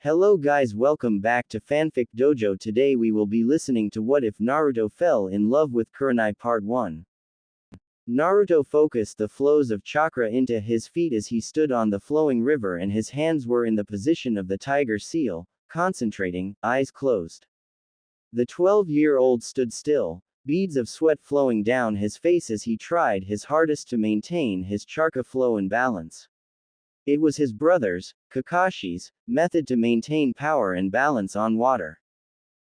Hello guys, welcome back to Fanfic Dojo. Today we will be listening to What If Naruto Fell in Love with Kurenai Part 1. Naruto focused the flows of chakra into his feet as he stood on the flowing river and his hands were in the position of the tiger seal, concentrating, eyes closed. The 12-year-old stood still, beads of sweat flowing down his face as he tried his hardest to maintain his chakra flow and balance. It was his brother's, Kakashi's, method to maintain power and balance on water.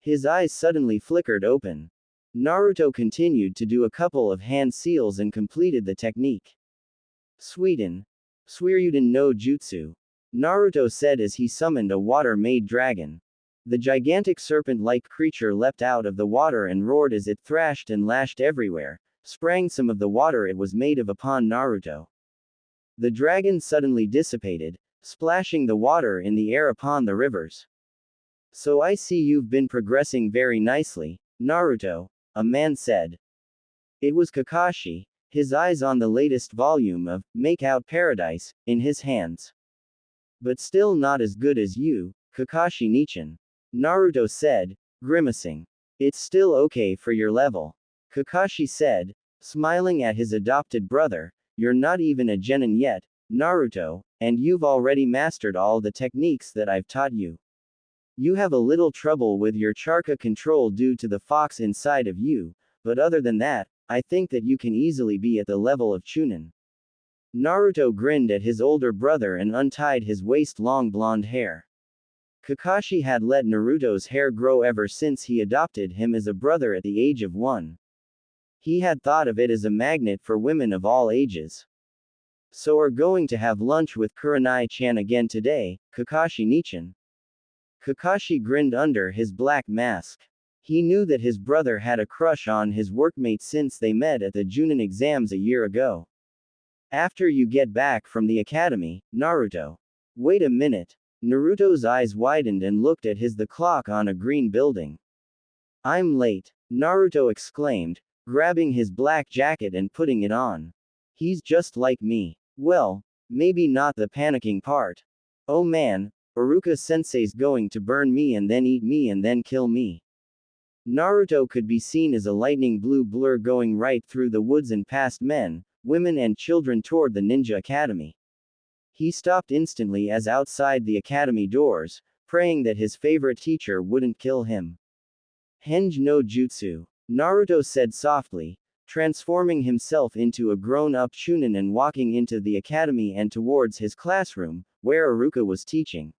His eyes suddenly flickered open. Naruto continued to do a couple of hand seals and completed the technique. Suiden no Jutsu. Naruto said as he summoned a water-made dragon. The gigantic serpent-like creature leapt out of the water and roared as it thrashed and lashed everywhere, spraying some of the water it was made of upon Naruto. The dragon suddenly dissipated, splashing the water in the air upon the rivers. So I see you've been progressing very nicely, Naruto, a man said. It was Kakashi, his eyes on the latest volume of Make Out Paradise, in his hands. But still not as good as you, Kakashi-nichan. Naruto said, grimacing. It's still okay for your level. Kakashi said, smiling at his adopted brother. You're not even a genin yet, Naruto, and you've already mastered all the techniques that I've taught you. You have a little trouble with your chakra control due to the fox inside of you, but other than that, I think that you can easily be at the level of Chunin. Naruto grinned at his older brother and untied his waist-long blonde hair. Kakashi had let Naruto's hair grow ever since he adopted him as a brother at the age of 1. He had thought of it as a magnet for women of all ages. So are going to have lunch with Kurenai-chan again today, Kakashi-nichan. Kakashi grinned under his black mask. He knew that his brother had a crush on his workmate since they met at the Junin exams a year ago. After you get back from the academy, Naruto. Wait a minute. Naruto's eyes widened and looked at the clock on a green building. I'm late, Naruto exclaimed, grabbing his black jacket and putting it on. He's just like me. Well, maybe not the panicking part. Oh man, Iruka sensei's going to burn me and then eat me and then kill me. Naruto could be seen as a lightning blue blur going right through the woods and past men, women and children toward the ninja academy. He stopped instantly as outside the academy doors, praying that his favorite teacher wouldn't kill him. Henge no Jutsu. Naruto said softly, transforming himself into a grown-up Chunin and walking into the academy and towards his classroom, where Iruka was teaching.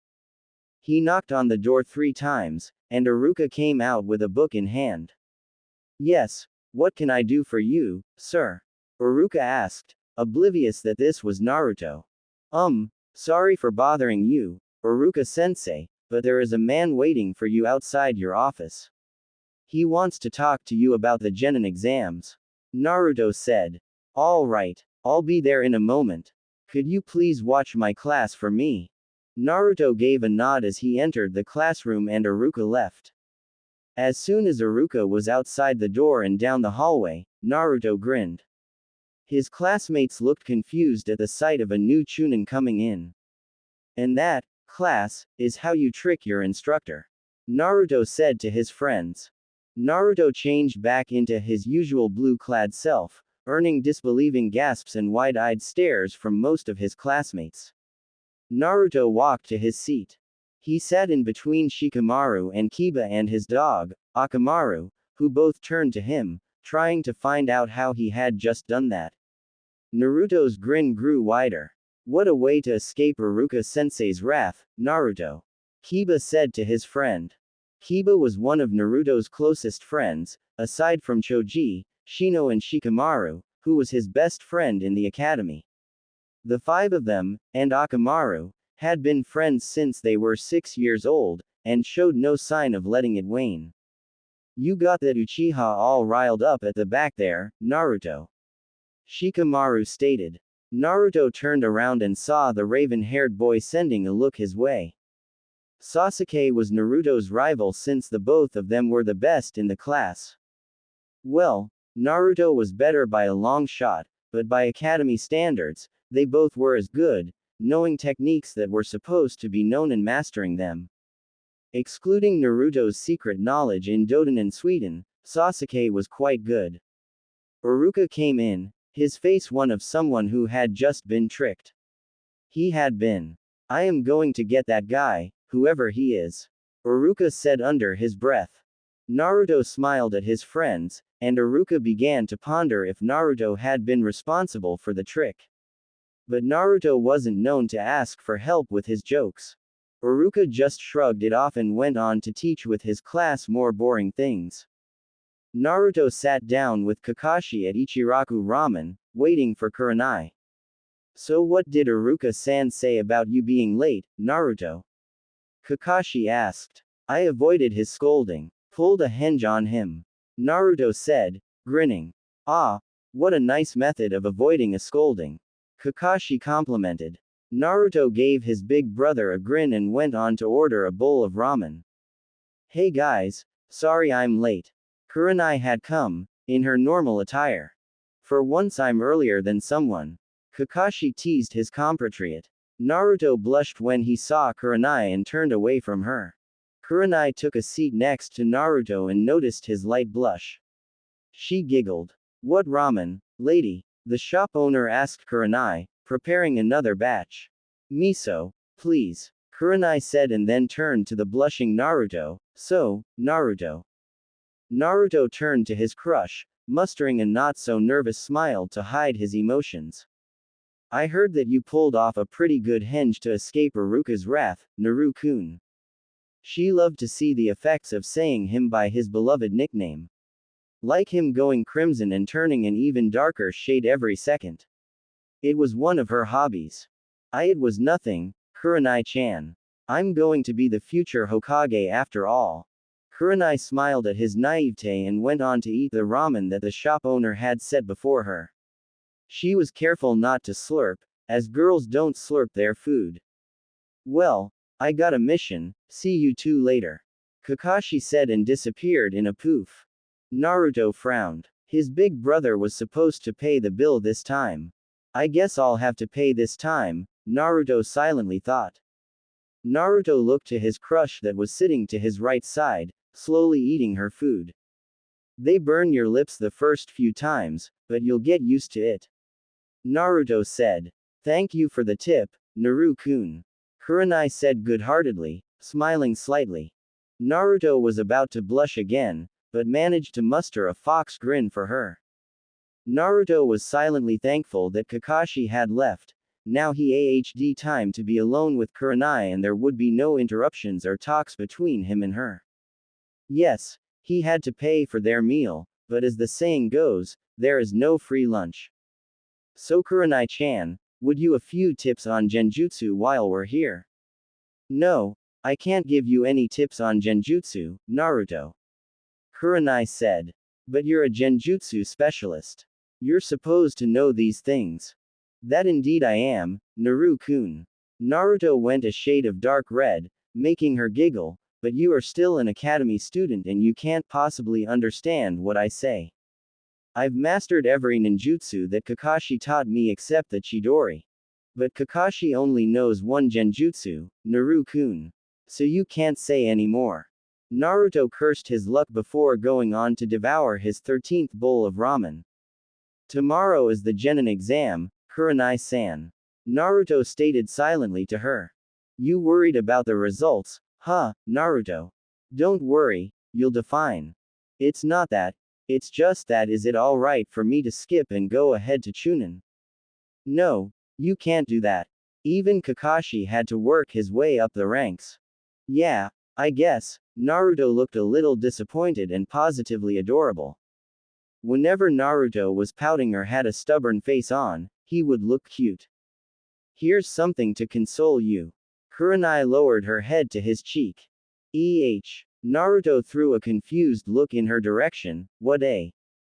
He knocked on the door 3 times, and Iruka came out with a book in hand. Yes, what can I do for you, sir? Iruka asked, oblivious that this was Naruto. Sorry for bothering you, Iruka-sensei, but there is a man waiting for you outside your office. He wants to talk to you about the genin exams. Naruto said. All right, I'll be there in a moment. Could you please watch my class for me? Naruto gave a nod as he entered the classroom and Iruka left. As soon as Iruka was outside the door and down the hallway, Naruto grinned. His classmates looked confused at the sight of a new Chunin coming in. And that, class, is how you trick your instructor. Naruto said to his friends. Naruto changed back into his usual blue-clad self, earning disbelieving gasps and wide-eyed stares from most of his classmates. Naruto walked to his seat. He sat in between Shikamaru and Kiba and his dog, Akamaru, who both turned to him, trying to find out how he had just done that. Naruto's grin grew wider. What a way to escape Iruka-sensei's wrath, Naruto. Kiba said to his friend. Kiba was one of Naruto's closest friends, aside from Choji, Shino and Shikamaru, who was his best friend in the academy. The 5 of them, and Akamaru, had been friends since they were 6 years old, and showed no sign of letting it wane. You got that Uchiha all riled up at the back there, Naruto. Shikamaru stated. Naruto turned around and saw the raven-haired boy sending a look his way. Sasuke was Naruto's rival since the both of them were the best in the class. Well, Naruto was better by a long shot, but by academy standards, they both were as good, knowing techniques that were supposed to be known and mastering them. Excluding Naruto's secret knowledge in Doton and Sweden, Sasuke was quite good. Iruka came in, his face one of someone who had just been tricked. He had been. I am going to get that guy, whoever he is. Iruka said under his breath. Naruto smiled at his friends, and Iruka began to ponder if Naruto had been responsible for the trick. But Naruto wasn't known to ask for help with his jokes. Iruka just shrugged it off and went on to teach with his class more boring things. Naruto sat down with Kakashi at Ichiraku Ramen, waiting for Kurenai. So what did Iruka-san say about you being late, Naruto? Kakashi asked. I avoided his scolding. Pulled a henge on him. Naruto said, grinning. Ah, what a nice method of avoiding a scolding. Kakashi complimented. Naruto gave his big brother a grin and went on to order a bowl of ramen. Hey guys, sorry I'm late. Kurenai had come, in her normal attire. For once I'm earlier than someone. Kakashi teased his compatriot. Naruto blushed when he saw Kurenai and turned away from her. Kurenai took a seat next to Naruto and noticed his light blush. She giggled. What ramen, lady? The shop owner asked Kurenai, preparing another batch. Miso, please, Kurenai said and then turned to the blushing Naruto. So, Naruto. Naruto turned to his crush, mustering a not-so-nervous smile to hide his emotions. I heard that you pulled off a pretty good henge to escape Iruka's wrath, Naru-kun. She loved to see the effects of saying him by his beloved nickname. Like him going crimson and turning an even darker shade every second. It was one of her hobbies. It was nothing, Kurenai-chan. I'm going to be the future Hokage after all. Kurenai smiled at his naivete and went on to eat the ramen that the shop owner had set before her. She was careful not to slurp, as girls don't slurp their food. Well, I got a mission, see you two later. Kakashi said and disappeared in a poof. Naruto frowned. His big brother was supposed to pay the bill this time. I guess I'll have to pay this time, Naruto silently thought. Naruto looked to his crush that was sitting to his right side, slowly eating her food. They burn your lips the first few times, but you'll get used to it. Naruto said. Thank you for the tip, Naru-kun. Kurenai said good-heartedly, smiling slightly. Naruto was about to blush again, but managed to muster a fox grin for her. Naruto was silently thankful that Kakashi had left. Now he had time to be alone with Kurenai and there would be no interruptions or talks between him and her. Yes, he had to pay for their meal, but as the saying goes, there is no free lunch. So Kurenai-chan, would you a few tips on genjutsu while we're here? No, I can't give you any tips on genjutsu, Naruto. Kurenai said. But you're a genjutsu specialist. You're supposed to know these things. That indeed I am, Naru-kun. Naruto went a shade of dark red, making her giggle, but you are still an academy student and you can't possibly understand what I say. I've mastered every ninjutsu that Kakashi taught me except the Chidori. But Kakashi only knows one genjutsu, Naru-kun. So you can't say any more. Naruto cursed his luck before going on to devour his 13th bowl of ramen. Tomorrow is the genin exam, Kurenai-san. Naruto stated silently to her. You worried about the results, huh, Naruto? Don't worry, you'll do fine. It's not that. It's just that is it alright for me to skip and go ahead to Chunin? No, you can't do that. Even Kakashi had to work his way up the ranks. Yeah, I guess. Naruto looked a little disappointed and positively adorable. Whenever Naruto was pouting or had a stubborn face on, he would look cute. Here's something to console you. Kurenai lowered her head to his cheek. Naruto threw a confused look in her direction. What a.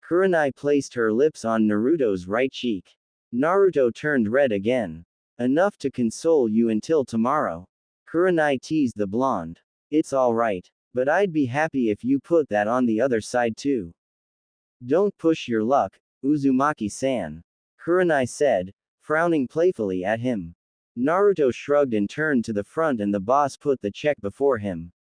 Kurenai placed her lips on Naruto's right cheek. Naruto turned red again. Enough to console you until tomorrow. Kurenai teased the blonde. It's alright. But I'd be happy if you put that on the other side too. Don't push your luck, Uzumaki-san. Kurenai said, frowning playfully at him. Naruto shrugged and turned to the front and the boss put the check before him.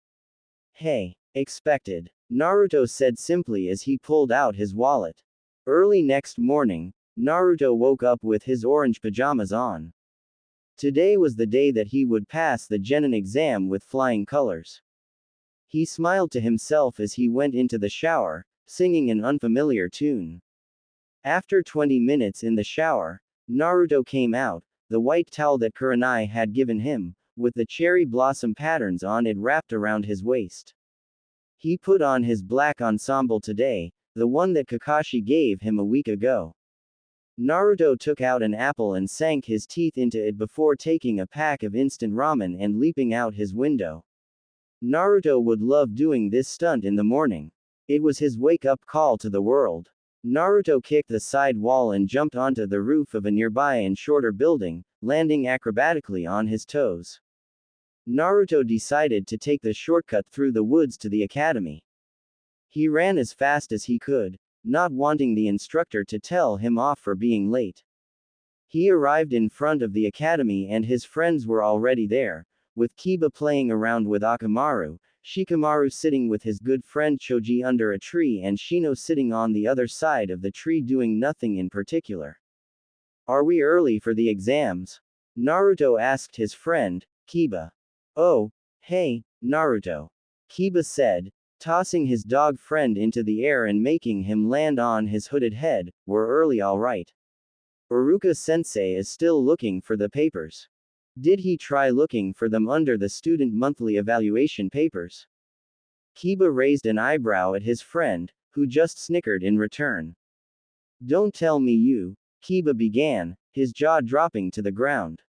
Hey. Expected. Naruto said simply as he pulled out his wallet. Early next morning, Naruto woke up with his orange pajamas on. Today was the day that he would pass the genin exam with flying colors. He smiled to himself as he went into the shower, singing an unfamiliar tune. After 20 minutes in the shower, Naruto came out, the white towel that Kurenai had given him, with the cherry blossom patterns on it wrapped around his waist. He put on his black ensemble today, the one that Kakashi gave him a week ago. Naruto took out an apple and sank his teeth into it before taking a pack of instant ramen and leaping out his window. Naruto would love doing this stunt in the morning. It was his wake-up call to the world. Naruto kicked the side wall and jumped onto the roof of a nearby and shorter building, landing acrobatically on his toes. Naruto decided to take the shortcut through the woods to the academy. He ran as fast as he could, not wanting the instructor to tell him off for being late. He arrived in front of the academy and his friends were already there, with Kiba playing around with Akamaru, Shikamaru sitting with his good friend Choji under a tree and Shino sitting on the other side of the tree doing nothing in particular. Are we early for the exams? Naruto asked his friend, Kiba. Oh, hey, Naruto. Kiba said, tossing his dog friend into the air and making him land on his hooded head. We're early alright. Iruka sensei is still looking for the papers. Did he try looking for them under the student monthly evaluation papers? Kiba raised an eyebrow at his friend, who just snickered in return. Don't tell me you, Kiba began, his jaw dropping to the ground.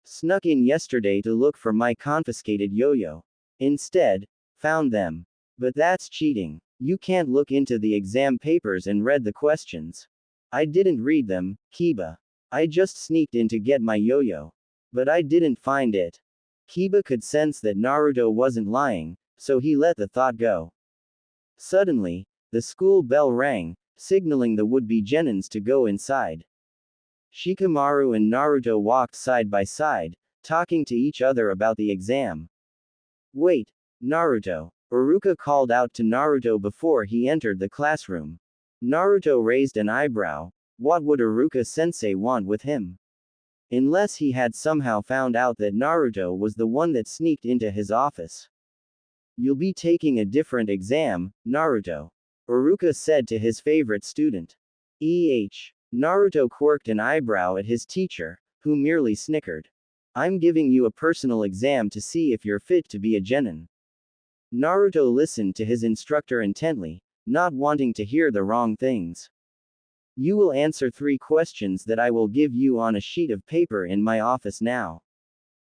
Snuck in yesterday to look for my confiscated yo-yo. Instead, found them. But that's cheating. You can't look into the exam papers and read the questions. I didn't read them, Kiba. I just sneaked in to get my yo-yo. But I didn't find it. Kiba could sense that Naruto wasn't lying, so he let the thought go. Suddenly, the school bell rang, signaling the would-be genins to go inside. Shikamaru and Naruto walked side by side, talking to each other about the exam. Wait, Naruto. Iruka called out to Naruto before he entered the classroom. Naruto raised an eyebrow. What would Iruka-sensei want with him? Unless he had somehow found out that Naruto was the one that sneaked into his office. You'll be taking a different exam, Naruto. Iruka said to his favorite student. Naruto quirked an eyebrow at his teacher, who merely snickered. I'm giving you a personal exam to see if you're fit to be a genin. Naruto listened to his instructor intently, not wanting to hear the wrong things. You will answer 3 questions that I will give you on a sheet of paper in my office now.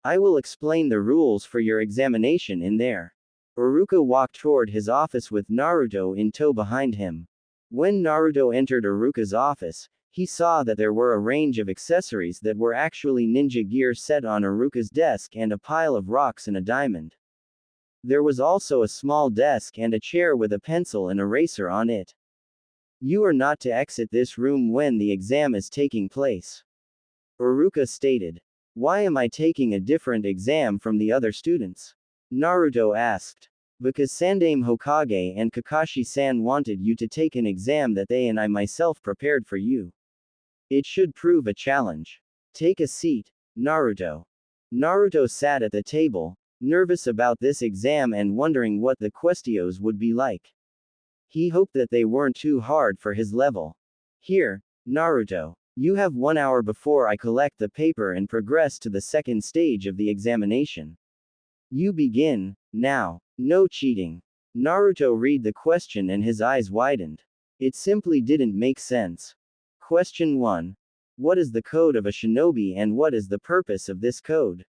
I will explain the rules for your examination in there. Iruka walked toward his office with Naruto in tow behind him. When Naruto entered Iruka's office, he saw that there were a range of accessories that were actually ninja gear set on Iruka's desk and a pile of rocks and a diamond. There was also a small desk and a chair with a pencil and eraser on it. You are not to exit this room when the exam is taking place. Iruka stated. Why am I taking a different exam from the other students? Naruto asked. Because Sandaime Hokage and Kakashi-san wanted you to take an exam that they and I myself prepared for you. It should prove a challenge. Take a seat, Naruto. Naruto sat at the table, nervous about this exam and wondering what the questions would be like. He hoped that they weren't too hard for his level. Here, Naruto. You have 1 hour before I collect the paper and progress to the second stage of the examination. You begin, now. No cheating. Naruto read the question and his eyes widened. It simply didn't make sense. Question 1. What is the code of a shinobi and what is the purpose of this code?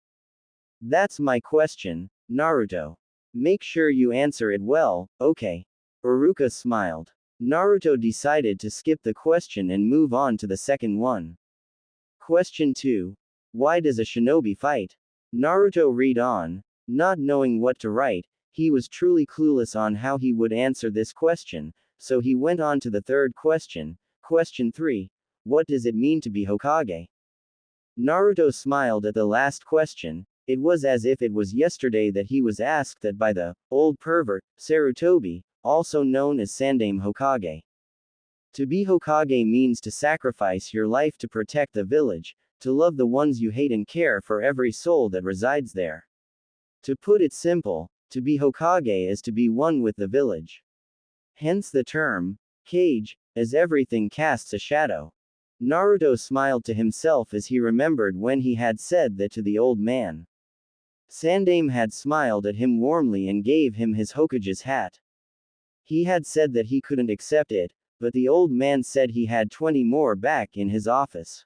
That's my question, Naruto. Make sure you answer it well, okay? Iruka smiled. Naruto decided to skip the question and move on to the second one. Question 2. Why does a shinobi fight? Naruto read on, not knowing what to write. He was truly clueless on how he would answer this question, so he went on to the third question. Question 3. What does it mean to be Hokage? Naruto smiled at the last question. It was as if it was yesterday that he was asked that by the old pervert, Sarutobi, also known as Sandaime Hokage. To be Hokage means to sacrifice your life to protect the village, to love the ones you hate and care for every soul that resides there. To put it simple, to be Hokage is to be one with the village. Hence the term, Kage, as everything casts a shadow. Naruto smiled to himself as he remembered when he had said that to the old man. Sandaime had smiled at him warmly and gave him his Hokage's hat. He had said that he couldn't accept it, but the old man said he had 20 more back in his office.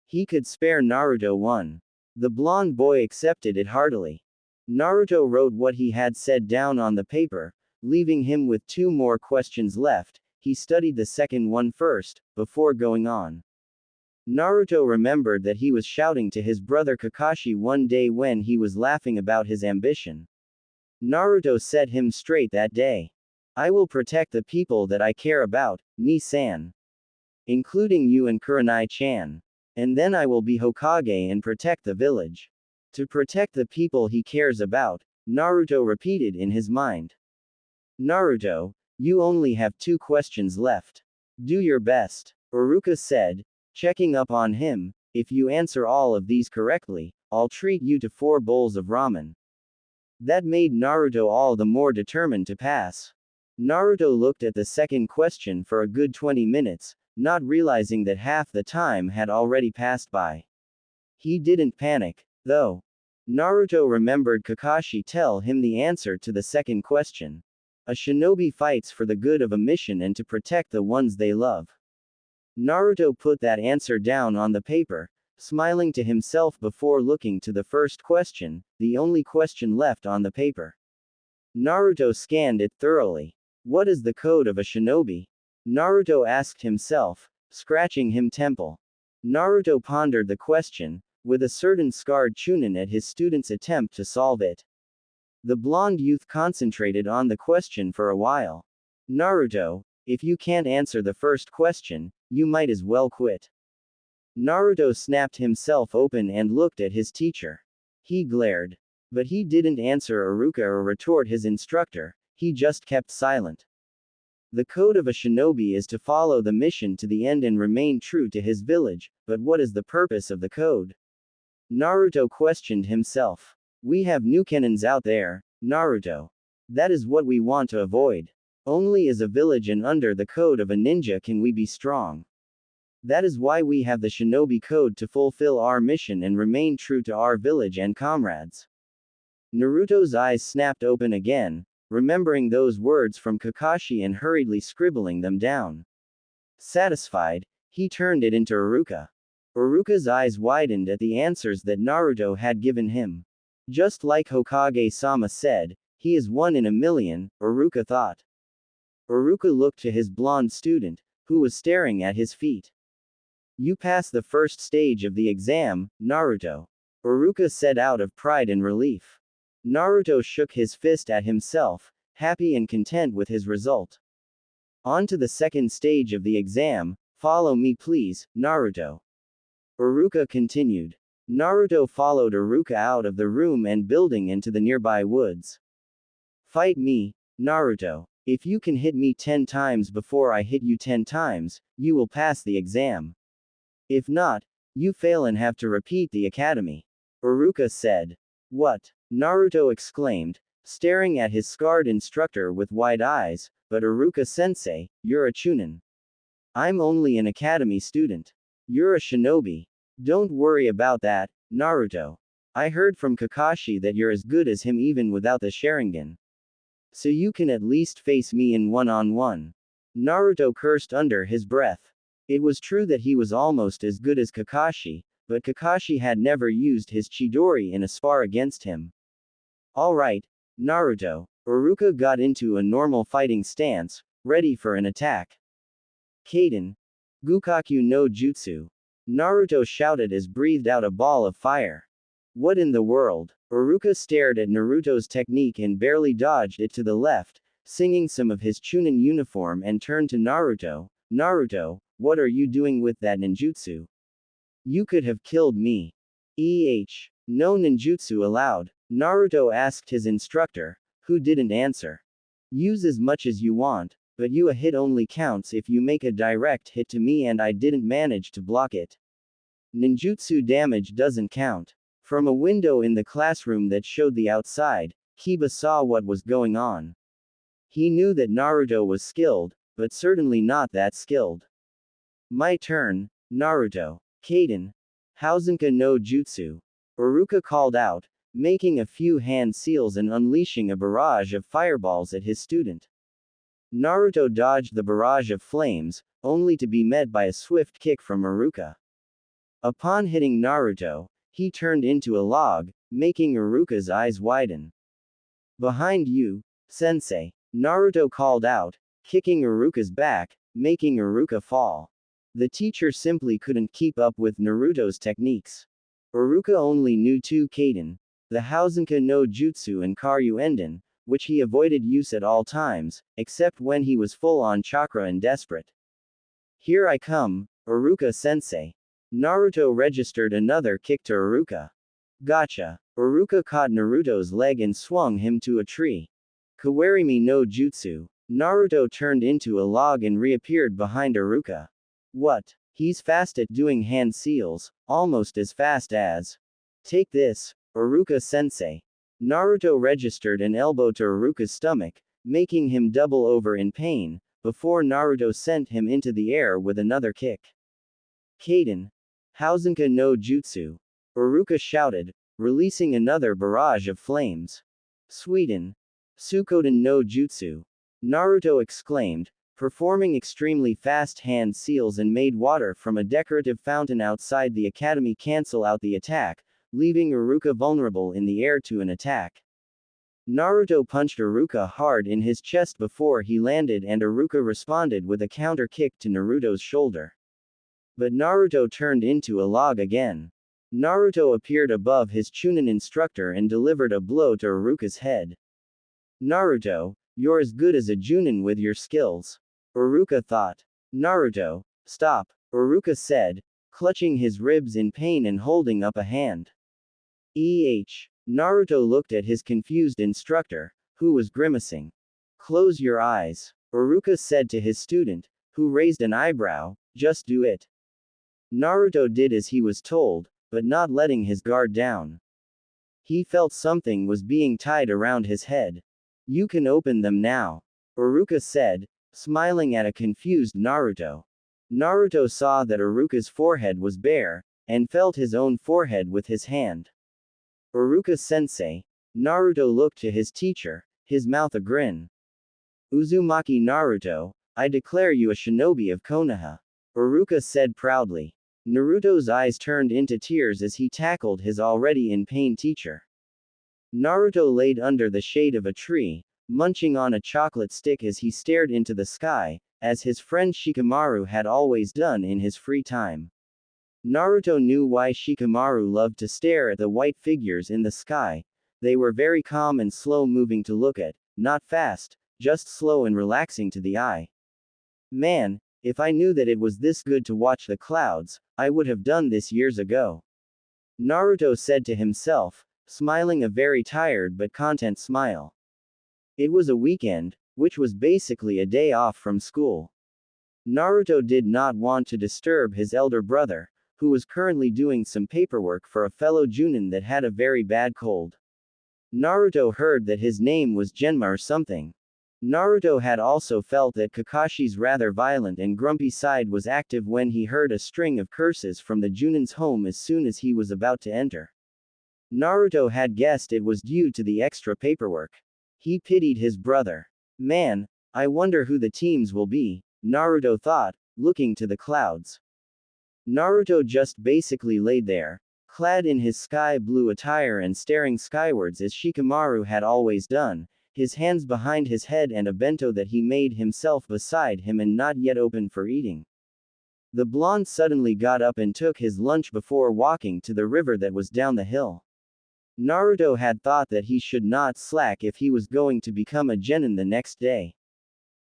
He could spare Naruto one. The blonde boy accepted it heartily. Naruto wrote what he had said down on the paper, leaving him with 2 more questions left. He studied the second one first, before going on. Naruto remembered that he was shouting to his brother Kakashi one day when he was laughing about his ambition. Naruto set him straight that day. I will protect the people that I care about, Ni-san. Including you and Kurenai-chan. And then I will be Hokage and protect the village. To protect the people he cares about, Naruto repeated in his mind. Naruto, you only have 2 questions left. Do your best. Iruka said, checking up on him. If you answer all of these correctly, I'll treat you to 4 bowls of ramen. That made Naruto all the more determined to pass. Naruto looked at the second question for a good 20 minutes, not realizing that half the time had already passed by. He didn't panic, though. Naruto remembered Kakashi tell him the answer to the second question. A shinobi fights for the good of a mission and to protect the ones they love. Naruto put that answer down on the paper, smiling to himself before looking to the first question, the only question left on the paper. Naruto scanned it thoroughly. What is the code of a shinobi? Naruto asked himself, scratching him temple. Naruto pondered the question, with a certain scarred chunin at his student's attempt to solve it. The blonde youth concentrated on the question for a while. Naruto, if you can't answer the first question, you might as well quit. Naruto snapped himself open and looked at his teacher. He glared. But he didn't answer Iruka or retort his instructor, he just kept silent. The code of a shinobi is to follow the mission to the end and remain true to his village, but what is the purpose of the code? Naruto questioned himself. We have new genins out there, Naruto. That is what we want to avoid. Only as a village and under the code of a ninja can we be strong. That is why we have the shinobi code to fulfill our mission and remain true to our village and comrades. Naruto's eyes snapped open again, remembering those words from Kakashi and hurriedly scribbling them down. Satisfied, he turned it into Iruka. Iruka's eyes widened at the answers that Naruto had given him. Just like Hokage-sama said, he is 1 in a million, Iruka thought. Iruka looked to his blonde student, who was staring at his feet. You passed the first stage of the exam, Naruto. Iruka said out of pride and relief. Naruto shook his fist at himself, happy and content with his result. On to the second stage of the exam, follow me please, Naruto. Iruka continued. Naruto followed Iruka out of the room and building into the nearby woods. Fight me, Naruto. If you can hit me 10 times before I hit you 10 times, you will pass the exam. If not, you fail and have to repeat the academy. Iruka said. What? Naruto exclaimed, staring at his scarred instructor with wide eyes, but Iruka-sensei, you're a chunin. I'm only an academy student. You're a shinobi. Don't worry about that, Naruto. I heard from Kakashi that you're as good as him even without the Sharingan. So you can at least face me in one-on-one. Naruto cursed under his breath. It was true that he was almost as good as Kakashi, but Kakashi had never used his Chidori in a spar against him. Alright, Naruto. Iruka got into a normal fighting stance, ready for an attack. Kaden. Gukaku no Jutsu. Naruto shouted as breathed out a ball of fire. What in the world? Iruka stared at Naruto's technique and barely dodged it to the left, singing some of his Chunin uniform and turned to Naruto. Naruto, what are you doing with that ninjutsu? You could have killed me. No ninjutsu allowed. Naruto asked his instructor, who didn't answer. Use as much as you want, but a hit only counts if you make a direct hit to me and I didn't manage to block it. Ninjutsu damage doesn't count. From a window in the classroom that showed the outside, Kiba saw what was going on. He knew that Naruto was skilled, but certainly not that skilled. My turn, Naruto. Kaden. Hausenka no Jutsu. Iruka called out, making a few hand seals and unleashing a barrage of fireballs at his student. Naruto dodged the barrage of flames, only to be met by a swift kick from Iruka. Upon hitting Naruto, he turned into a log, making Iruka's eyes widen. Behind you, sensei, Naruto called out, kicking Iruka's back, making Iruka fall. The teacher simply couldn't keep up with Naruto's techniques. Iruka only knew two Kaden, the Hausenka no Jutsu and Karyu Enden, which he avoided use at all times, except when he was full on chakra and desperate. Here I come, Iruka-sensei. Naruto registered another kick to Iruka. Gotcha. Iruka caught Naruto's leg and swung him to a tree. Kawarimi no Jutsu. Naruto turned into a log and reappeared behind Iruka. What? He's fast at doing hand seals, almost as fast as. Take this, Iruka-sensei. Naruto registered an elbow to Iruka's stomach, making him double over in pain, before Naruto sent him into the air with another kick. Kaden. Hausenka no Jutsu. Iruka shouted, releasing another barrage of flames. Suiden. Suikoden no Jutsu. Naruto exclaimed, performing extremely fast hand seals and made water from a decorative fountain outside the academy cancel out the attack, leaving Iruka vulnerable in the air to an attack. Naruto punched Iruka hard in his chest before he landed and Iruka responded with a counter kick to Naruto's shoulder. But Naruto turned into a log again. Naruto appeared above his Chunin instructor and delivered a blow to Iruka's head. Naruto, you're as good as a Junin with your skills. Iruka thought. Naruto, stop, Iruka said, clutching his ribs in pain and holding up a hand. Naruto looked at his confused instructor, who was grimacing. Close your eyes, Iruka said to his student, who raised an eyebrow, just do it. Naruto did as he was told, but not letting his guard down. He felt something was being tied around his head. You can open them now, Iruka said, smiling at a confused Naruto. Naruto saw that Iruka's forehead was bare, and felt his own forehead with his hand. Iruka-sensei. Naruto looked to his teacher, his mouth a grin. Uzumaki Naruto, I declare you a shinobi of Konoha. Iruka said proudly. Naruto's eyes turned into tears as he tackled his already in pain teacher. Naruto laid under the shade of a tree, munching on a chocolate stick as he stared into the sky, as his friend Shikamaru had always done in his free time. Naruto knew why Shikamaru loved to stare at the white figures in the sky. They were very calm and slow-moving to look at, not fast, just slow and relaxing to the eye. Man, if I knew that it was this good to watch the clouds, I would have done this years ago. Naruto said to himself, smiling a very tired but content smile. It was a weekend, which was basically a day off from school. Naruto did not want to disturb his elder brother, who was currently doing some paperwork for a fellow Junin that had a very bad cold. Naruto heard that his name was Genma or something. Naruto had also felt that Kakashi's rather violent and grumpy side was active when he heard a string of curses from the Junin's home as soon as he was about to enter. Naruto had guessed it was due to the extra paperwork. He pitied his brother. Man, I wonder who the teams will be, Naruto thought, looking to the clouds. Naruto just basically laid there, clad in his sky blue attire and staring skywards as Shikamaru had always done, his hands behind his head and a bento that he made himself beside him and not yet open for eating. The blonde suddenly got up and took his lunch before walking to the river that was down the hill. Naruto had thought that he should not slack if he was going to become a genin the next day.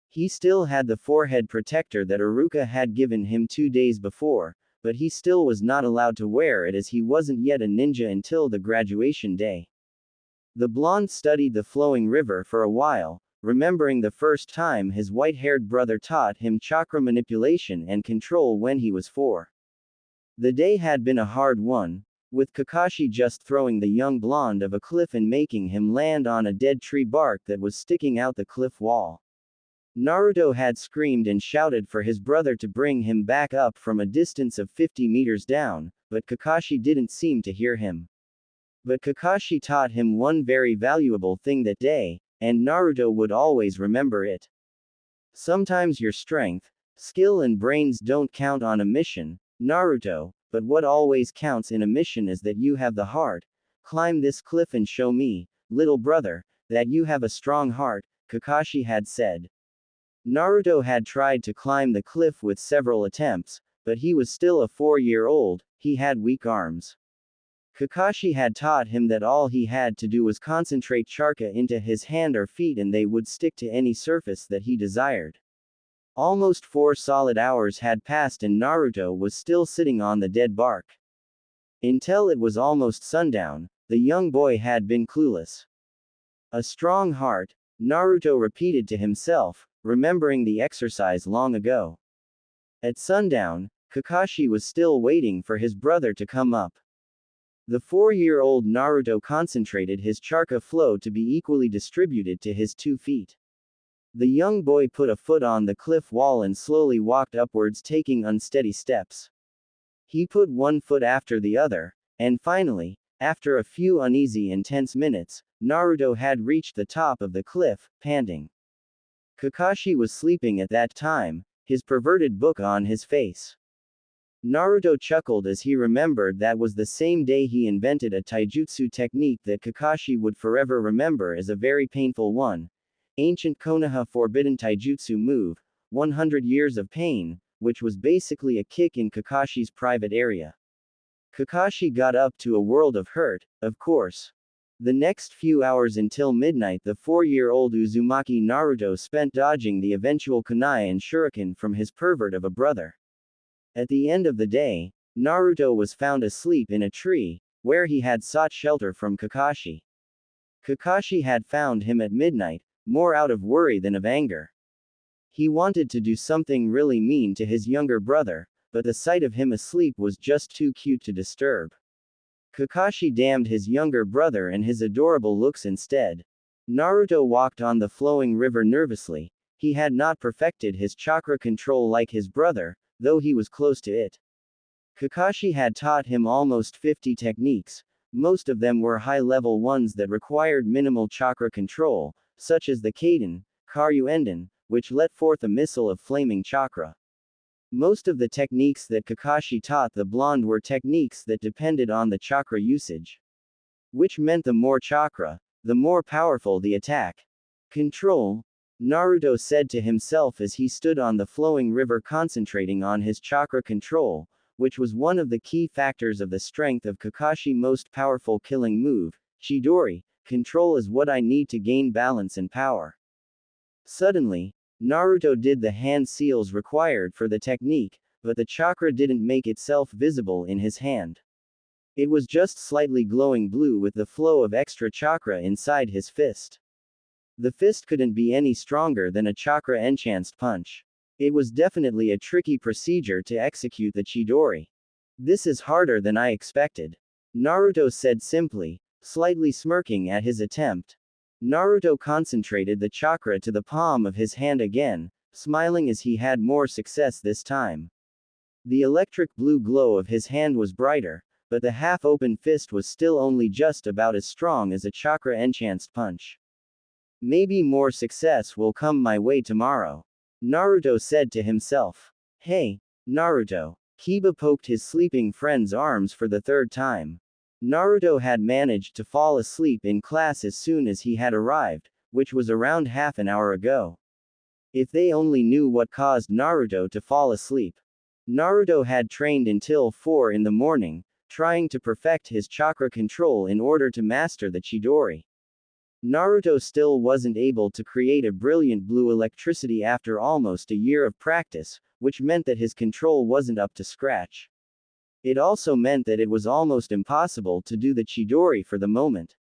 He still had the forehead protector that Iruka had given him 2 days before, but he still was not allowed to wear it as he wasn't yet a ninja until the graduation day. The blonde studied the flowing river for a while, remembering the first time his white-haired brother taught him chakra manipulation and control when he was 4. The day had been a hard one, with Kakashi just throwing the young blonde of a cliff and making him land on a dead tree bark that was sticking out the cliff wall. Naruto had screamed and shouted for his brother to bring him back up from a distance of 50 meters down, but Kakashi didn't seem to hear him. But Kakashi taught him one very valuable thing that day, and Naruto would always remember it. Sometimes your strength, skill and brains don't count on a mission, Naruto, but what always counts in a mission is that you have the heart. Climb this cliff and show me, little brother, that you have a strong heart, Kakashi had said. Naruto had tried to climb the cliff with several attempts, but he was still a 4-year-old, he had weak arms. Kakashi had taught him that all he had to do was concentrate chakra into his hand or feet and they would stick to any surface that he desired. Almost 4 solid hours had passed and Naruto was still sitting on the dead bark. Until it was almost sundown, the young boy had been clueless. A strong heart, Naruto repeated to himself, remembering the exercise long ago. At sundown, Kakashi was still waiting for his brother to come up. The 4-year-old Naruto concentrated his chakra flow to be equally distributed to his 2 feet. The young boy put a foot on the cliff wall and slowly walked upwards, taking unsteady steps. He put one foot after the other, and finally, after a few uneasy and tense minutes, Naruto had reached the top of the cliff, panting. Kakashi was sleeping at that time, his perverted book on his face. Naruto chuckled as he remembered that was the same day he invented a taijutsu technique that Kakashi would forever remember as a very painful one. Ancient Konoha forbidden taijutsu move, 100 years of pain, which was basically a kick in Kakashi's private area. Kakashi got up to a world of hurt, of course. The next few hours until midnight the 4-year-old Uzumaki Naruto spent dodging the eventual kunai and shuriken from his pervert of a brother. At the end of the day, Naruto was found asleep in a tree, where he had sought shelter from Kakashi. Kakashi had found him at midnight, more out of worry than of anger. He wanted to do something really mean to his younger brother, but the sight of him asleep was just too cute to disturb. Kakashi damned his younger brother and his adorable looks instead. Naruto walked on the flowing river nervously. He had not perfected his chakra control like his brother, though he was close to it. Kakashi had taught him almost 50 techniques. Most of them were high-level ones that required minimal chakra control, such as the Kaden, Karyuenden, which let forth a missile of flaming chakra. Most of the techniques that Kakashi taught the blonde were techniques that depended on the chakra usage. Which meant the more chakra, the more powerful the attack. Control, Naruto said to himself as he stood on the flowing river concentrating on his chakra control, which was one of the key factors of the strength of Kakashi's most powerful killing move, Chidori. Control is what I need to gain balance and power. Suddenly, Naruto did the hand seals required for the technique, but the chakra didn't make itself visible in his hand. It was just slightly glowing blue with the flow of extra chakra inside his fist. The fist couldn't be any stronger than a chakra enhanced punch. It was definitely a tricky procedure to execute the Chidori. This is harder than I expected, Naruto said simply, slightly smirking at his attempt. Naruto concentrated the chakra to the palm of his hand again, smiling as he had more success this time. The electric blue glow of his hand was brighter, but the half-open fist was still only just about as strong as a chakra enhanced punch. Maybe more success will come my way tomorrow, Naruto said to himself. Hey, Naruto. Kiba poked his sleeping friend's arms for the 3rd time. Naruto had managed to fall asleep in class as soon as he had arrived, which was around half an hour ago. If they only knew what caused Naruto to fall asleep. Naruto had trained until 4 in the morning, trying to perfect his chakra control in order to master the Chidori. Naruto still wasn't able to create a brilliant blue electricity after almost a year of practice, which meant that his control wasn't up to scratch. It also meant that it was almost impossible to do the Chidori for the moment.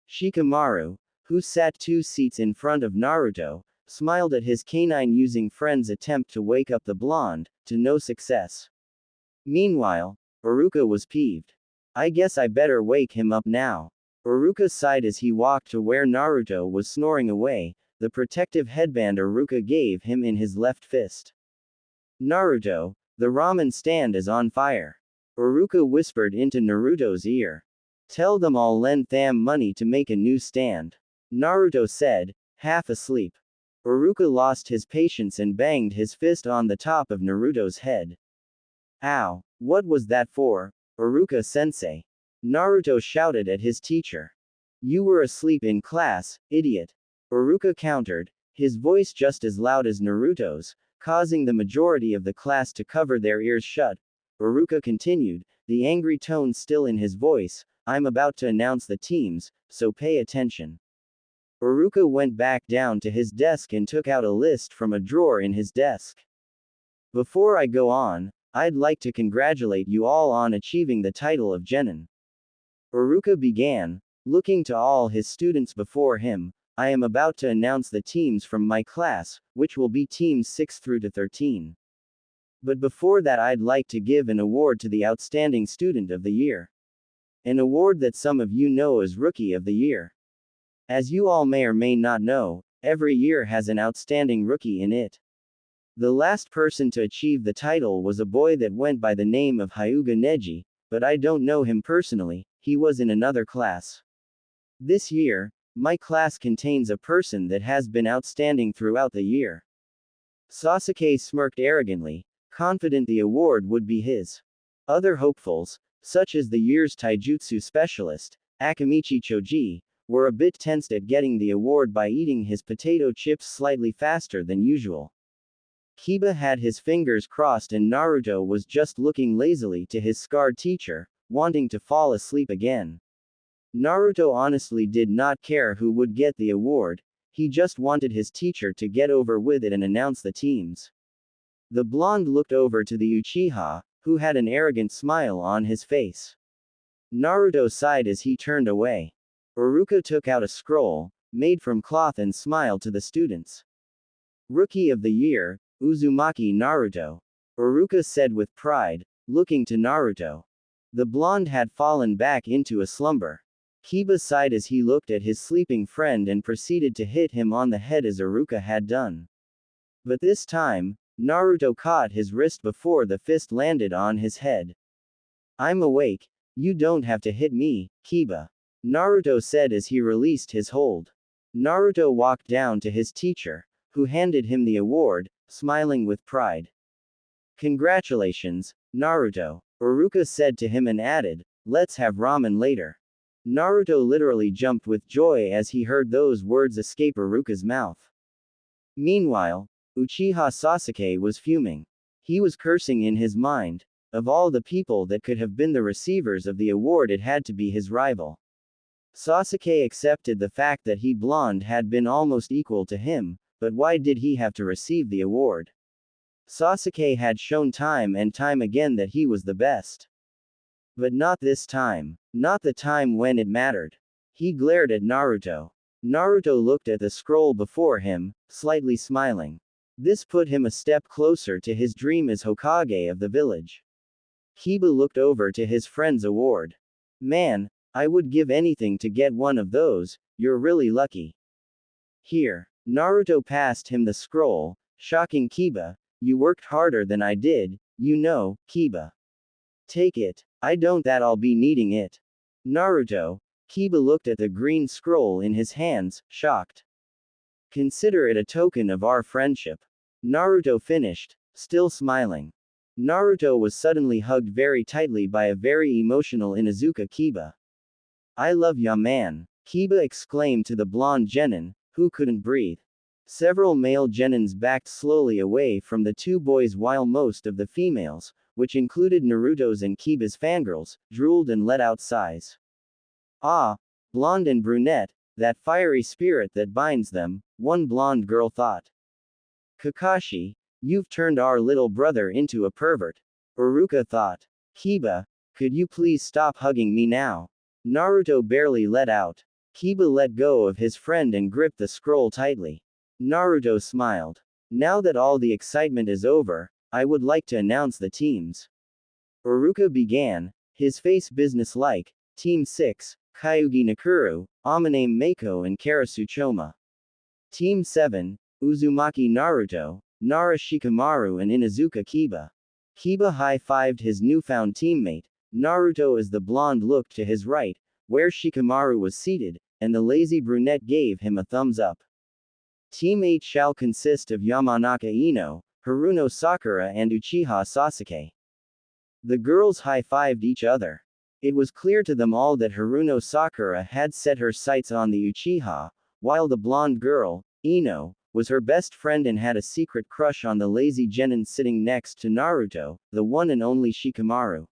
Shikamaru, who sat 2 seats in front of Naruto, smiled at his canine-using friend's attempt to wake up the blonde, to no success. Meanwhile, Iruka was peeved. I guess I better wake him up now. Iruka sighed as he walked to where Naruto was snoring away, the protective headband Iruka gave him in his left fist. Naruto, the ramen stand is on fire. Iruka whispered into Naruto's ear. Tell them I'll lend them money to make a new stand. Naruto said, half asleep. Iruka lost his patience and banged his fist on the top of Naruto's head. Ow, what was that for, Iruka-sensei? Naruto shouted at his teacher. You were asleep in class, idiot. Iruka countered, his voice just as loud as Naruto's, causing the majority of the class to cover their ears shut. Iruka continued, the angry tone still in his voice, I'm about to announce the teams, so pay attention. Iruka went back down to his desk and took out a list from a drawer in his desk. Before I go on, I'd like to congratulate you all on achieving the title of genin. Iruka began, looking to all his students before him, I am about to announce the teams from my class, which will be teams 6 through to 13. But before that I'd like to give an award to the Outstanding Student of the Year. An award that some of you know as Rookie of the Year. As you all may or may not know, every year has an outstanding rookie in it. The last person to achieve the title was a boy that went by the name of Hyuga Neji, but I don't know him personally, he was in another class. This year, my class contains a person that has been outstanding throughout the year. Sasuke smirked arrogantly, confident the award would be his. Other hopefuls, such as the year's taijutsu specialist, Akamichi Choji, were a bit tensed at getting the award by eating his potato chips slightly faster than usual. Kiba had his fingers crossed and Naruto was just looking lazily to his scarred teacher, wanting to fall asleep again. Naruto honestly did not care who would get the award, he just wanted his teacher to get over with it and announce the teams. The blonde looked over to the Uchiha, who had an arrogant smile on his face. Naruto sighed as he turned away. Iruka took out a scroll, made from cloth and smiled to the students. Rookie of the Year, Uzumaki Naruto. Iruka said with pride, looking to Naruto. The blonde had fallen back into a slumber. Kiba sighed as he looked at his sleeping friend and proceeded to hit him on the head as Iruka had done. But this time, Naruto caught his wrist before the fist landed on his head. I'm awake, you don't have to hit me, Kiba. Naruto said as he released his hold. Naruto walked down to his teacher, who handed him the award, smiling with pride. Congratulations, Naruto, Iruka said to him and added, let's have ramen later. Naruto literally jumped with joy as he heard those words escape Iruka's mouth. Meanwhile, Uchiha Sasuke was fuming. He was cursing in his mind. Of all the people that could have been the receivers of the award, it had to be his rival. Sasuke accepted the fact that he blonde had been almost equal to him, but why did he have to receive the award? Sasuke had shown time and time again that he was the best. But not this time. Not the time when it mattered. He glared at Naruto. Naruto looked at the scroll before him, slightly smiling. This put him a step closer to his dream as Hokage of the village. Kiba looked over to his friend's award. Man, I would give anything to get one of those, you're really lucky. Here. Naruto passed him the scroll, shocking Kiba, you worked harder than I did, you know, Kiba. Take it, I don't that I'll be needing it. Naruto. Kiba looked at the green scroll in his hands, shocked. Consider it a token of our friendship. Naruto finished, still smiling. Naruto was suddenly hugged very tightly by a very emotional Inuzuka Kiba. I love ya man, Kiba exclaimed to the blonde genin, who couldn't breathe. Several male genins backed slowly away from the two boys while most of the females, which included Naruto's and Kiba's fangirls, drooled and let out sighs. Ah, blonde and brunette, that fiery spirit that binds them, one blonde girl thought. Kakashi, you've turned our little brother into a pervert. Iruka thought. Kiba, could you please stop hugging me now? Naruto barely let out. Kiba let go of his friend and gripped the scroll tightly. Naruto smiled. Now that all the excitement is over, I would like to announce the teams. Iruka began, his face businesslike. Team 6, Kyugi Nakuru, Amane Mako and Karasu Choma. Team 7, Uzumaki Naruto, Nara Shikamaru and Inuzuka Kiba. Kiba high-fived his newfound teammate. Naruto as the blonde looked to his right, where Shikamaru was seated, and the lazy brunette gave him a thumbs up. Team 8 shall consist of Yamanaka Ino, Haruno Sakura and Uchiha Sasuke. The girls high-fived each other. It was clear to them all that Haruno Sakura had set her sights on the Uchiha, while the blonde girl, Ino, was her best friend and had a secret crush on the lazy genin sitting next to Naruto, the one and only Shikamaru.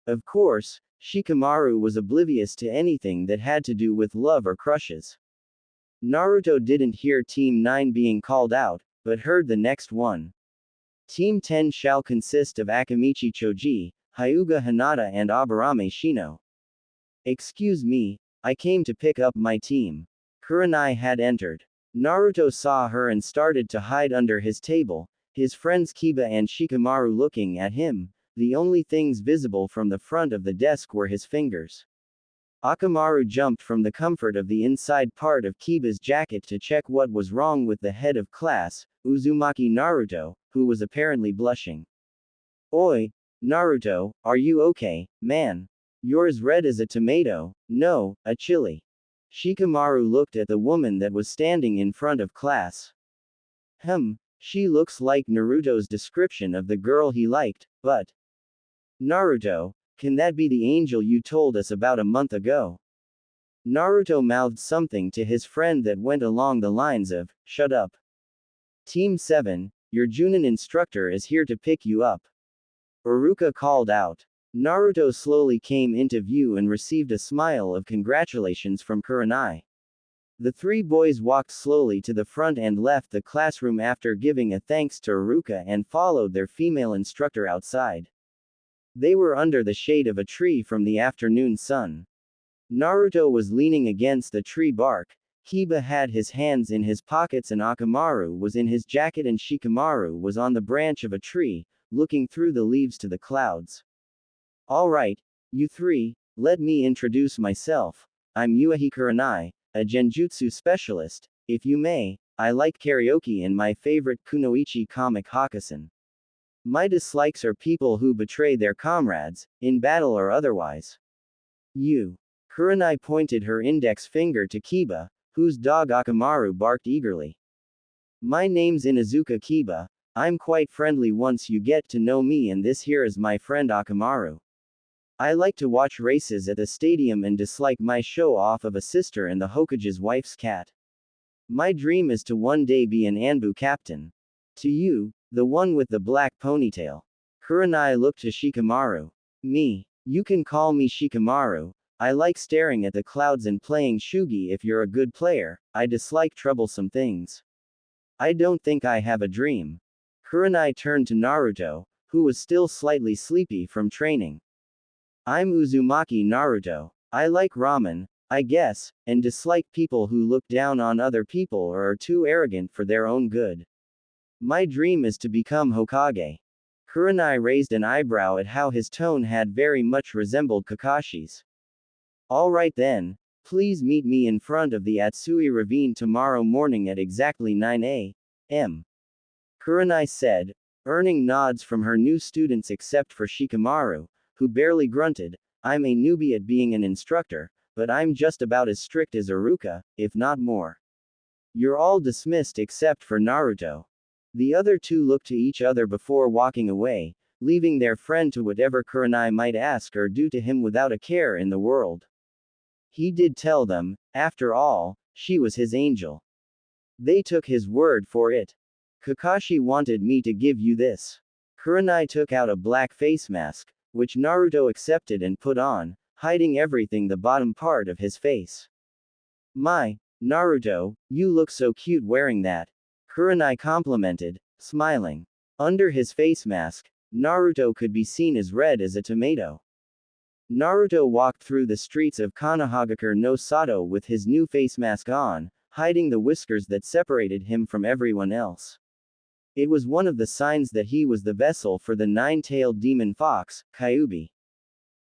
Of course, Shikamaru was oblivious to anything that had to do with love or crushes. Naruto didn't hear Team 9 being called out, but heard the next one. Team 10 shall consist of Akamichi Choji, Hyuga Hinata and Aburame Shino. Excuse me, I came to pick up my team. Kurenai had entered. Naruto saw her and started to hide under his table, his friends Kiba and Shikamaru looking at him. The only things visible from the front of the desk were his fingers. Akamaru jumped from the comfort of the inside part of Kiba's jacket to check what was wrong with the head of class, Uzumaki Naruto, who was apparently blushing. Oi, Naruto, are you okay, man? You're as red as a tomato, no, a chili. Shikamaru looked at the woman that was standing in front of class. She looks like Naruto's description of the girl he liked, but. Naruto, can that be the angel you told us about a month ago? Naruto mouthed something to his friend that went along the lines of, shut up. Team 7, your Junin instructor is here to pick you up. Iruka called out. Naruto slowly came into view and received a smile of congratulations from Kurenai. The three boys walked slowly to the front and left the classroom after giving a thanks to Iruka and followed their female instructor outside. They were under the shade of a tree from the afternoon sun. Naruto was leaning against the tree bark, Kiba had his hands in his pockets and Akamaru was in his jacket and Shikamaru was on the branch of a tree, looking through the leaves to the clouds. Alright, you three, let me introduce myself. I'm Yuahi Kurenai, a genjutsu specialist. If you may, I like karaoke and my favorite kunoichi comic Hakusen. My dislikes are people who betray their comrades, in battle or otherwise. You. Kurenai pointed her index finger to Kiba, whose dog Akamaru barked eagerly. My name's Inuzuka Kiba, I'm quite friendly once you get to know me and this here is my friend Akamaru. I like to watch races at the stadium and dislike my show off of a sister and the Hokage's wife's cat. My dream is to one day be an Anbu captain. To you, the one with the black ponytail. Kurenai looked to Shikamaru. Me. You can call me Shikamaru. I like staring at the clouds and playing shugi if you're a good player. I dislike troublesome things. I don't think I have a dream. Kurenai turned to Naruto, who was still slightly sleepy from training. I'm Uzumaki Naruto. I like ramen, I guess, and dislike people who look down on other people or are too arrogant for their own good. My dream is to become Hokage. Kurenai raised an eyebrow at how his tone had very much resembled Kakashi's. Alright then, please meet me in front of the Atsui Ravine tomorrow morning at exactly 9 a.m. Kurenai said, earning nods from her new students except for Shikamaru, who barely grunted. I'm a newbie at being an instructor, but I'm just about as strict as Iruka, if not more. You're all dismissed except for Naruto. The other two looked to each other before walking away, leaving their friend to whatever Kurenai might ask or do to him without a care in the world. He did tell them, after all, she was his angel. They took his word for it. Kakashi wanted me to give you this. Kurenai took out a black face mask, which Naruto accepted and put on, hiding everything the bottom part of his face. My, Naruto, you look so cute wearing that. Kurenai complimented, smiling. Under his face mask, Naruto could be seen as red as a tomato. Naruto walked through the streets of Konohagakure no Sato with his new face mask on, hiding the whiskers that separated him from everyone else. It was one of the signs that he was the vessel for the nine-tailed demon fox, Kyuubi.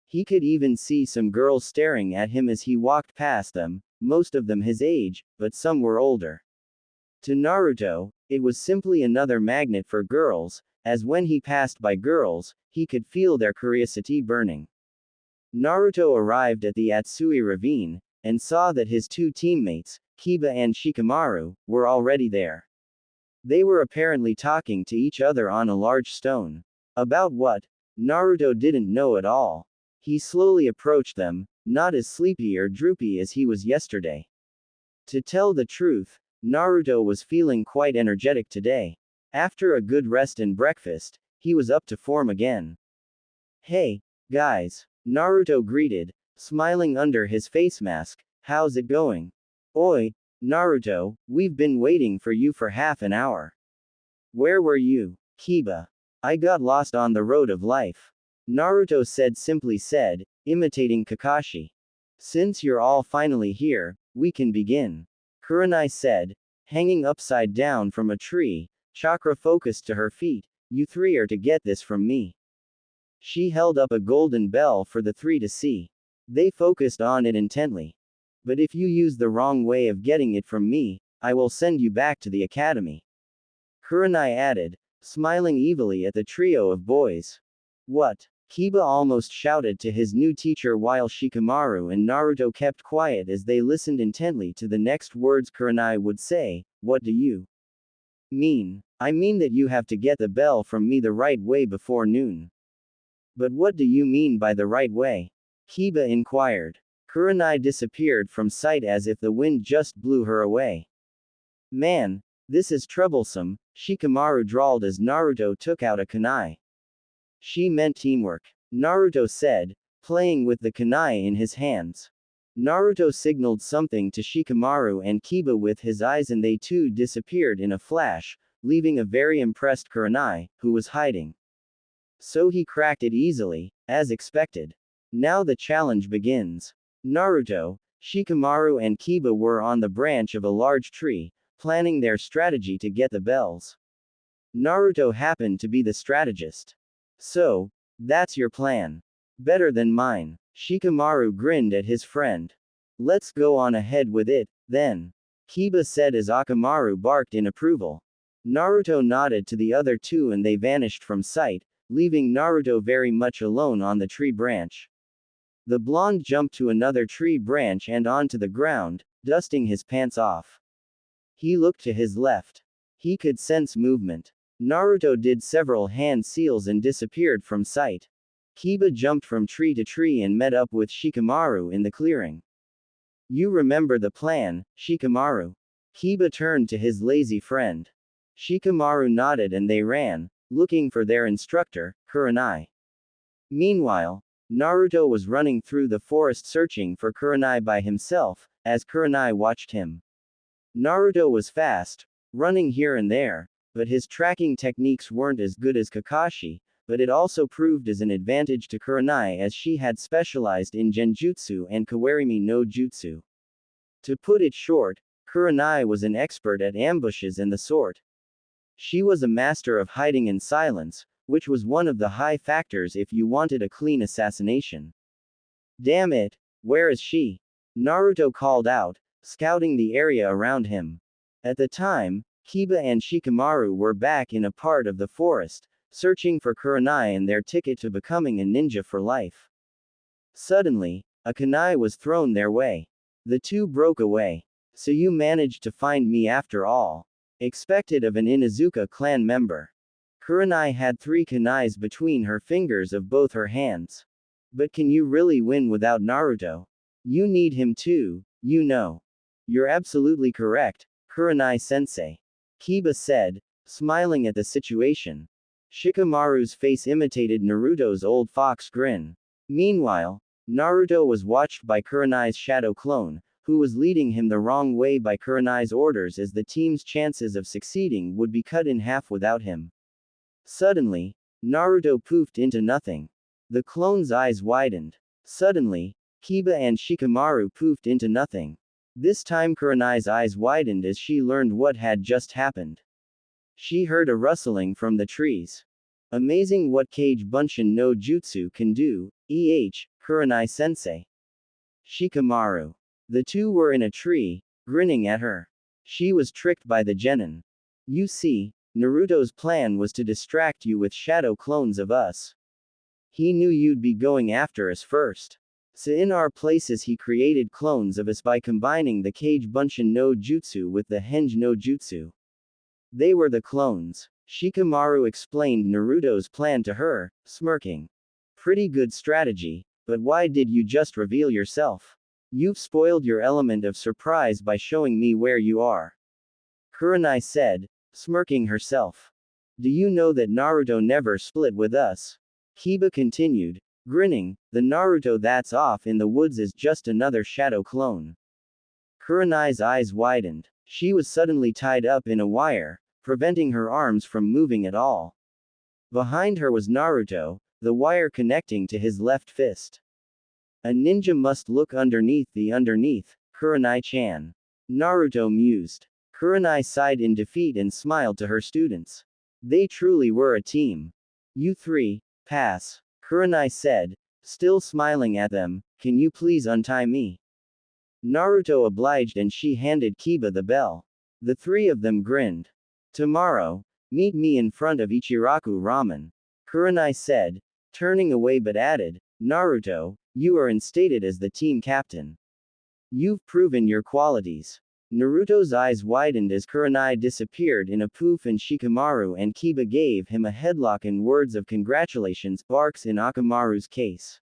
He could even see some girls staring at him as he walked past them, most of them his age, but some were older. To Naruto, it was simply another magnet for girls, as when he passed by girls, he could feel their curiosity burning. Naruto arrived at the Atsui ravine, and saw that his two teammates, Kiba and Shikamaru, were already there. They were apparently talking to each other on a large stone. About what? Naruto didn't know at all. He slowly approached them, not as sleepy or droopy as he was yesterday. To tell the truth, Naruto was feeling quite energetic today. After a good rest and breakfast, he was up to form again. Hey, guys, Naruto greeted, smiling under his face mask. How's it going? Oi, Naruto, we've been waiting for you for half an hour. Where were you? Kiba. I got lost on the road of life. Naruto simply said, imitating Kakashi. Since you're all finally here, we can begin. Kurenai said, hanging upside down from a tree, chakra focused to her feet. You three are to get this from me. She held up a golden bell for the three to see. They focused on it intently. But if you use the wrong way of getting it from me, I will send you back to the academy. Kurenai added, smiling evilly at the trio of boys. What? Kiba almost shouted to his new teacher while Shikamaru and Naruto kept quiet as they listened intently to the next words Kurenai would say. What do you mean? I mean that you have to get the bell from me the right way before noon. But what do you mean by the right way? Kiba inquired. Kurenai disappeared from sight as if the wind just blew her away. Man, this is troublesome, Shikamaru drawled as Naruto took out a kunai. She meant teamwork. Naruto said, playing with the kunai in his hands. Naruto signaled something to Shikamaru and Kiba with his eyes and they too disappeared in a flash, leaving a very impressed Kurenai, who was hiding. So he cracked it easily, as expected. Now the challenge begins. Naruto, Shikamaru and Kiba were on the branch of a large tree, planning their strategy to get the bells. Naruto happened to be the strategist. So, that's your plan. Better than mine. Shikamaru grinned at his friend. Let's go on ahead with it, then. Kiba said as Akamaru barked in approval. Naruto nodded to the other two and they vanished from sight, leaving Naruto very much alone on the tree branch. The blonde jumped to another tree branch and onto the ground, dusting his pants off. He looked to his left. He could sense movement. Naruto did several hand seals and disappeared from sight. Kiba jumped from tree to tree and met up with Shikamaru in the clearing. You remember the plan, Shikamaru? Kiba turned to his lazy friend. Shikamaru nodded and they ran, looking for their instructor, Kurenai. Meanwhile, Naruto was running through the forest searching for Kurenai by himself, as Kurenai watched him. Naruto was fast, running here and there, but his tracking techniques weren't as good as Kakashi, but it also proved as an advantage to Kurenai as she had specialized in Genjutsu and Kawarimi no Jutsu. To put it short, Kurenai was an expert at ambushes and the sort. She was a master of hiding in silence, which was one of the high factors if you wanted a clean assassination. Damn it, where is she? Naruto called out, scouting the area around him. At the time, Kiba and Shikamaru were back in a part of the forest, searching for Kurenai and their ticket to becoming a ninja for life. Suddenly, a kunai was thrown their way. The two broke away. So you managed to find me after all. Expected of an Inuzuka clan member. Kurenai had 3 kunais between her fingers of both her hands. But can you really win without Naruto? You need him too, you know. You're absolutely correct, Kurenai sensei. Kiba said, smiling at the situation. Shikamaru's face imitated Naruto's old fox grin. Meanwhile, Naruto was watched by Kurenai's shadow clone, who was leading him the wrong way by Kurenai's orders as the team's chances of succeeding would be cut in half without him. Suddenly, Naruto poofed into nothing. The clone's eyes widened. Suddenly, Kiba and Shikamaru poofed into nothing. This time Kurenai's eyes widened as she learned what had just happened. She heard a rustling from the trees. Amazing what Kage Bunshin no Jutsu can do, Kurenai sensei. Shikamaru. The two were in a tree, grinning at her. She was tricked by the genin. You see, Naruto's plan was to distract you with shadow clones of us. He knew you'd be going after us first. So in our places he created clones of us by combining the Kage Bunshin no Jutsu with the Henge no Jutsu. They were the clones. Shikamaru explained Naruto's plan to her, smirking. Pretty good strategy, but why did you just reveal yourself? You've spoiled your element of surprise by showing me where you are. Kurenai said, smirking herself. Do you know that Naruto never split with us? Kiba continued, grinning, the Naruto that's off in the woods is just another shadow clone. Kurenai's eyes widened. She was suddenly tied up in a wire, preventing her arms from moving at all. Behind her was Naruto, the wire connecting to his left fist. A ninja must look underneath the underneath, Kurenai-chan. Naruto mused. Kurenai sighed in defeat and smiled to her students. They truly were a team. You three, pass. Kurenai said, still smiling at them, can you please untie me? Naruto obliged and she handed Kiba the bell. The three of them grinned. Tomorrow, meet me in front of Ichiraku Ramen. Kurenai said, turning away but added, Naruto, you are instated as the team captain. You've proven your qualities. Naruto's eyes widened as Kurenai disappeared in a poof and Shikamaru and Kiba gave him a headlock and words of congratulations, barks in Akamaru's case.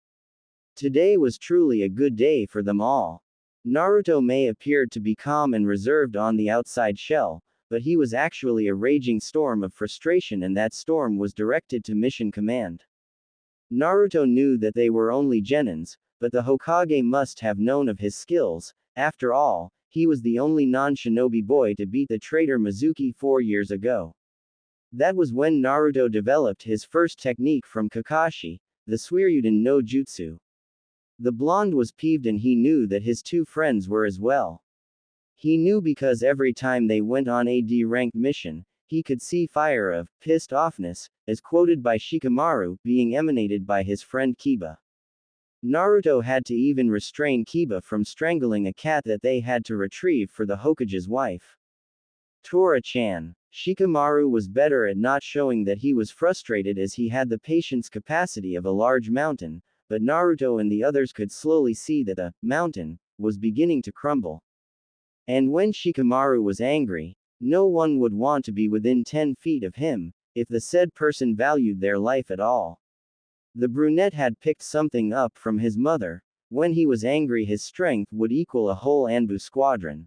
Today was truly a good day for them all. Naruto may appeared to be calm and reserved on the outside shell, but he was actually a raging storm of frustration and that storm was directed to Mission Command. Naruto knew that they were only genins, but the Hokage must have known of his skills. After all, he was the only non-shinobi boy to beat the traitor Mizuki 4 years ago. That was when Naruto developed his first technique from Kakashi, the Suiryuden no Jutsu. The blonde was peeved and he knew that his two friends were as well. He knew because every time they went on a D-ranked mission, he could see fire of pissed offness, as quoted by Shikamaru, being emanated by his friend Kiba. Naruto had to even restrain Kiba from strangling a cat that they had to retrieve for the Hokage's wife. Tora-chan. Shikamaru was better at not showing that he was frustrated as he had the patience capacity of a large mountain, but Naruto and the others could slowly see that the mountain was beginning to crumble. And when Shikamaru was angry, no one would want to be within 10 feet of him, if the said person valued their life at all. The brunette had picked something up from his mother. When he was angry his strength would equal a whole Anbu squadron.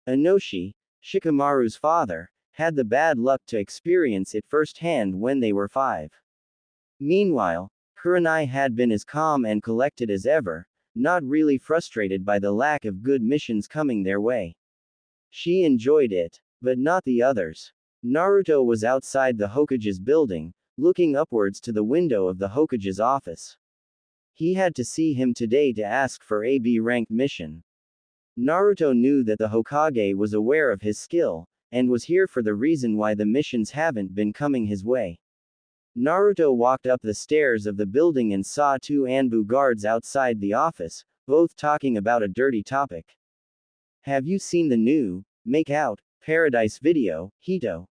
Inoshi, Shikamaru's father, had the bad luck to experience it firsthand when they were 5. Meanwhile, Kurenai had been as calm and collected as ever, not really frustrated by the lack of good missions coming their way. She enjoyed it, but not the others. Naruto was outside the Hokage's building, looking upwards to the window of the Hokage's office. He had to see him today to ask for a B-ranked mission. Naruto knew that the Hokage was aware of his skill, and was here for the reason why the missions haven't been coming his way. Naruto walked up the stairs of the building and saw 2 Anbu guards outside the office, both talking about a dirty topic. Have you seen the new, Make Out, Paradise video, Hito?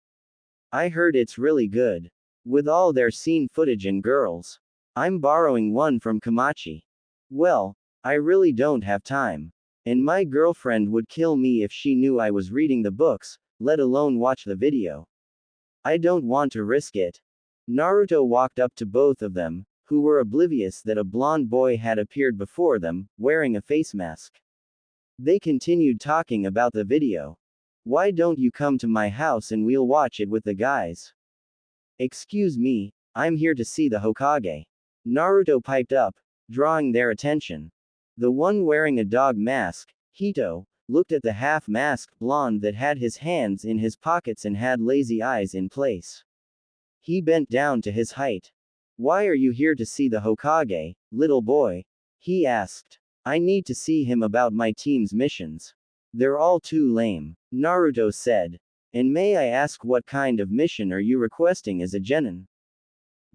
I heard it's really good. With all their scene footage and girls. I'm borrowing one from Kamachi. Well, I really don't have time. And my girlfriend would kill me if she knew I was reading the books, let alone watch the video. I don't want to risk it. Naruto walked up to both of them, who were oblivious that a blonde boy had appeared before them, wearing a face mask. They continued talking about the video. Why don't you come to my house and we'll watch it with the guys? Excuse me, I'm here to see the Hokage. Naruto piped up, drawing their attention. The one wearing a dog mask, Hito, looked at the half-masked blonde that had his hands in his pockets and had lazy eyes in place. He bent down to his height. Why are you here to see the Hokage, little boy? He asked. I need to see him about my team's missions. They're all too lame, Naruto said. And may I ask what kind of mission are you requesting as a genin?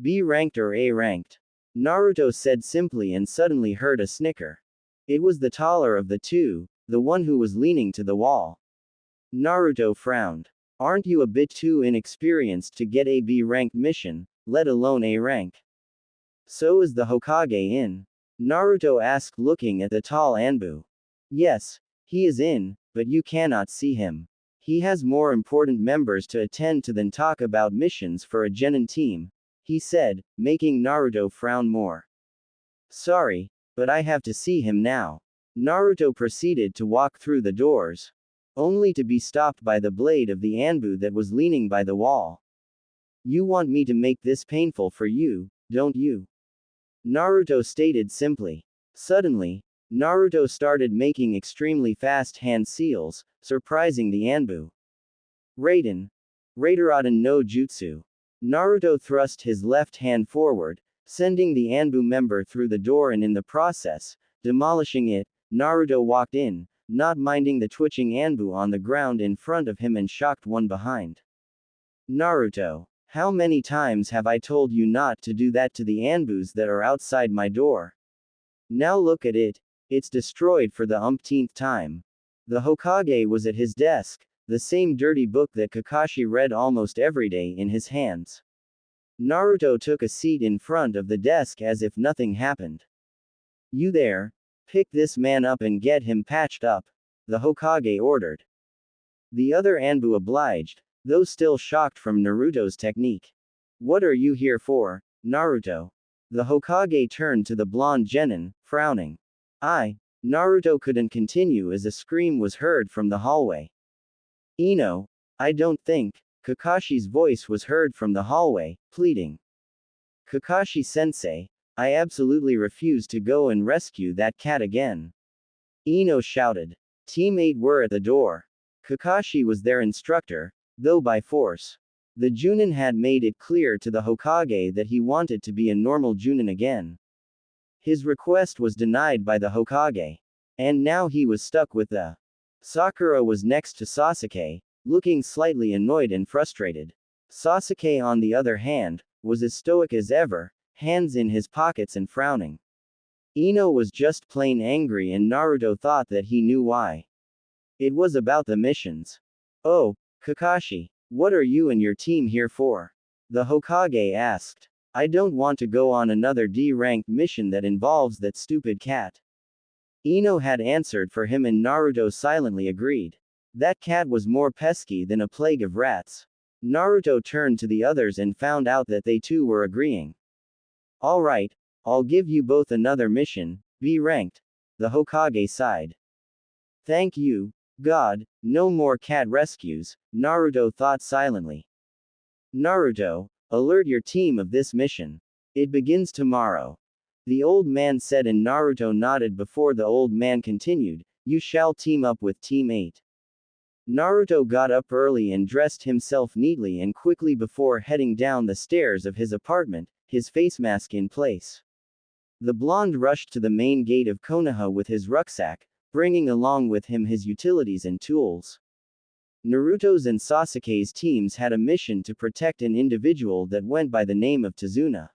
B ranked or A ranked? Naruto said simply and suddenly heard a snicker. It was the taller of the two, the one who was leaning to the wall. Naruto frowned. Aren't you a bit too inexperienced to get a B ranked mission, let alone A rank? So is the Hokage in? Naruto asked looking at the tall Anbu. Yes, he is in, but you cannot see him. He has more important members to attend to than talk about missions for a genin team, he said, making Naruto frown more. Sorry, but I have to see him now. Naruto proceeded to walk through the doors, only to be stopped by the blade of the Anbu that was leaning by the wall. You want me to make this painful for you, don't you? Naruto stated simply. Suddenly, Naruto started making extremely fast hand seals, surprising the Anbu. Raiden. Raidaraden no Jutsu. Naruto thrust his left hand forward, sending the Anbu member through the door and in the process, demolishing it. Naruto walked in, not minding the twitching Anbu on the ground in front of him and shocked one behind. Naruto, how many times have I told you not to do that to the Anbus that are outside my door? Now look at it, it's destroyed for the umpteenth time. The Hokage was at his desk, the same dirty book that Kakashi read almost every day in his hands. Naruto took a seat in front of the desk as if nothing happened. You there? Pick this man up and get him patched up, the Hokage ordered. The other Anbu obliged, though still shocked from Naruto's technique. What are you here for, Naruto? The Hokage turned to the blonde genin, frowning. Naruto couldn't continue as a scream was heard from the hallway. Ino, I don't think, Kakashi's voice was heard from the hallway, pleading. Kakashi sensei, I absolutely refuse to go and rescue that cat again. Ino shouted. Team 8 were at the door. Kakashi was their instructor, though by force. The Junin had made it clear to the Hokage that he wanted to be a normal Junin again. His request was denied by the Hokage. And now he was stuck with the. Sakura was next to Sasuke, looking slightly annoyed and frustrated. Sasuke, on the other hand, was as stoic as ever, hands in his pockets and frowning. Ino was just plain angry and Naruto thought that he knew why. It was about the missions. Oh, Kakashi, what are you and your team here for? The Hokage asked. I don't want to go on another D-ranked mission that involves that stupid cat. Ino had answered for him and Naruto silently agreed. That cat was more pesky than a plague of rats. Naruto turned to the others and found out that they too were agreeing. Alright, I'll give you both another mission, be ranked. The Hokage sighed. Thank you, God, no more cat rescues, Naruto thought silently. Naruto, alert your team of this mission. It begins tomorrow. The old man said and Naruto nodded before the old man continued, you shall team up with Team 8. Naruto got up early and dressed himself neatly and quickly before heading down the stairs of his apartment, his face mask in place. The blonde rushed to the main gate of Konoha with his rucksack, bringing along with him his utilities and tools. Naruto's and Sasuke's teams had a mission to protect an individual that went by the name of Tazuna.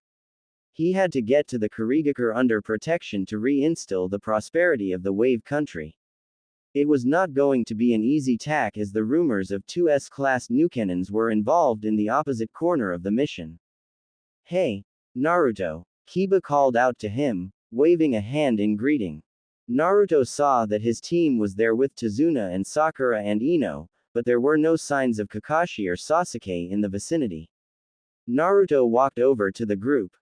He had to get to the Kurigakure under protection to reinstill the prosperity of the Wave Country. It was not going to be an easy task as the rumors of two S-class Nukenins were involved in the opposite corner of the mission. Hey, Naruto, Kiba called out to him, waving a hand in greeting. Naruto saw that his team was there with Tazuna and Sakura and Ino, but there were no signs of Kakashi or Sasuke in the vicinity. Naruto walked over to the group.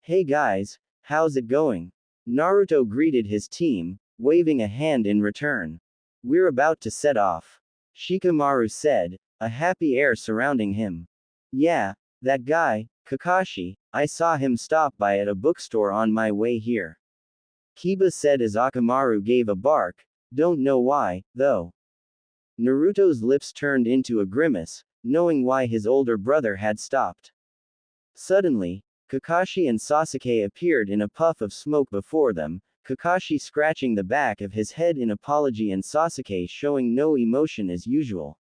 Hey guys, how's it going? Naruto greeted his team, waving a hand in return. We're about to set off. Shikamaru said, a happy air surrounding him. Yeah, that guy, Kakashi, I saw him stop by at a bookstore on my way here. Kiba said as Akamaru gave a bark, don't know why, though. Naruto's lips turned into a grimace, knowing why his older brother had stopped. Suddenly, Kakashi and Sasuke appeared in a puff of smoke before them, Kakashi scratching the back of his head in apology and Sasuke showing no emotion as usual.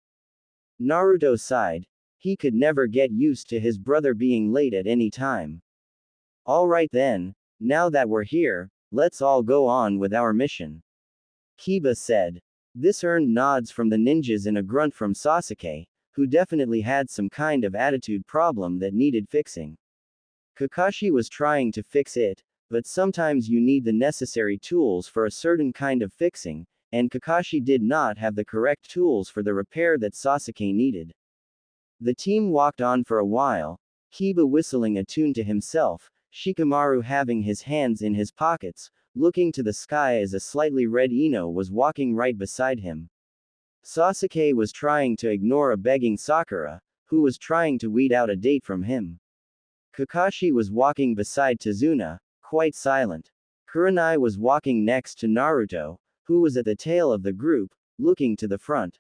Naruto sighed. He could never get used to his brother being late at any time. Alright then, now that we're here, let's all go on with our mission. Kiba said. This earned nods from the ninjas and a grunt from Sasuke, who definitely had some kind of attitude problem that needed fixing. Kakashi was trying to fix it, but sometimes you need the necessary tools for a certain kind of fixing, and Kakashi did not have the correct tools for the repair that Sasuke needed. The team walked on for a while, Kiba whistling a tune to himself, Shikamaru having his hands in his pockets, looking to the sky as a slightly red Ino was walking right beside him. Sasuke was trying to ignore a begging Sakura, who was trying to weed out a date from him. Kakashi was walking beside Tazuna, quite silent. Kurenai was walking next to Naruto, who was at the tail of the group, looking to the front.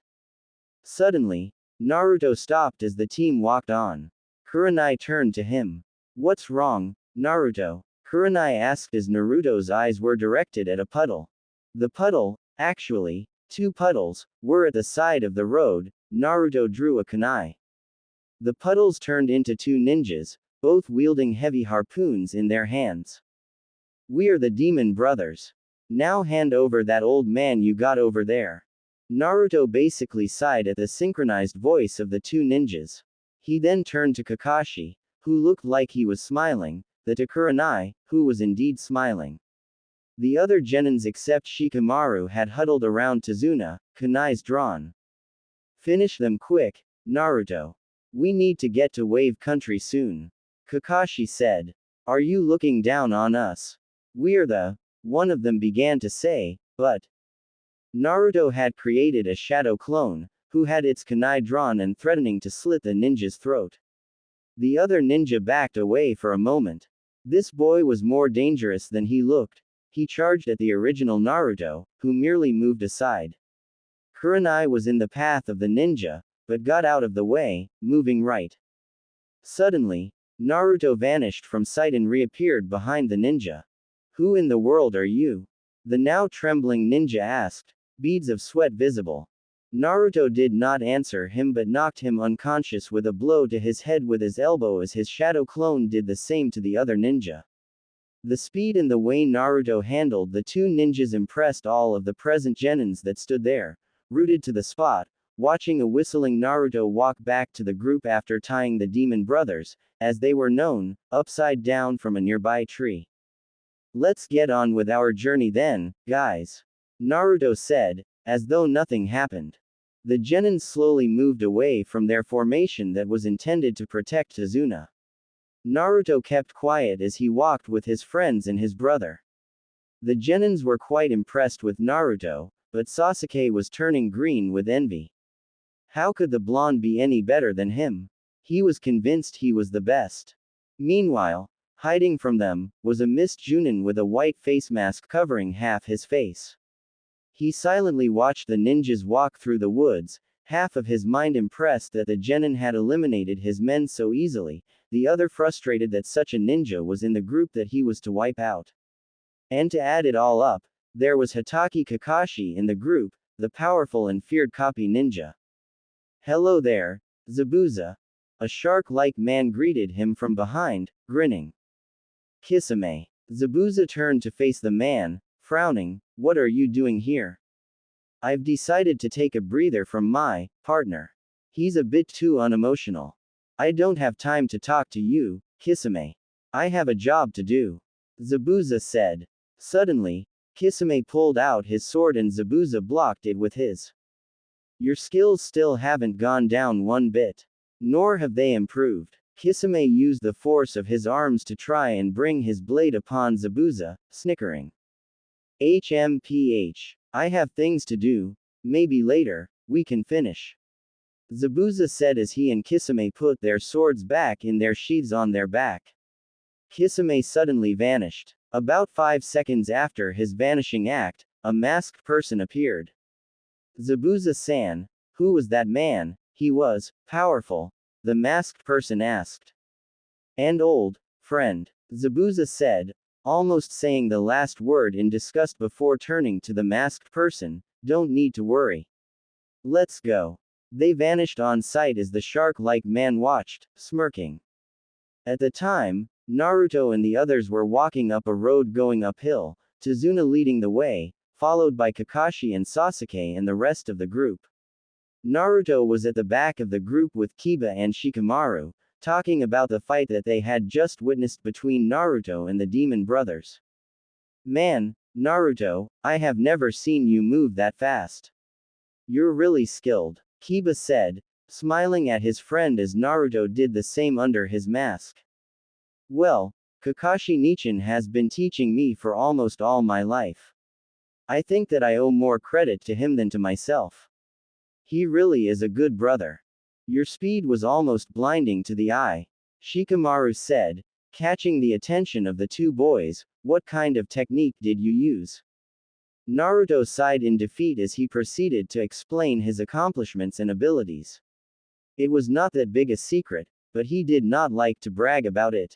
Suddenly, Naruto stopped as the team walked on. Kurenai turned to him. What's wrong, Naruto? Kurenai asked as Naruto's eyes were directed at a puddle. The puddle, actually, two puddles, were at the side of the road. Naruto drew a kunai. The puddles turned into two ninjas, both wielding heavy harpoons in their hands. We are the demon brothers. Now hand over that old man you got over there. Naruto basically sighed at the synchronized voice of the two ninjas. He then turned to Kakashi, who looked like he was smiling, then to Kurenai, who was indeed smiling. The other genins except Shikamaru had huddled around Tazuna, kunais drawn. Finish them quick, Naruto. We need to get to Wave Country soon. Kakashi said. Are you looking down on us? We're the... One of them began to say, but... Naruto had created a shadow clone, who had its kunai drawn and threatening to slit the ninja's throat. The other ninja backed away for a moment. This boy was more dangerous than he looked. He charged at the original Naruto, who merely moved aside. Kurenai was in the path of the ninja, but got out of the way, moving right. Suddenly, Naruto vanished from sight and reappeared behind the ninja. Who in the world are you? The now trembling ninja asked, beads of sweat visible. Naruto did not answer him but knocked him unconscious with a blow to his head with his elbow as his shadow clone did the same to the other ninja. The speed and the way Naruto handled the two ninjas impressed all of the present genins that stood there, rooted to the spot, watching a whistling Naruto walk back to the group after tying the demon brothers, as they were known, upside down from a nearby tree. Let's get on with our journey then, guys. Naruto said, as though nothing happened. The genins slowly moved away from their formation that was intended to protect Tazuna. Naruto kept quiet as he walked with his friends and his brother. The genins were quite impressed with Naruto, but Sasuke was turning green with envy. How could the blonde be any better than him? He was convinced he was the best. Meanwhile, hiding from them, was a mist Junin with a white face mask covering half his face. He silently watched the ninjas walk through the woods, half of his mind impressed that the genin had eliminated his men so easily, the other frustrated that such a ninja was in the group that he was to wipe out. And to add it all up, there was Hatake Kakashi in the group, the powerful and feared copy ninja. Hello there, Zabuza. A shark-like man greeted him from behind, grinning. Kisame. Zabuza turned to face the man, frowning. What are you doing here? I've decided to take a breather from my partner. He's a bit too unemotional. I don't have time to talk to you, Kisame. I have a job to do. Zabuza said. Suddenly, Kisame pulled out his sword and Zabuza blocked it with his. Your skills still haven't gone down one bit. Nor have they improved. Kisame used the force of his arms to try and bring his blade upon Zabuza, snickering. HMPH. I have things to do, maybe later, we can finish. Zabuza said as he and Kisame put their swords back in their sheaths on their back. Kisame suddenly vanished. About 5 seconds after his vanishing act, a masked person appeared. Zabuza-san, who was that man? He was powerful, the masked person asked. And old friend, Zabuza said, almost saying the last word in disgust before turning to the masked person, don't need to worry. Let's go. They vanished on sight as the shark-like man watched, smirking. At the time, Naruto and the others were walking up a road going uphill, Tazuna leading the way, followed by Kakashi and Sasuke and the rest of the group. Naruto was at the back of the group with Kiba and Shikamaru, talking about the fight that they had just witnessed between Naruto and the demon brothers. Man, Naruto, I have never seen you move that fast. You're really skilled, Kiba said, smiling at his friend as Naruto did the same under his mask. Well, Kakashi Nichin has been teaching me for almost all my life. I think that I owe more credit to him than to myself. He really is a good brother. Your speed was almost blinding to the eye, Shikamaru said, catching the attention of the two boys. What kind of technique did you use? Naruto sighed in defeat as he proceeded to explain his accomplishments and abilities. It was not that big a secret, but he did not like to brag about it.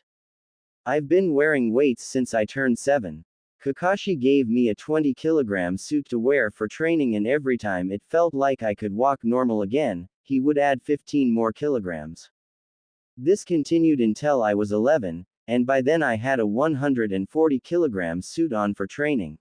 I've been wearing weights since I turned 7. Kakashi gave me a 20-kilogram suit to wear for training, and every time it felt like I could walk normal again, he would add 15 more kilograms. This continued until I was 11, and by then I had a 140-kilogram suit on for training.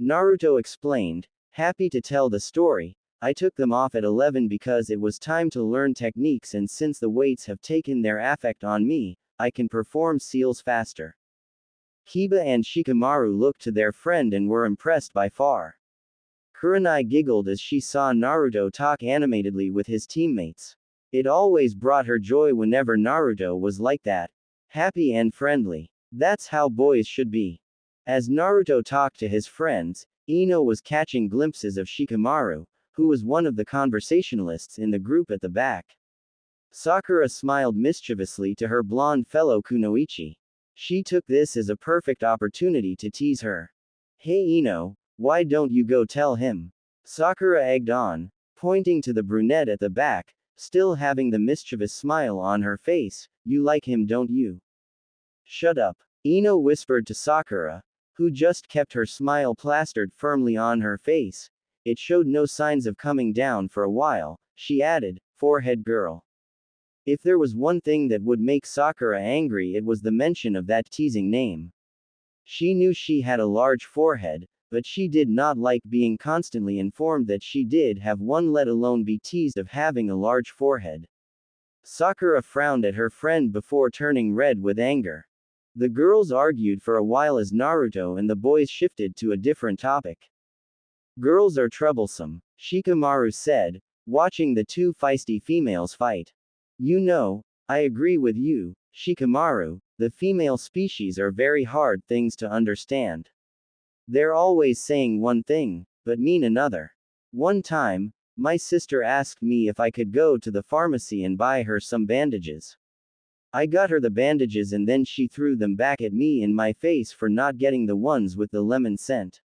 Naruto explained, happy to tell the story. I took them off at 11 because it was time to learn techniques, and since the weights have taken their effect on me, I can perform seals faster. Kiba and Shikamaru looked to their friend and were impressed by far. Kurenai giggled as she saw Naruto talk animatedly with his teammates. It always brought her joy whenever Naruto was like that. Happy and friendly. That's how boys should be. As Naruto talked to his friends, Ino was catching glimpses of Shikamaru, who was one of the conversationalists in the group at the back. Sakura smiled mischievously to her blonde fellow Kunoichi. She took this as a perfect opportunity to tease her. Hey Ino, why don't you go tell him? Sakura egged on, pointing to the brunette at the back, still having the mischievous smile on her face. You like him, don't you? Shut up, Ino whispered to Sakura, who just kept her smile plastered firmly on her face. It showed no signs of coming down for a while. She added, forehead girl. If there was one thing that would make Sakura angry, it was the mention of that teasing name. She knew she had a large forehead, but she did not like being constantly informed that she did have one, let alone be teased of having a large forehead. Sakura frowned at her friend before turning red with anger. The girls argued for a while as Naruto and the boys shifted to a different topic. Girls are troublesome, Shikamaru said, watching the two feisty females fight. You know, I agree with you, Shikamaru, the female species are very hard things to understand. They're always saying one thing, but mean another. One time, my sister asked me if I could go to the pharmacy and buy her some bandages. I got her the bandages and then she threw them back at me in my face for not getting the ones with the lemon scent.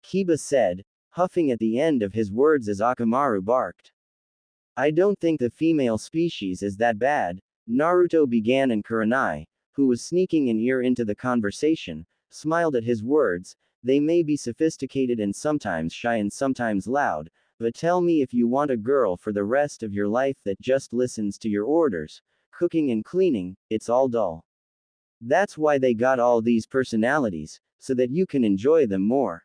Kiba said, huffing at the end of his words as Akamaru barked. I don't think the female species is that bad, Naruto began, and Kurenai, who was sneaking an ear into the conversation, smiled at his words. They may be sophisticated and sometimes shy and sometimes loud, but tell me if you want a girl for the rest of your life that just listens to your orders, cooking and cleaning, it's all dull. That's why they got all these personalities, so that you can enjoy them more.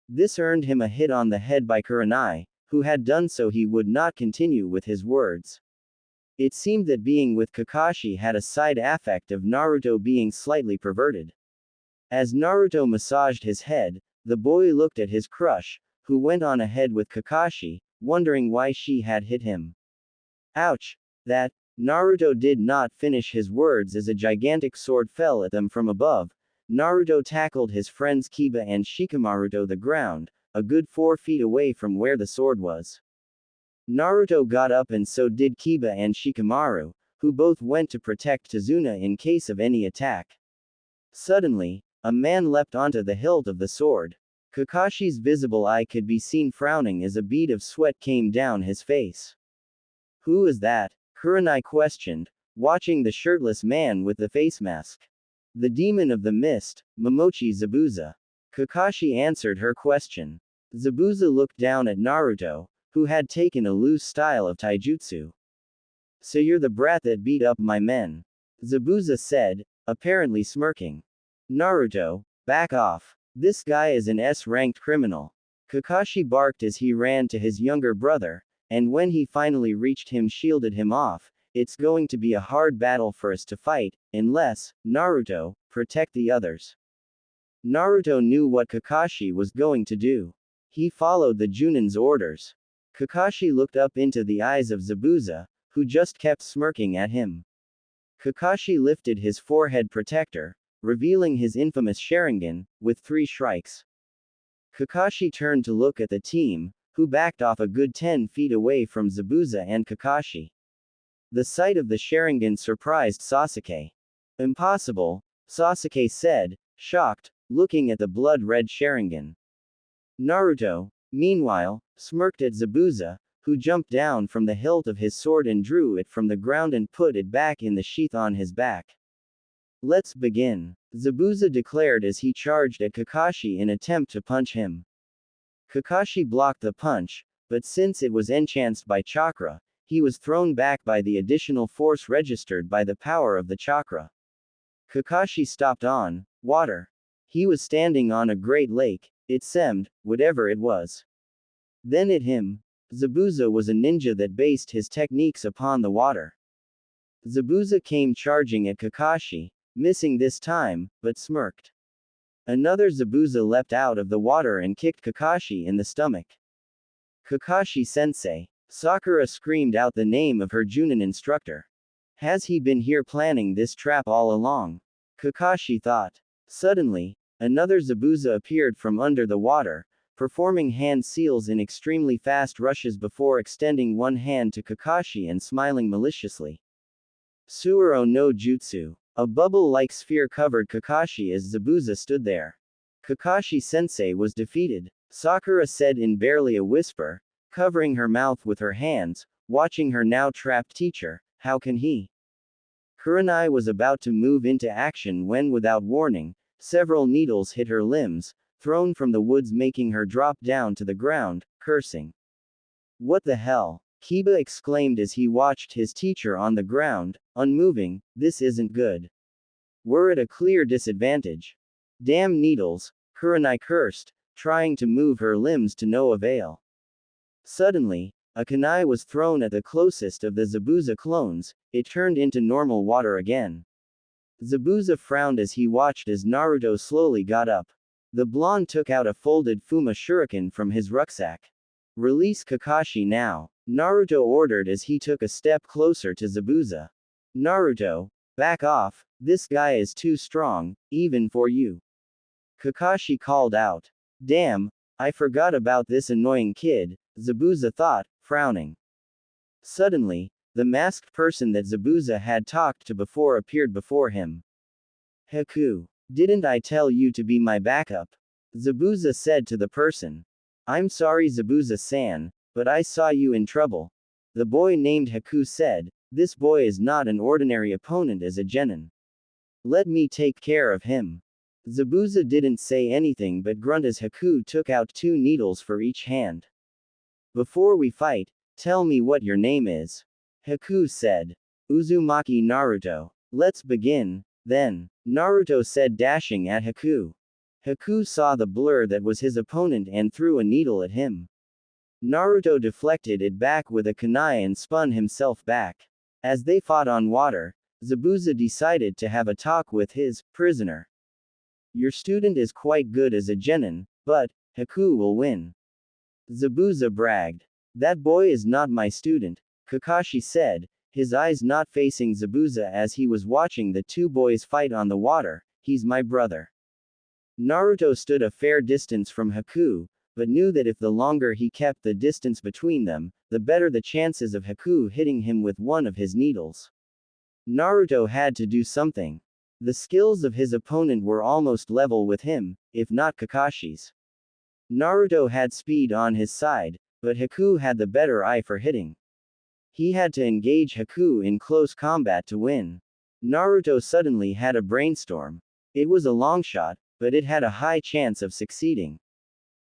This earned him a hit on the head by Kurenai, who had done so he would not continue with his words. It seemed that being with Kakashi had a side effect of Naruto being slightly perverted. As Naruto massaged his head, the boy looked at his crush, who went on ahead with Kakashi, wondering why she had hit him. Ouch! That, Naruto did not finish his words as a gigantic sword fell at them from above. Naruto tackled his friends Kiba and Shikamaru to the ground, a good 4 feet away from where the sword was. Naruto got up and so did Kiba and Shikamaru, who both went to protect Tazuna in case of any attack. Suddenly, a man leapt onto the hilt of the sword. Kakashi's visible eye could be seen frowning as a bead of sweat came down his face. Who is that? Kurenai questioned, watching the shirtless man with the face mask. The demon of the mist, Momochi Zabuza. Kakashi answered her question. Zabuza looked down at Naruto, who had taken a loose style of taijutsu. So you're the brat that beat up my men. Zabuza said, apparently smirking. Naruto, back off. This guy is an S-ranked criminal. Kakashi barked as he ran to his younger brother, and when he finally reached him, shielded him off. It's going to be a hard battle for us to fight, unless, Naruto, protect the others. Naruto knew what Kakashi was going to do. He followed the Junin's orders. Kakashi looked up into the eyes of Zabuza, who just kept smirking at him. Kakashi lifted his forehead protector, revealing his infamous Sharingan, with 3 strikes. Kakashi turned to look at the team, who backed off a good 10 feet away from Zabuza and Kakashi. The sight of the Sharingan surprised Sasuke. Impossible, Sasuke said, shocked, looking at the blood-red Sharingan. Naruto, meanwhile, smirked at Zabuza, who jumped down from the hilt of his sword and drew it from the ground and put it back in the sheath on his back. Let's begin, Zabuza declared as he charged at Kakashi in attempt to punch him. Kakashi blocked the punch, but since it was enhanced by chakra, he was thrown back by the additional force registered by the power of the chakra. Kakashi stopped on water. He was standing on a great lake, it seemed, whatever it was. Then it him. Zabuza was a ninja that based his techniques upon the water. Zabuza came charging at Kakashi, missing this time, but smirked. Another Zabuza leapt out of the water and kicked Kakashi in the stomach. Kakashi-sensei. Sakura screamed out the name of her Junin instructor. Has he been here planning this trap all along? Kakashi thought. Suddenly, another Zabuza appeared from under the water, performing hand seals in extremely fast rushes before extending one hand to Kakashi and smiling maliciously. Suoro no Jutsu. A bubble-like sphere covered Kakashi as Zabuza stood there. Kakashi-sensei was defeated, Sakura said in barely a whisper, covering her mouth with her hands, watching her now trapped teacher. How can he? Kurenai was about to move into action when, without warning, several needles hit her limbs, thrown from the woods, making her drop down to the ground, cursing. What the hell? Kiba exclaimed as he watched his teacher on the ground, unmoving. This isn't good. We're at a clear disadvantage. Damn needles, Kurenai cursed, trying to move her limbs to no avail. Suddenly, a kunai was thrown at the closest of the Zabuza clones. It turned into normal water again. Zabuza frowned as he watched as Naruto slowly got up. The blonde took out a folded Fuma shuriken from his rucksack. Release Kakashi now, Naruto ordered as he took a step closer to Zabuza. Naruto, back off, this guy is too strong, even for you. Kakashi called out. Damn, I forgot about this annoying kid, Zabuza thought, frowning. Suddenly, the masked person that Zabuza had talked to before appeared before him. Haku, didn't I tell you to be my backup? Zabuza said to the person. I'm sorry Zabuza-san, but I saw you in trouble. The boy named Haku said, this boy is not an ordinary opponent as a genin. Let me take care of him. Zabuza didn't say anything but grunt as Haku took out 2 needles for each hand. Before we fight, tell me what your name is. Haku said. Uzumaki Naruto. Let's begin, then, Naruto said, dashing at Haku. Haku saw the blur that was his opponent and threw a needle at him. Naruto deflected it back with a kunai and spun himself back. As they fought on water, Zabuza decided to have a talk with his prisoner. Your student is quite good as a genin, but Haku will win. Zabuza bragged. That boy is not my student, Kakashi said, his eyes not facing Zabuza as he was watching the 2 boys fight on the water. He's my brother. Naruto stood a fair distance from Haku, but knew that if the longer he kept the distance between them, the better the chances of Haku hitting him with one of his needles. Naruto had to do something. The skills of his opponent were almost level with him, if not Kakashi's. Naruto had speed on his side, but Haku had the better eye for hitting. He had to engage Haku in close combat to win. Naruto suddenly had a brainstorm. It was a long shot, but it had a high chance of succeeding.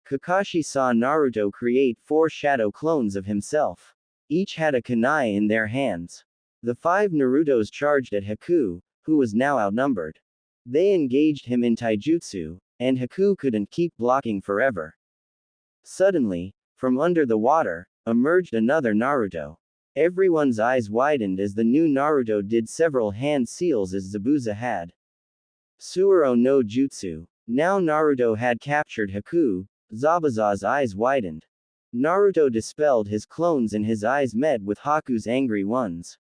Kakashi saw Naruto create 4 shadow clones of himself. Each had a kunai in their hands. The 5 Narutos charged at Haku, who was now outnumbered. They engaged him in taijutsu, and Haku couldn't keep blocking forever. Suddenly, from under the water, emerged another Naruto. Everyone's eyes widened as the new Naruto did several hand seals as Zabuza had. Suoro no Jutsu. Now Naruto had captured Haku. Zabuza's eyes widened. Naruto dispelled his clones and his eyes met with Haku's angry ones.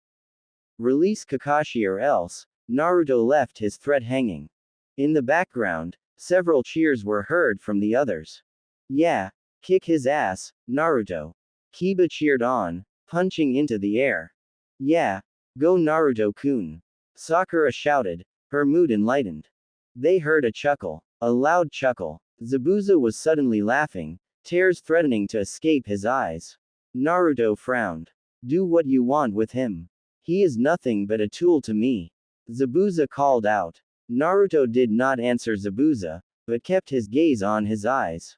Release Kakashi or else. Naruto left his threat hanging. In the background, several cheers were heard from the others. Yeah, kick his ass, Naruto. Kiba cheered on, punching into the air. Yeah, go Naruto-kun. Sakura shouted, her mood enlightened. They heard a chuckle, a loud chuckle. Zabuza was suddenly laughing, tears threatening to escape his eyes. Naruto frowned. Do what you want with him. He is nothing but a tool to me. Zabuza called out. Naruto did not answer Zabuza, but kept his gaze on his eyes.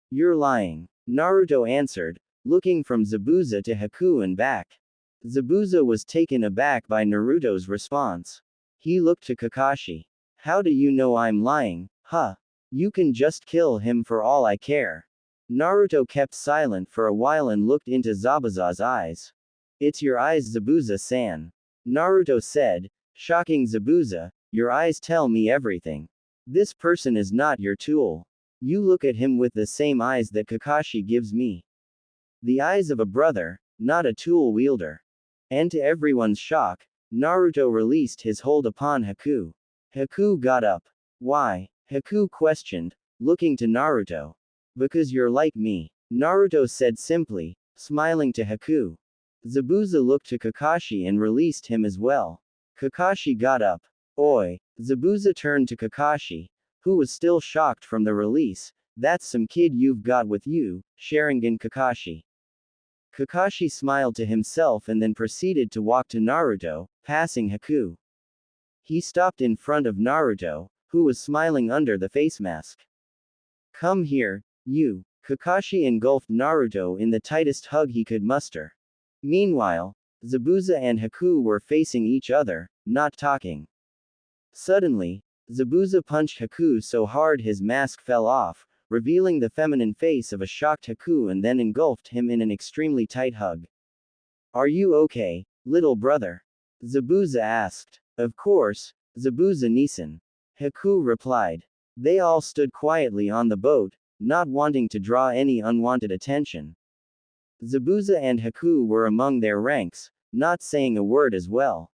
You're lying. Naruto answered, looking from Zabuza to Haku and back. Zabuza was taken aback by Naruto's response. He looked to Kakashi. How do you know I'm lying, huh? You can just kill him for all I care. Naruto kept silent for a while and looked into Zabuza's eyes. It's your eyes, Zabuza-san. Naruto said, shocking Zabuza, your eyes tell me everything. This person is not your tool. You look at him with the same eyes that Kakashi gives me. The eyes of a brother, not a tool wielder. And to everyone's shock, Naruto released his hold upon Haku. Haku got up. Why? Haku questioned, looking to Naruto. Because you're like me. Naruto said simply, smiling to Haku. Zabuza looked to Kakashi and released him as well. Kakashi got up. Oi. Zabuza turned to Kakashi, who was still shocked from the release. That's some kid you've got with you, Sharingan Kakashi. Kakashi smiled to himself and then proceeded to walk to Naruto, passing Haku. He stopped in front of Naruto, who was smiling under the face mask. Come here, you. Kakashi engulfed Naruto in the tightest hug he could muster. Meanwhile, Zabuza and Haku were facing each other, not talking. Suddenly, Zabuza punched Haku so hard his mask fell off, revealing the feminine face of a shocked Haku and then engulfed him in an extremely tight hug. Are you okay, little brother? Zabuza asked. Of course, Zabuza-Nisan. Haku replied. They all stood quietly on the boat, not wanting to draw any unwanted attention. Zabuza and Haku were among their ranks, not saying a word as well.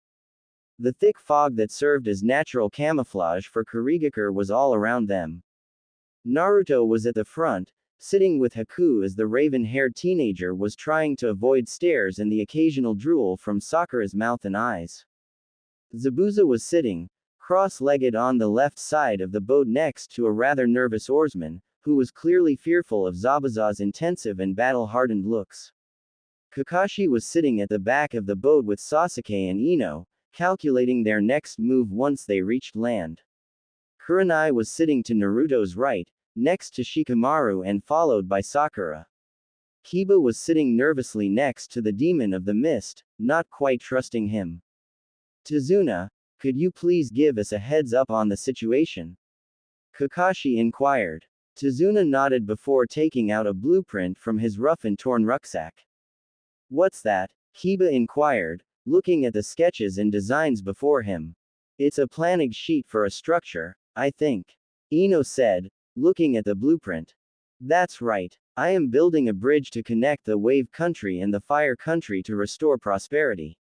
The thick fog that served as natural camouflage for Kurigakure was all around them. Naruto was at the front, sitting with Haku as the raven-haired teenager was trying to avoid stares and the occasional drool from Sakura's mouth and eyes. Zabuza was sitting, cross-legged on the left side of the boat next to a rather nervous oarsman, who was clearly fearful of Zabuza's intensive and battle-hardened looks. Kakashi was sitting at the back of the boat with Sasuke and Ino, calculating their next move once they reached land. Kurenai was sitting to Naruto's right, next to Shikamaru and followed by Sakura. Kiba was sitting nervously next to the demon of the mist, not quite trusting him. Tazuna, could you please give us a heads up on the situation? Kakashi inquired. Tazuna nodded before taking out a blueprint from his rough and torn rucksack. What's that? Kiba inquired, looking at the sketches and designs before him. It's a planning sheet for a structure, I think. Ino said, looking at the blueprint. That's right. I am building a bridge to connect the wave country and the fire country to restore prosperity.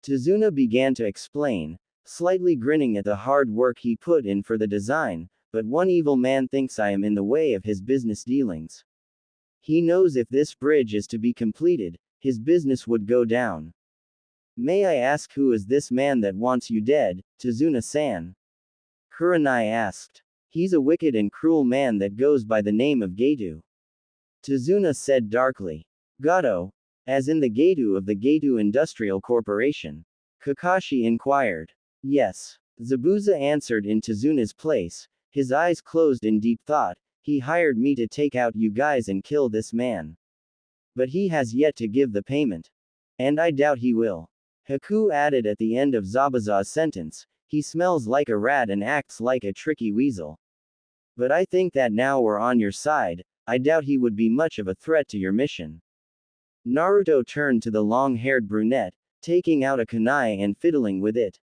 Tazuna began to explain, slightly grinning at the hard work he put in for the design, but one evil man thinks I am in the way of his business dealings. He knows if this bridge is to be completed, his business would go down. May I ask who is this man that wants you dead, Tazuna-san? Kurenai asked. He's a wicked and cruel man that goes by the name of Gato. Tazuna said darkly. Gato. As in the Geitu of the Geitu Industrial Corporation? Kakashi inquired. Yes. Zabuza answered in Tazuna's place, his eyes closed in deep thought. He hired me to take out you guys and kill this man. But he has yet to give the payment. And I doubt he will. Haku added at the end of Zabuza's sentence, he smells like a rat and acts like a tricky weasel. But I think that now we're on your side, I doubt he would be much of a threat to your mission. Naruto turned to the long-haired brunette, taking out a kunai and fiddling with it.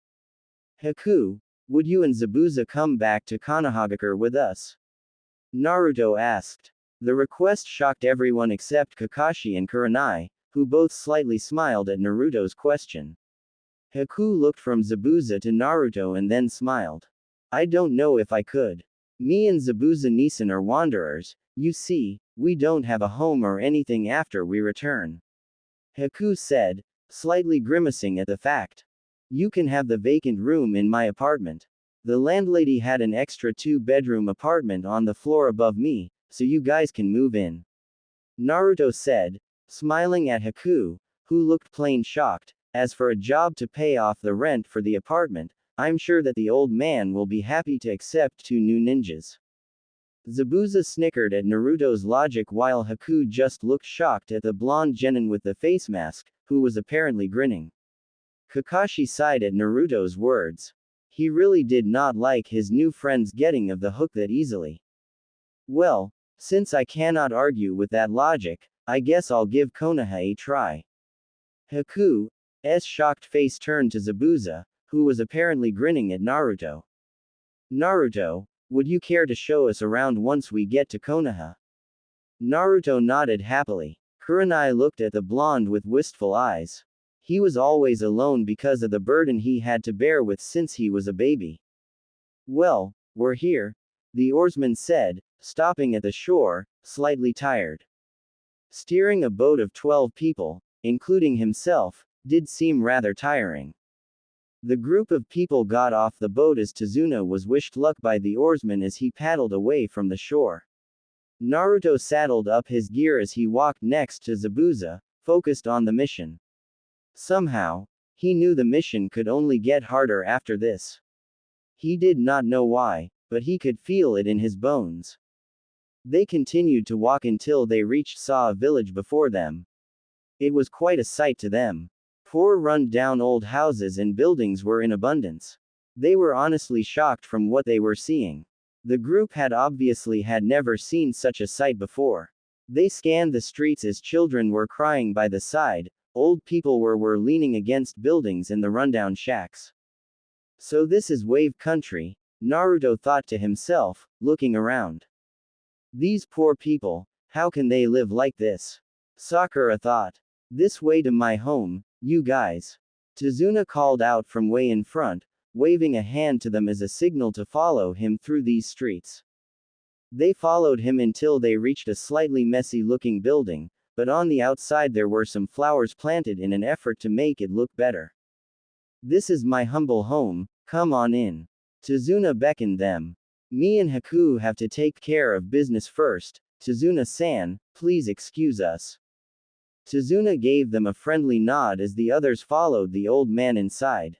Haku, would you and Zabuza come back to Konohagakure with us? Naruto asked. The request shocked everyone except Kakashi and Kurenai, who both slightly smiled at Naruto's question. Haku looked from Zabuza to Naruto and then smiled. I don't know if I could. Me and Zabuza Nisan are wanderers, you see, we don't have a home or anything after we return. Haku said, slightly grimacing at the fact. You can have the vacant room in my apartment. The landlady had an extra 2-bedroom apartment on the floor above me, so you guys can move in. Naruto said, smiling at Haku, who looked plain shocked. As for a job to pay off the rent for the apartment, I'm sure that the old man will be happy to accept 2 new ninjas. Zabuza snickered at Naruto's logic while Haku just looked shocked at the blonde genin with the face mask, who was apparently grinning. Kakashi sighed at Naruto's words. He really did not like his new friend's getting of the hook that easily. Well, since I cannot argue with that logic, I guess I'll give Konoha a try. Haku's shocked face turned to Zabuza, who was apparently grinning at Naruto. Naruto, would you care to show us around once we get to Konoha? Naruto nodded happily. Kurenai looked at the blonde with wistful eyes. He was always alone because of the burden he had to bear with since he was a baby. Well, we're here, the oarsman said, stopping at the shore, slightly tired. Steering a boat of 12 people, including himself, did seem rather tiring. The group of people got off the boat as Tazuna was wished luck by the oarsman as he paddled away from the shore. Naruto saddled up his gear as he walked next to Zabuza, focused on the mission. Somehow, he knew the mission could only get harder after this. He did not know why, but he could feel it in his bones. They continued to walk until they reached a village before them. It was quite a sight to them. 4 run-down old houses and buildings were in abundance. They were honestly shocked from what they were seeing. The group had obviously never seen such a sight before. They scanned the streets as children were crying by the side, old people were leaning against buildings in the rundown shacks. So this is wave country, Naruto thought to himself, looking around. These poor people, how can they live like this? Sakura thought. This way to my home, you guys. Tazuna called out from way in front, waving a hand to them as a signal to follow him through these streets. They followed him until they reached a slightly messy-looking building, but on the outside there were some flowers planted in an effort to make it look better. This is my humble home, come on in. Tazuna beckoned them. Me and Haku have to take care of business first, Tazuna-san, please excuse us. Tazuna gave them a friendly nod as the others followed the old man inside.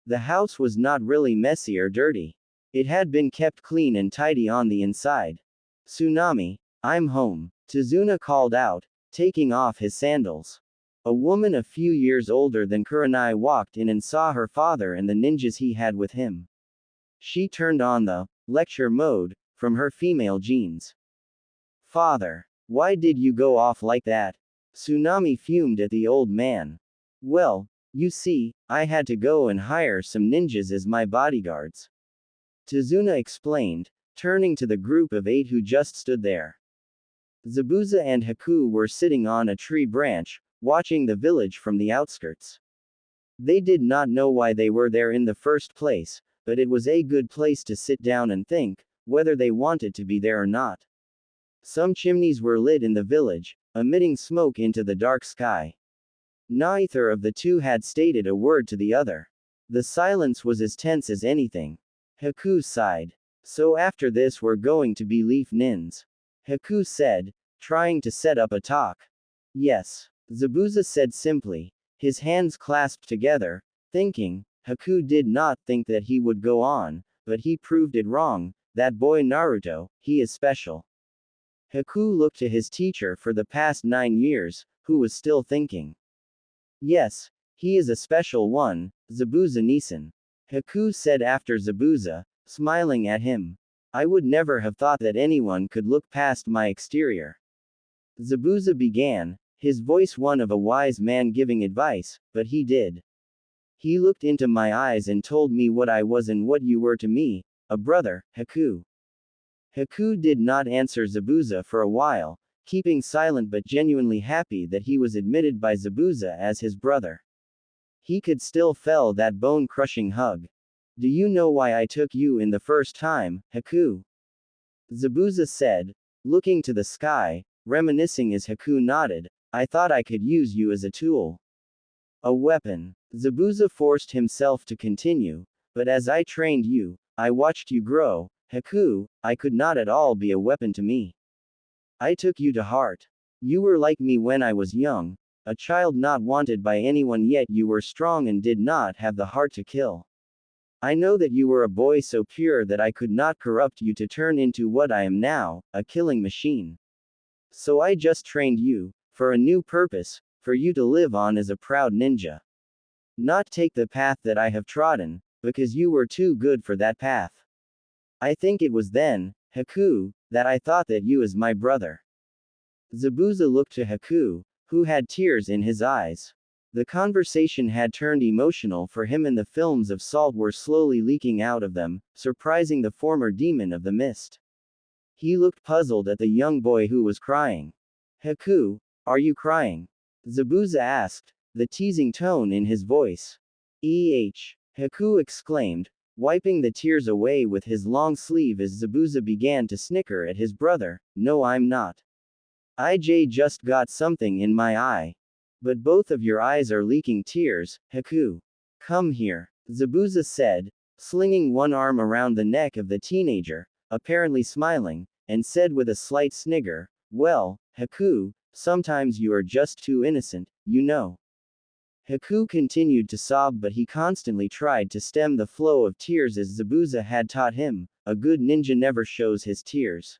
The house was not really messy or dirty. It had been kept clean and tidy on the inside. Tsunami, I'm home, Tazuna called out, taking off his sandals. A woman a few years older than Kurenai walked in and saw her father and the ninjas he had with him. She turned on the lecture mode from her female genes. Father, why did you go off like that? Tsunami fumed at the old man. Well, you see, I had to go and hire some ninjas as my bodyguards. Tazuna explained, turning to the group of 8 who just stood there. Zabuza and Haku were sitting on a tree branch, watching the village from the outskirts. They did not know why they were there in the first place, but it was a good place to sit down and think, whether they wanted to be there or not. Some chimneys were lit in the village, emitting smoke into the dark sky. Neither of the two had stated a word to the other. The silence was as tense as anything. Haku sighed. So after this we're going to be leaf nins. Haku said, trying to set up a talk. Yes. Zabuza said simply, his hands clasped together, thinking. Haku did not think that he would go on, but he proved it wrong. That boy Naruto, he is special. Haku looked to his teacher for the past 9 years, who was still thinking. Yes, he is a special one, Zabuza-san. Haku said after Zabuza, smiling at him. I would never have thought that anyone could look past my exterior. Zabuza began, his voice one of a wise man giving advice, but he did. He looked into my eyes and told me what I was and what you were to me, a brother, Haku. Haku did not answer Zabuza for a while, keeping silent but genuinely happy that he was admitted by Zabuza as his brother. He could still feel that bone-crushing hug. Do you know why I took you in the first time, Haku? Zabuza said, looking to the sky, reminiscing as Haku nodded, I thought I could use you as a tool. A weapon. Zabuza forced himself to continue, but as I trained you, I watched you grow, Haku, I could not at all be a weapon to me. I took you to heart. You were like me when I was young, a child not wanted by anyone yet you were strong and did not have the heart to kill. I know that you were a boy so pure that I could not corrupt you to turn into what I am now, a killing machine. So I just trained you, for a new purpose, for you to live on as a proud ninja. Not take the path that I have trodden, because you were too good for that path. I think it was then, Haku, that I thought that you as my brother. Zabuza looked to Haku, who had tears in his eyes. The conversation had turned emotional for him and the films of salt were slowly leaking out of them, surprising the former demon of the mist. He looked puzzled at the young boy who was crying. Haku, are you crying? Zabuza asked, the teasing tone in his voice. Haku exclaimed, wiping the tears away with his long sleeve as Zabuza began to snicker at his brother, no I'm not. Just got something in my eye. But both of your eyes are leaking tears, Haku. Come here, Zabuza said, slinging one arm around the neck of the teenager, apparently smiling, and said with a slight snigger, well, Haku, sometimes you are just too innocent, you know. Haku continued to sob but he constantly tried to stem the flow of tears as Zabuza had taught him, a good ninja never shows his tears.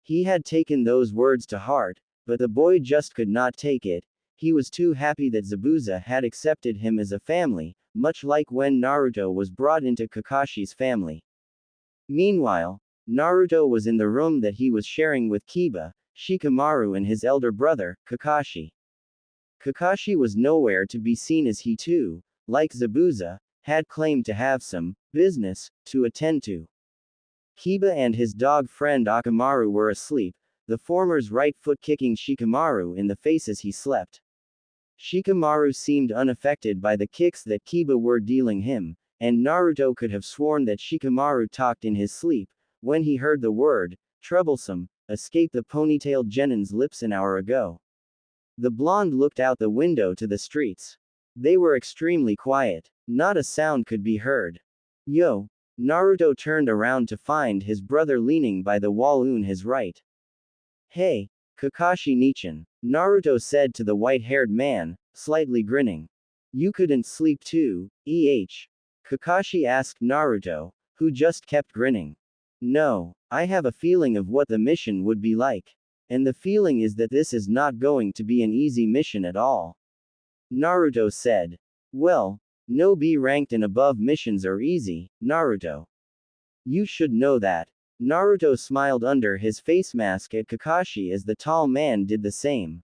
He had taken those words to heart, but the boy just could not take it. He was too happy that Zabuza had accepted him as a family, much like when Naruto was brought into Kakashi's family. Meanwhile, Naruto was in the room that he was sharing with Kiba, Shikamaru and his elder brother, Kakashi. Kakashi was nowhere to be seen as he too, like Zabuza, had claimed to have some business to attend to. Kiba and his dog friend Akamaru were asleep, the former's right foot kicking Shikamaru in the face as he slept. Shikamaru seemed unaffected by the kicks that Kiba were dealing him, and Naruto could have sworn that Shikamaru talked in his sleep, when he heard the word, troublesome, escape the ponytailed genin's lips an hour ago. The blonde looked out the window to the streets. They were extremely quiet. Not a sound could be heard. Yo! Naruto turned around to find his brother leaning by the wall on his right. Hey, Kakashi-nichan, Naruto said to the white-haired man, slightly grinning. You couldn't sleep too, Kakashi asked Naruto, who just kept grinning. No, I have a feeling of what the mission would be like. And the feeling is that this is not going to be an easy mission at all. Naruto said. Well, no B-ranked and above missions are easy, Naruto. You should know that. Naruto smiled under his face mask at Kakashi as the tall man did the same.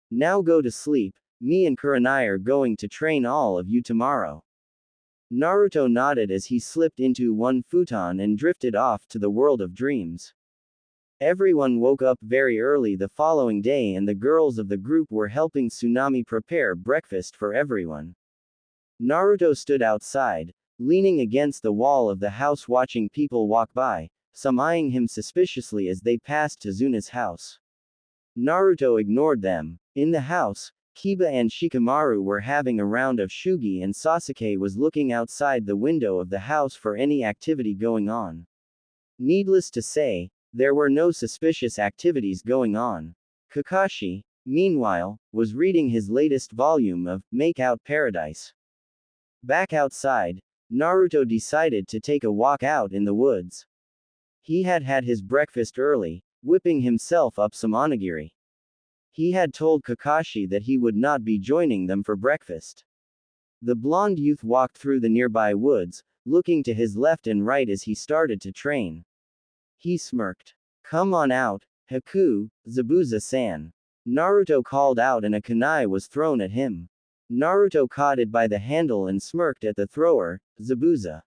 Now go to sleep, me and Kurenai are going to train all of you tomorrow. Naruto nodded as he slipped into one futon and drifted off to the world of dreams. Everyone woke up very early the following day and the girls of the group were helping Tsunami prepare breakfast for everyone. Naruto stood outside, leaning against the wall of the house watching people walk by, some eyeing him suspiciously as they passed Tazuna's house. Naruto ignored them. In the house, Kiba and Shikamaru were having a round of shugi and Sasuke was looking outside the window of the house for any activity going on. Needless to say, there were no suspicious activities going on. Kakashi, meanwhile, was reading his latest volume of Make Out Paradise. Back outside, Naruto decided to take a walk out in the woods. He had had his breakfast early, whipping himself up some onigiri. He had told Kakashi that he would not be joining them for breakfast. The blonde youth walked through the nearby woods, looking to his left and right as he started to train. He smirked. "Come on out, Haku, Zabuza-san." Naruto called out and a kunai was thrown at him. Naruto caught it by the handle and smirked at the thrower, Zabuza.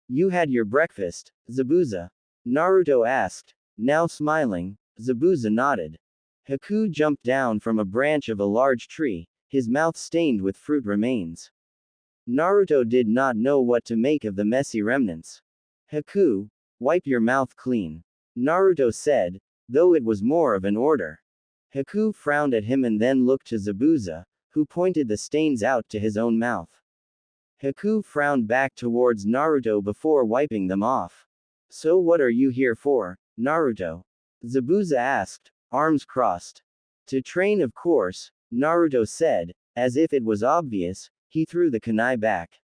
"You had your breakfast, Zabuza?" Naruto asked. Now smiling, Zabuza nodded. Haku jumped down from a branch of a large tree, his mouth stained with fruit remains. Naruto did not know what to make of the messy remnants. "Haku, wipe your mouth clean," Naruto said, though it was more of an order. Haku frowned at him and then looked to Zabuza, who pointed the stains out to his own mouth. Haku frowned back towards Naruto before wiping them off. "So what are you here for, Naruto?" Zabuza asked, arms crossed. "To train, of course," Naruto said, as if it was obvious. He threw the kunai back.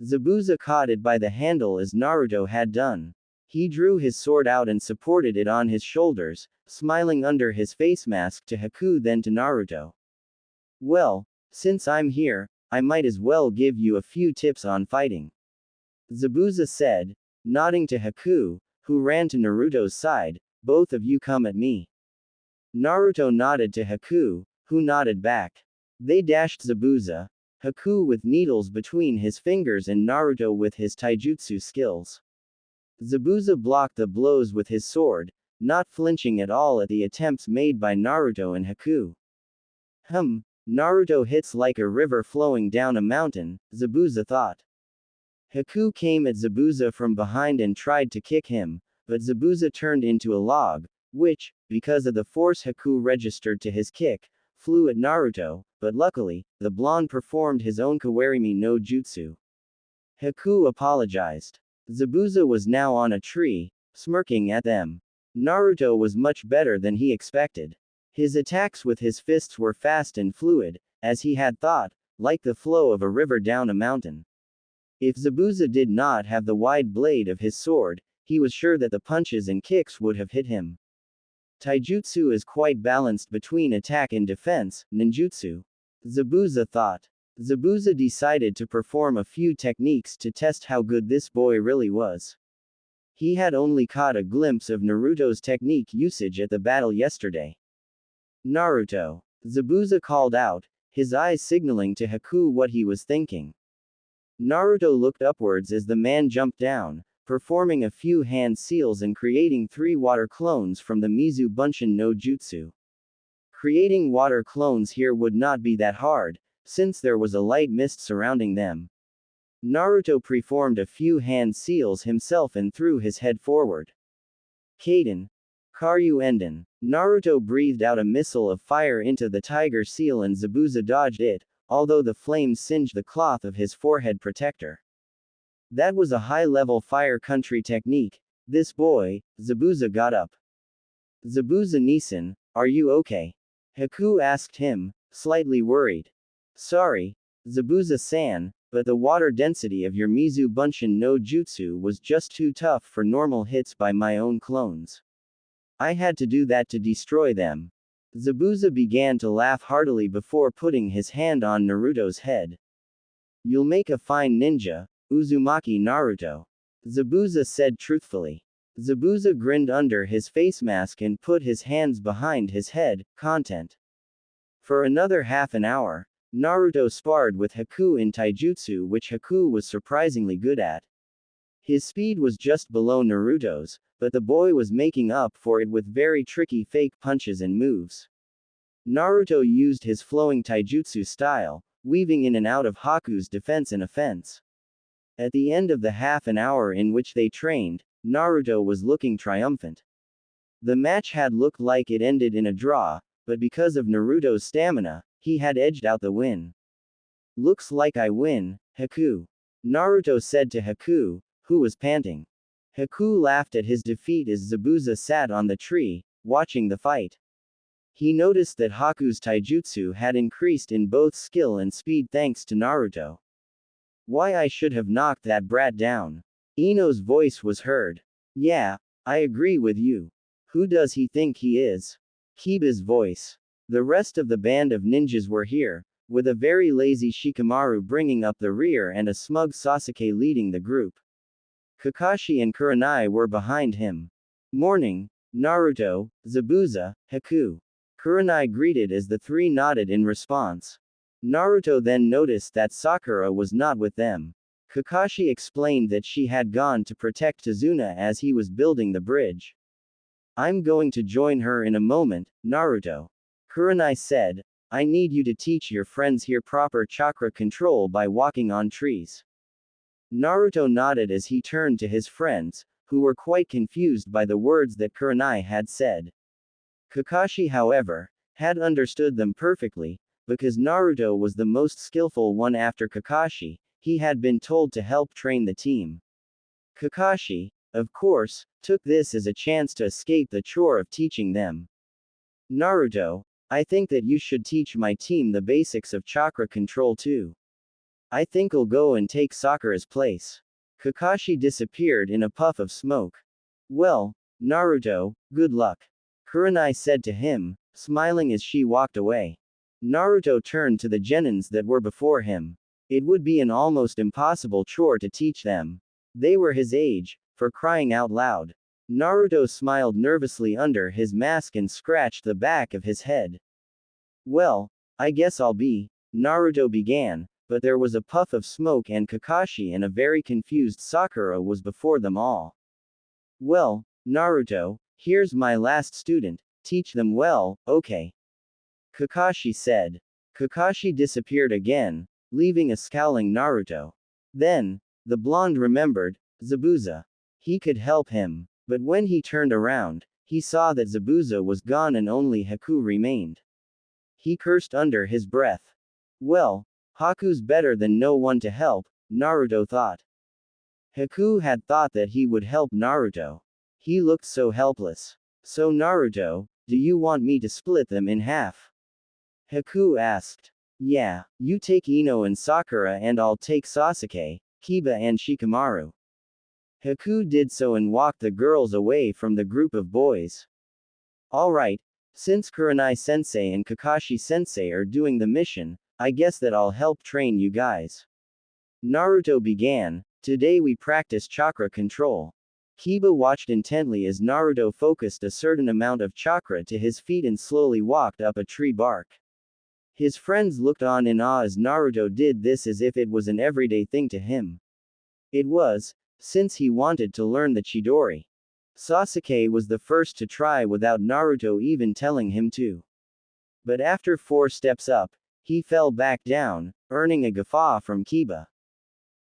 Zabuza caught it by the handle as Naruto had done. He drew his sword out and supported it on his shoulders, smiling under his face mask to Haku then to Naruto. "Well, since I'm here, I might as well give you a few tips on fighting," Zabuza said, nodding to Haku, who ran to Naruto's side. "Both of you come at me." Naruto nodded to Haku, who nodded back. They dashed Zabuza, Haku with needles between his fingers and Naruto with his taijutsu skills. Zabuza blocked the blows with his sword, not flinching at all at the attempts made by Naruto and Haku. Naruto hits like a river flowing down a mountain, Zabuza thought. Haku came at Zabuza from behind and tried to kick him, but Zabuza turned into a log, which, because of the force Haku registered to his kick, flew at Naruto, but luckily, the blonde performed his own Kawarimi no Jutsu. Haku apologized. Zabuza was now on a tree, smirking at them. Naruto was much better than he expected. His attacks with his fists were fast and fluid, as he had thought, like the flow of a river down a mountain. If Zabuza did not have the wide blade of his sword, he was sure that the punches and kicks would have hit him. Taijutsu is quite balanced between attack and defense, ninjutsu, Zabuza thought. Zabuza decided to perform a few techniques to test how good this boy really was. He had only caught a glimpse of Naruto's technique usage at the battle yesterday. "Naruto," Zabuza called out, his eyes signaling to Haku what he was thinking. Naruto looked upwards as the man jumped down, performing a few hand seals and creating 3 water clones from the Mizu Bunshin no Jutsu. Creating water clones here would not be that hard, since there was a light mist surrounding them. Naruto performed a few hand seals himself and threw his head forward. "Kaden. Karyu Enden." Naruto breathed out a missile of fire into the tiger seal and Zabuza dodged it, although the flames singed the cloth of his forehead protector. That was a high-level fire country technique. This boy, Zabuza got up. "Zabuza-Nisan, are you okay?" Haku asked him, slightly worried. "Sorry, Zabuza-san, but the water density of your Mizu Bunshin no Jutsu was just too tough for normal hits by my own clones. I had to do that to destroy them." Zabuza began to laugh heartily before putting his hand on Naruto's head. "You'll make a fine ninja, Uzumaki Naruto," Zabuza said truthfully. Zabuza grinned under his face mask and put his hands behind his head, content. For another half an hour, Naruto sparred with Haku in taijutsu, which Haku was surprisingly good at. His speed was just below Naruto's, but the boy was making up for it with very tricky fake punches and moves. Naruto used his flowing taijutsu style, weaving in and out of Haku's defense and offense. At the end of the half an hour in which they trained, Naruto was looking triumphant. The match had looked like it ended in a draw, but because of Naruto's stamina, he had edged out the win. "Looks like I win, Haku," Naruto said to Haku, who was panting. Haku laughed at his defeat as Zabuza sat on the tree, watching the fight. He noticed that Haku's taijutsu had increased in both skill and speed thanks to Naruto. Why I should have knocked that brat down. Ino's voice was heard. Yeah, I agree with you. Who does he think he is? Kiba's voice. The rest of the band of ninjas were here, with a very lazy Shikamaru bringing up the rear and a smug Sasuke leading the group. Kakashi and Kurenai were behind him. Morning, Naruto, Zabuza, Haku. Kurenai greeted as the three nodded in response. Naruto then noticed that Sakura was not with them. Kakashi explained that she had gone to protect Tazuna as he was building the bridge. I'm going to join her in a moment, Naruto. Kurenai said, I need you to teach your friends here proper chakra control by walking on trees. Naruto nodded as he turned to his friends, who were quite confused by the words that Kurenai had said. Kakashi, however, had understood them perfectly, because Naruto was the most skillful one after Kakashi. He had been told to help train the team. Kakashi, of course, took this as a chance to escape the chore of teaching them. Naruto, I think that you should teach my team the basics of chakra control too. I think I'll go and take Sakura's place. Kakashi disappeared in a puff of smoke. Well, Naruto, good luck. Kurenai said to him, smiling as she walked away. Naruto turned to the genins that were before him. It would be an almost impossible chore to teach them. They were his age, for crying out loud. Naruto smiled nervously under his mask and scratched the back of his head. Well, I guess I'll be. Naruto began, but there was a puff of smoke and Kakashi and a very confused Sakura was before them all. Well, Naruto, here's my last student, teach them well, okay? Kakashi said. Kakashi disappeared again, leaving a scowling Naruto. Then, the blonde remembered, Zabuza. He could help him, but when he turned around, he saw that Zabuza was gone and only Haku remained. He cursed under his breath. Well, Haku's better than no one to help, Naruto thought. Haku had thought that he would help Naruto. He looked so helpless. So Naruto, do you want me to split them in half? Haku asked. Yeah, you take Ino and Sakura and I'll take Sasuke, Kiba and Shikamaru. Haku did so and walked the girls away from the group of boys. Alright, since Kurenai sensei and Kakashi sensei are doing the mission, I guess that I'll help train you guys. Naruto began, today we practice chakra control. Kiba watched intently as Naruto focused a certain amount of chakra to his feet and slowly walked up a tree bark. His friends looked on in awe as Naruto did this as if it was an everyday thing to him. It was, since he wanted to learn the Chidori. Sasuke was the first to try without Naruto even telling him to. But after 4 steps up, he fell back down, earning a guffaw from Kiba.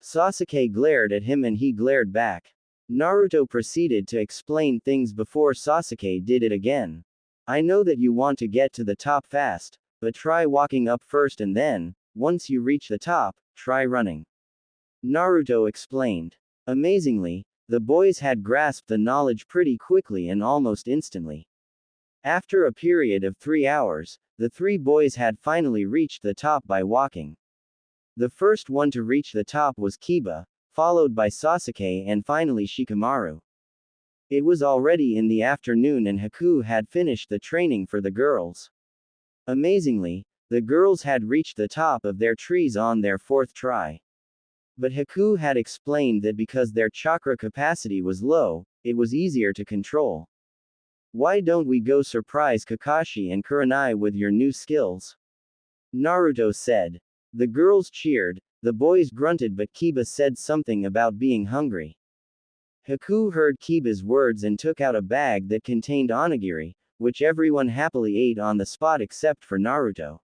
Sasuke glared at him and he glared back. Naruto proceeded to explain things before Sasuke did it again. I know that you want to get to the top fast, but try walking up first and then, once you reach the top, try running. Naruto explained. Amazingly, the boys had grasped the knowledge pretty quickly and almost instantly. After a period of 3 hours, the 3 boys had finally reached the top by walking. The first one to reach the top was Kiba, followed by Sasuke and finally Shikamaru. It was already in the afternoon and Haku had finished the training for the girls. Amazingly, the girls had reached the top of their trees on their 4th try. But Haku had explained that because their chakra capacity was low, it was easier to control. Why don't we go surprise Kakashi and Kurenai with your new skills? Naruto said. The girls cheered, the boys grunted but Kiba said something about being hungry. Haku heard Kiba's words and took out a bag that contained onigiri, which everyone happily ate on the spot except for Naruto.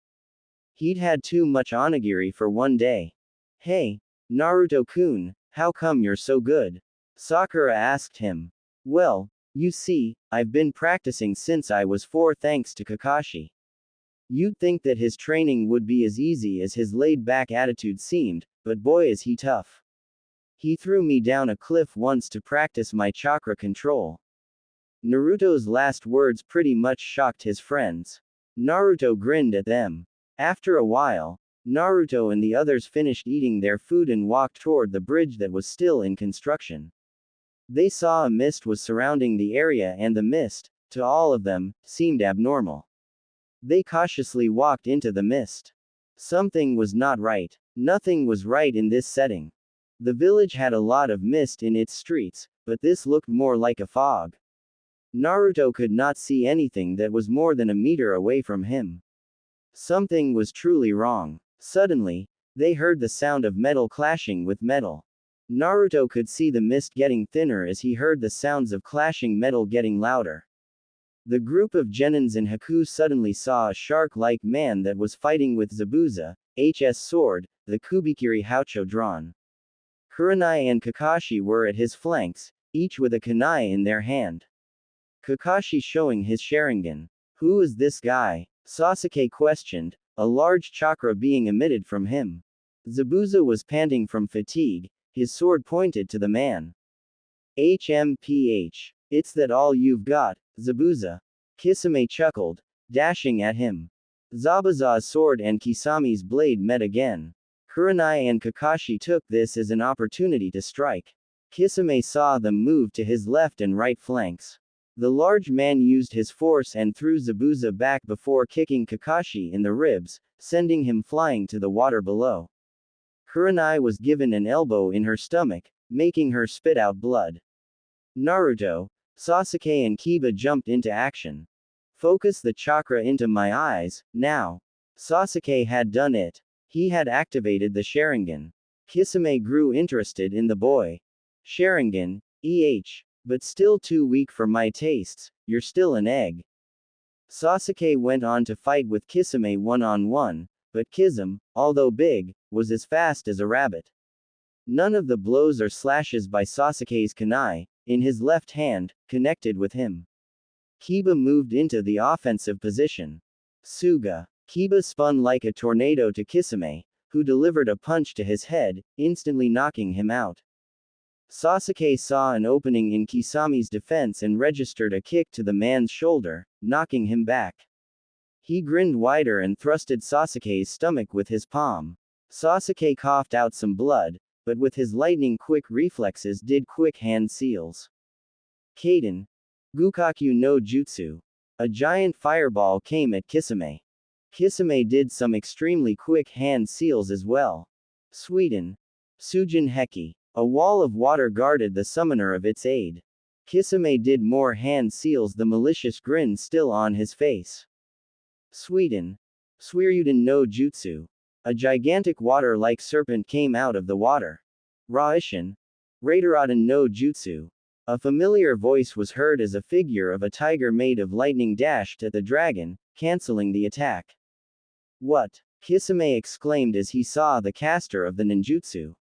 He'd had too much onigiri for one day. Hey, Naruto-kun, how come you're so good? Sakura asked him. Well, you see, I've been practicing since I was 4 thanks to Kakashi. You'd think that his training would be as easy as his laid-back attitude seemed, but boy is he tough. He threw me down a cliff once to practice my chakra control. Naruto's last words pretty much shocked his friends. Naruto grinned at them. After a while, Naruto and the others finished eating their food and walked toward the bridge that was still in construction. They saw a mist was surrounding the area and the mist, to all of them, seemed abnormal. They cautiously walked into the mist. Something was not right. Nothing was right in this setting. The village had a lot of mist in its streets, but this looked more like a fog. Naruto could not see anything that was more than a meter away from him. Something was truly wrong. Suddenly, they heard the sound of metal clashing with metal. Naruto could see the mist getting thinner as he heard the sounds of clashing metal getting louder. The group of genins and Haku suddenly saw a shark-like man that was fighting with Zabuza, H's sword, the Kubikiri Haucho drawn. Kurenai and Kakashi were at his flanks, each with a kunai in their hand. Kakashi showing his Sharingan. Who is this guy? Sasuke questioned, a large chakra being emitted from him. Zabuza was panting from fatigue, his sword pointed to the man. HMPH. It's that all you've got, Zabuza? Kisame chuckled, dashing at him. Zabuza's sword and Kisame's blade met again. Kurenai and Kakashi took this as an opportunity to strike. Kisame saw them move to his left and right flanks. The large man used his force and threw Zabuza back before kicking Kakashi in the ribs, sending him flying to the water below. Kurenai was given an elbow in her stomach, making her spit out blood. Naruto, Sasuke and Kiba jumped into action. Focus the chakra into my eyes, now. Sasuke had done it. He had activated the Sharingan. Kisame grew interested in the boy. Sharingan, but still too weak for my tastes, you're still an egg. Sasuke went on to fight with Kisame one-on-one, but Kisame, although big, was as fast as a rabbit. None of the blows or slashes by Sasuke's kunai, in his left hand, connected with him. Kiba moved into the offensive position. Suga. Kiba spun like a tornado to Kisame, who delivered a punch to his head, instantly knocking him out. Sasuke saw an opening in Kisame's defense and registered a kick to the man's shoulder, knocking him back. He grinned wider and thrusted Sasuke's stomach with his palm. Sasuke coughed out some blood, but with his lightning-quick reflexes did quick hand seals. Kaden. Gukaku no Jutsu. A giant fireball came at Kisame. Kisame did some extremely quick hand seals as well. Sweden. Sujin Heki. A wall of water guarded the summoner of its aid. Kisame did more hand seals, the malicious grin still on his face. Sweden. Suiryuden no Jutsu. A gigantic water-like serpent came out of the water. Raishin. Raideraden no Jutsu. A familiar voice was heard as a figure of a tiger made of lightning dashed at the dragon, canceling the attack. What? Kisame exclaimed as he saw the caster of the ninjutsu.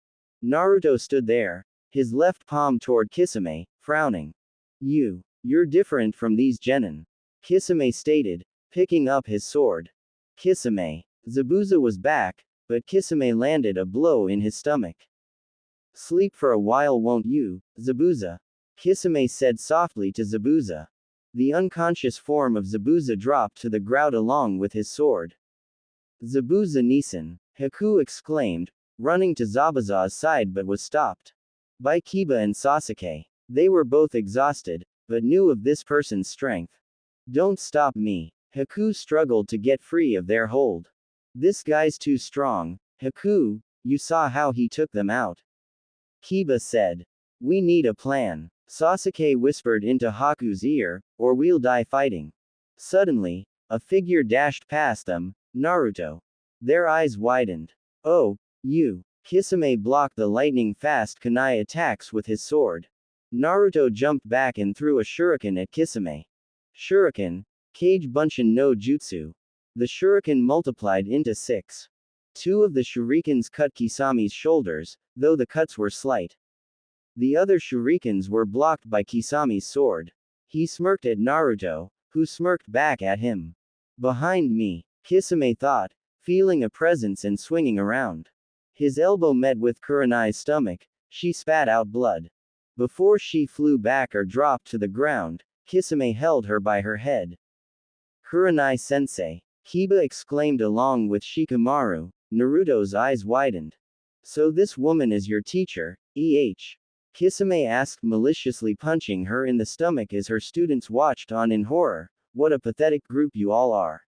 Naruto stood there, his left palm toward Kisame, frowning. You're different from these genin. Kisame stated, picking up his sword. Kisame. Zabuza was back, but Kisame landed a blow in his stomach. Sleep for a while won't you, Zabuza? Kisame said softly to Zabuza. The unconscious form of Zabuza dropped to the ground along with his sword. Zabuza Nisan, Haku exclaimed, running to Zabuza's side but was stopped by Kiba and Sasuke. They were both exhausted, but knew of this person's strength. Don't stop me. Haku struggled to get free of their hold. This guy's too strong. Haku, you saw how he took them out. Kiba said. We need a plan. Sasuke whispered into Haku's ear, or we'll die fighting. Suddenly, a figure dashed past them, Naruto. Their eyes widened. Oh, you. Kisame blocked the lightning-fast kunai attacks with his sword. Naruto jumped back and threw a shuriken at Kisame. Shuriken. Kage Bunshin no Jutsu. The shuriken multiplied into 6. 2 of the shurikens cut Kisame's shoulders, though the cuts were slight. The other shurikens were blocked by Kisame's sword. He smirked at Naruto, who smirked back at him. Behind me, Kisame thought, feeling a presence and swinging around. His elbow met with Kurenai's stomach, she spat out blood. Before she flew back or dropped to the ground, Kisame held her by her head. Kurenai sensei. Kiba exclaimed along with Shikamaru. Naruto's eyes widened. So this woman is your teacher, Kisame asked maliciously, punching her in the stomach as her students watched on in horror. What a pathetic group you all are.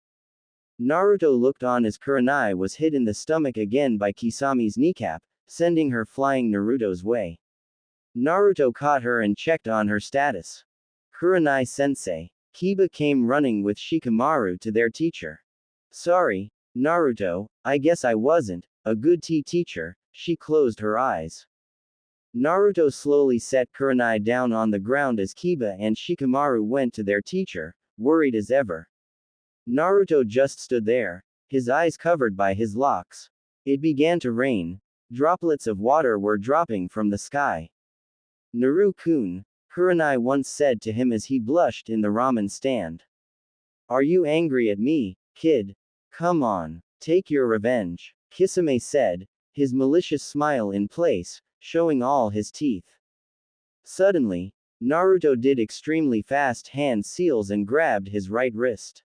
Naruto looked on as Kurenai was hit in the stomach again by Kisame's kneecap, sending her flying Naruto's way. Naruto caught her and checked on her status. Kurenai sensei. Kiba came running with Shikamaru to their teacher. Sorry, Naruto, I guess I wasn't a good teacher. She closed her eyes. Naruto slowly set Kurenai down on the ground as Kiba and Shikamaru went to their teacher, worried as ever. Naruto just stood there, his eyes covered by his locks. It began to rain. Droplets of water were dropping from the sky. Naru-kun, Kurenai once said to him as he blushed in the ramen stand. Are you angry at me, kid? Come on, take your revenge, Kisame said, his malicious smile in place, showing all his teeth. Suddenly, Naruto did extremely fast hand seals and grabbed his right wrist.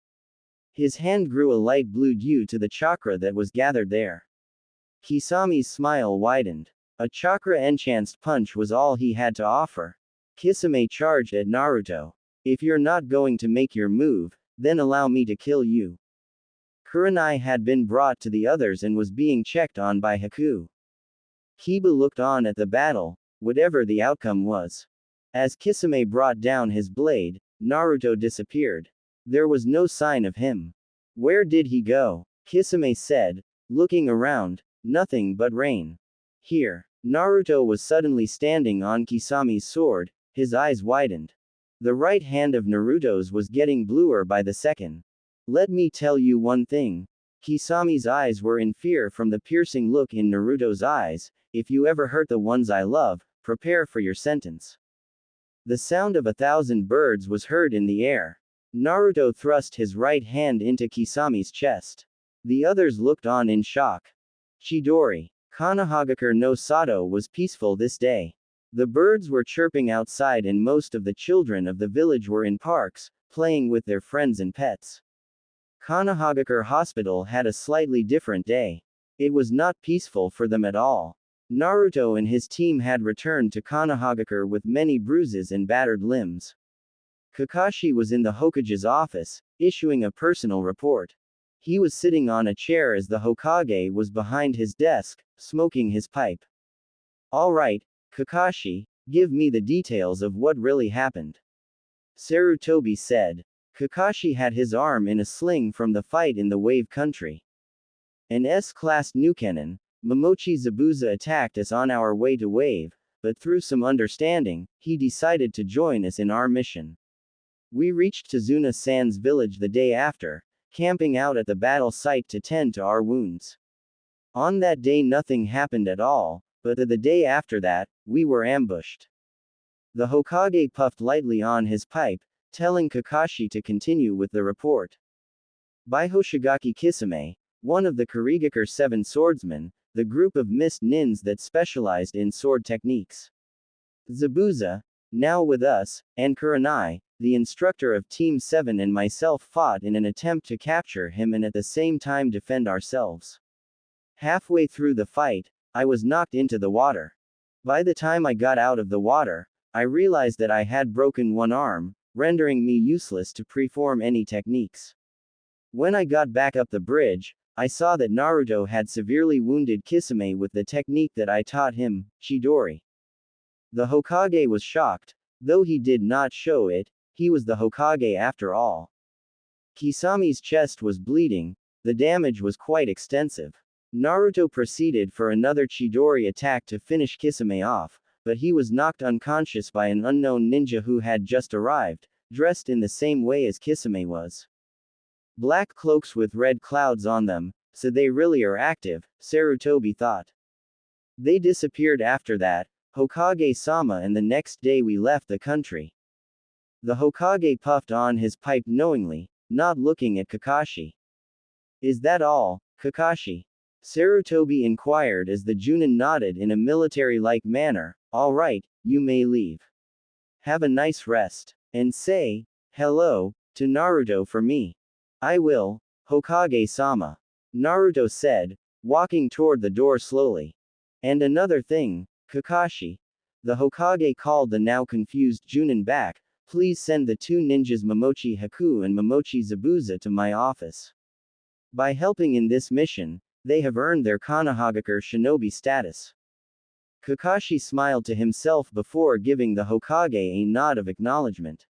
His hand grew a light blue due to the chakra that was gathered there. Kisame's smile widened. A chakra enhanced punch was all he had to offer. Kisame charged at Naruto. If you're not going to make your move, then allow me to kill you. Kurenai had been brought to the others and was being checked on by Haku. Kiba looked on at the battle, whatever the outcome was. As Kisame brought down his blade, Naruto disappeared. There was no sign of him. Where did he go? Kisame said, looking around. Nothing but rain. Here. Naruto was suddenly standing on Kisame's sword, his eyes widened. The right hand of Naruto's was getting bluer by the second. Let me tell you one thing. Kisame's eyes were in fear from the piercing look in Naruto's eyes. If you ever hurt the ones I love, prepare for your sentence. The sound of 1,000 birds was heard in the air. Naruto thrust his right hand into Kisame's chest. The others looked on in shock. Chidori. Konohagakure no Sato was peaceful this day. The birds were chirping outside and most of the children of the village were in parks, playing with their friends and pets. Konohagakure Hospital had a slightly different day. It was not peaceful for them at all. Naruto and his team had returned to Konohagakure with many bruises and battered limbs. Kakashi was in the Hokage's office, issuing a personal report. He was sitting on a chair as the Hokage was behind his desk, smoking his pipe. All right, Kakashi, give me the details of what really happened. Sarutobi said. Kakashi had his arm in a sling from the fight in the Wave Country. An S-class Nukenin, Momochi Zabuza attacked us on our way to Wave, but through some understanding, he decided to join us in our mission. We reached Tazuna-san's village the day after, camping out at the battle site to tend to our wounds. On that day nothing happened at all, but the day after that, we were ambushed. The Hokage puffed lightly on his pipe, telling Kakashi to continue with the report. By Hoshigaki Kisame, one of the Kurigakure 7 swordsmen, the group of mist nins that specialized in sword techniques. Zabuza, now with us, and Kurenai, the instructor of Team 7 and myself fought in an attempt to capture him and at the same time defend ourselves. Halfway through the fight, I was knocked into the water. By the time I got out of the water, I realized that I had broken one arm, rendering me useless to perform any techniques. When I got back up the bridge, I saw that Naruto had severely wounded Kisame with the technique that I taught him, Chidori. The Hokage was shocked, though he did not show it. He was the Hokage after all. Kisame's chest was bleeding, the damage was quite extensive. Naruto proceeded for another Chidori attack to finish Kisame off, but he was knocked unconscious by an unknown ninja who had just arrived, dressed in the same way as Kisame was. Black cloaks with red clouds on them, so they really are active, Sarutobi thought. They disappeared after that, Hokage-sama, and the next day we left the country. The Hokage puffed on his pipe knowingly, not looking at Kakashi. Is that all, Kakashi? Sarutobi inquired as the Junin nodded in a military-like manner. All right, you may leave. Have a nice rest. And say hello to Naruto for me. I will, Hokage-sama. Naruto said, walking toward the door slowly. And another thing, Kakashi. The Hokage called the now confused Junin back. Please send the two ninjas Momochi Haku and Momochi Zabuza to my office. By helping in this mission, they have earned their Konohagakure shinobi status. Kakashi smiled to himself before giving the Hokage a nod of acknowledgement.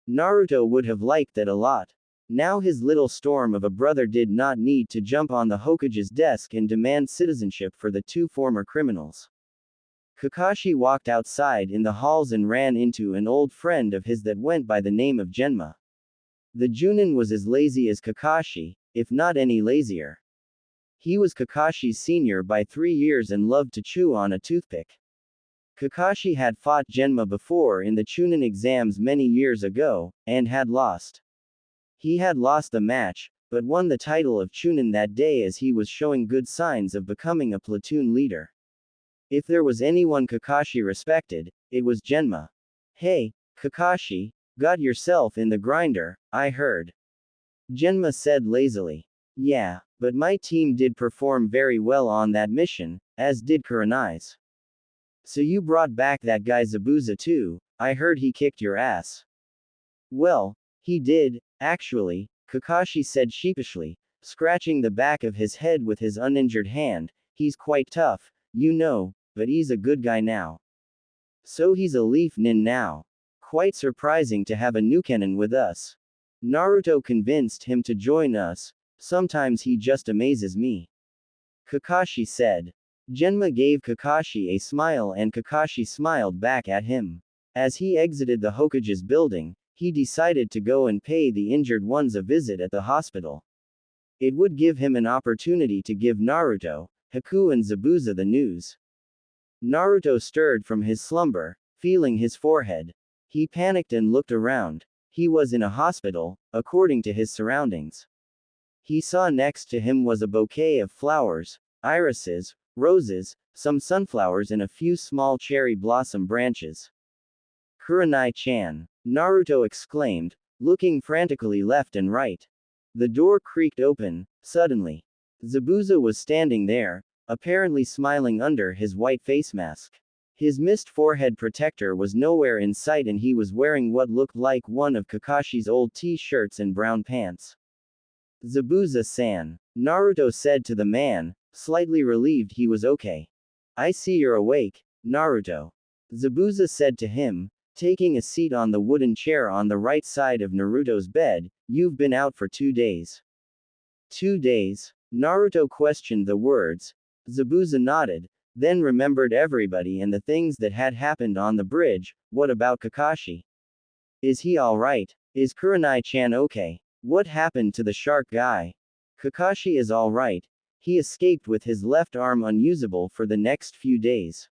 Naruto would have liked that a lot. Now his little storm of a brother did not need to jump on the Hokage's desk and demand citizenship for the two former criminals. Kakashi walked outside in the halls and ran into an old friend of his that went by the name of Genma. The Junin was as lazy as Kakashi, if not any lazier. He was Kakashi's senior by 3 years and loved to chew on a toothpick. Kakashi had fought Genma before in the Chunin exams many years ago, and had lost. He had lost the match, but won the title of Chunin that day as he was showing good signs of becoming a platoon leader. If there was anyone Kakashi respected, it was Genma. Hey, Kakashi, got yourself in the grinder, I heard. Genma said lazily. Yeah, but my team did perform very well on that mission, as did Kurenai's. So you brought back that guy Zabuza too, I heard he kicked your ass. Well, he did, actually, Kakashi said sheepishly, scratching the back of his head with his uninjured hand. He's quite tough, you know, but he's a good guy now. So he's a leaf nin now. Quite surprising to have a Nukenin with us. Naruto convinced him to join us. Sometimes he just amazes me. Kakashi said. Genma gave Kakashi a smile and Kakashi smiled back at him. As he exited the Hokage's building, he decided to go and pay the injured ones a visit at the hospital. It would give him an opportunity to give Naruto, Haku and Zabuza the news. Naruto stirred from his slumber, feeling his forehead. He panicked and looked around. He was in a hospital, according to his surroundings. He saw next to him was a bouquet of flowers, irises, roses, some sunflowers and a few small cherry blossom branches. Kurenai-chan, Naruto exclaimed, looking frantically left and right. The door creaked open, suddenly. Zabuza was standing there, apparently smiling under his white face mask. His mist forehead protector was nowhere in sight and he was wearing what looked like one of Kakashi's old t-shirts and brown pants. Zabuza-san, Naruto said to the man, slightly relieved he was okay. I see you're awake, Naruto. Zabuza said to him, taking a seat on the wooden chair on the right side of Naruto's bed. You've been out for 2 days. 2 days? Naruto questioned the words. Zabuza nodded, then remembered everybody and the things that had happened on the bridge. What about Kakashi? Is he alright? Is Kurenai-chan okay? What happened to the shark guy? Kakashi is alright. He escaped with his left arm unusable for the next few days.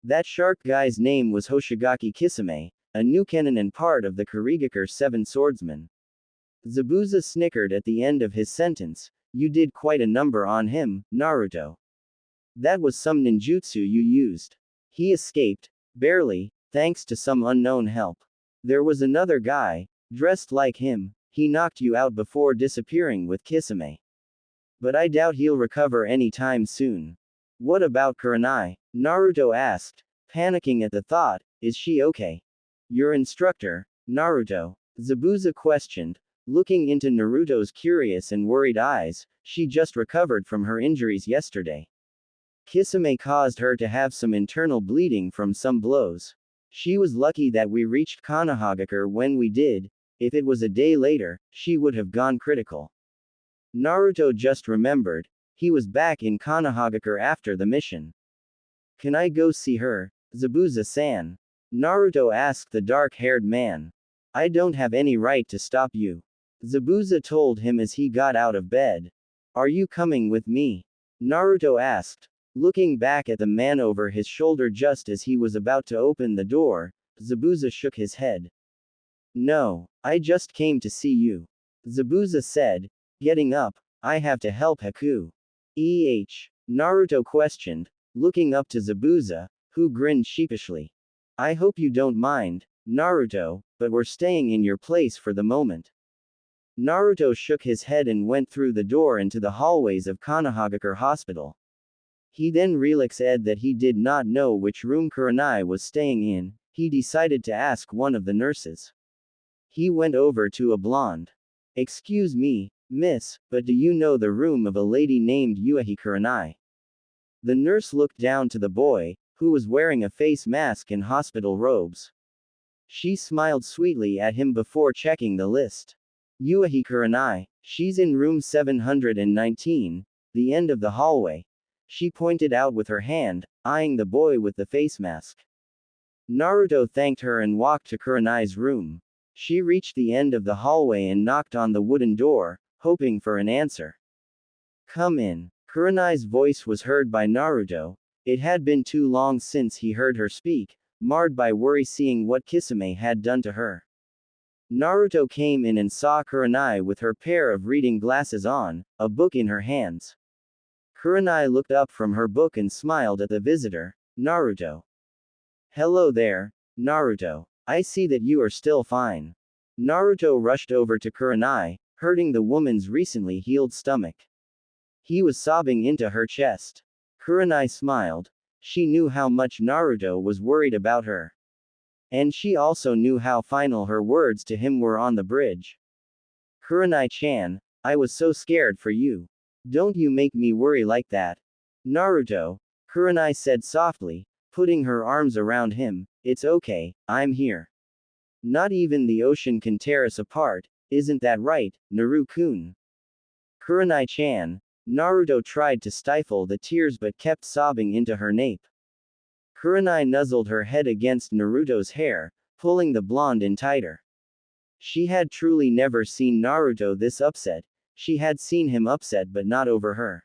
That shark guy's name was Hoshigaki Kisame, a Nukenin and part of the Kurigakure 7 swordsmen. Zabuza snickered at the end of his sentence. You did quite a number on him, Naruto. That was some ninjutsu you used. He escaped, barely, thanks to some unknown help. There was another guy, dressed like him. He knocked you out before disappearing with Kisame. But I doubt he'll recover any time soon. What about Kurenai? Naruto asked, panicking at the thought. Is she okay? Your instructor, Naruto? Zabuza questioned, looking into Naruto's curious and worried eyes. She just recovered from her injuries yesterday. Kisame caused her to have some internal bleeding from some blows. She was lucky that we reached Konohagakure when we did. If it was a day later, she would have gone critical. Naruto just remembered. He was back in Konohagakure after the mission. Can I go see her, Zabuza-san? Naruto asked the dark-haired man. I don't have any right to stop you. Zabuza told him as he got out of bed. Are you coming with me? Naruto asked, looking back at the man over his shoulder just as he was about to open the door. Zabuza shook his head. No, I just came to see you. Zabuza said, getting up. I have to help Haku. Naruto questioned, looking up to Zabuza, who grinned sheepishly. I hope you don't mind, Naruto, but we're staying in your place for the moment. Naruto shook his head and went through the door into the hallways of Konohagakure Hospital. He then realized that he did not know which room Kurenai was staying in. He decided to ask one of the nurses. He went over to a blonde. "Excuse me, miss, but do you know the room of a lady named Yuahi Kurenai?" The nurse looked down to the boy, who was wearing a face mask and hospital robes. She smiled sweetly at him before checking the list. "Yuahi Kurenai, she's in room 719, the end of the hallway," she pointed out with her hand, eyeing the boy with the face mask. Naruto thanked her and walked to Kurenai's room. She reached the end of the hallway and knocked on the wooden door, hoping for an answer. "Come in." Kurenai's voice was heard by Naruto. It had been too long since he heard her speak, marred by worry seeing what Kisame had done to her. Naruto came in and saw Kurenai with her pair of reading glasses on, a book in her hands. Kurenai looked up from her book and smiled at the visitor, Naruto. "Hello there, Naruto. I see that you are still fine." Naruto rushed over to Kurenai, hurting the woman's recently healed stomach. He was sobbing into her chest. Kurenai smiled. She knew how much Naruto was worried about her. And she also knew how final her words to him were on the bridge. "Kurenai-chan, I was so scared for you. Don't you make me worry like that." "Naruto," Kurenai said softly, putting her arms around him, "It's okay, I'm here. Not even the ocean can tear us apart, isn't that right, Naru-kun?" "Kurenai-chan." Naruto tried to stifle the tears but kept sobbing into her nape. Kurenai nuzzled her head against Naruto's hair, pulling the blonde in tighter. She had truly never seen Naruto this upset. She had seen him upset but not over her.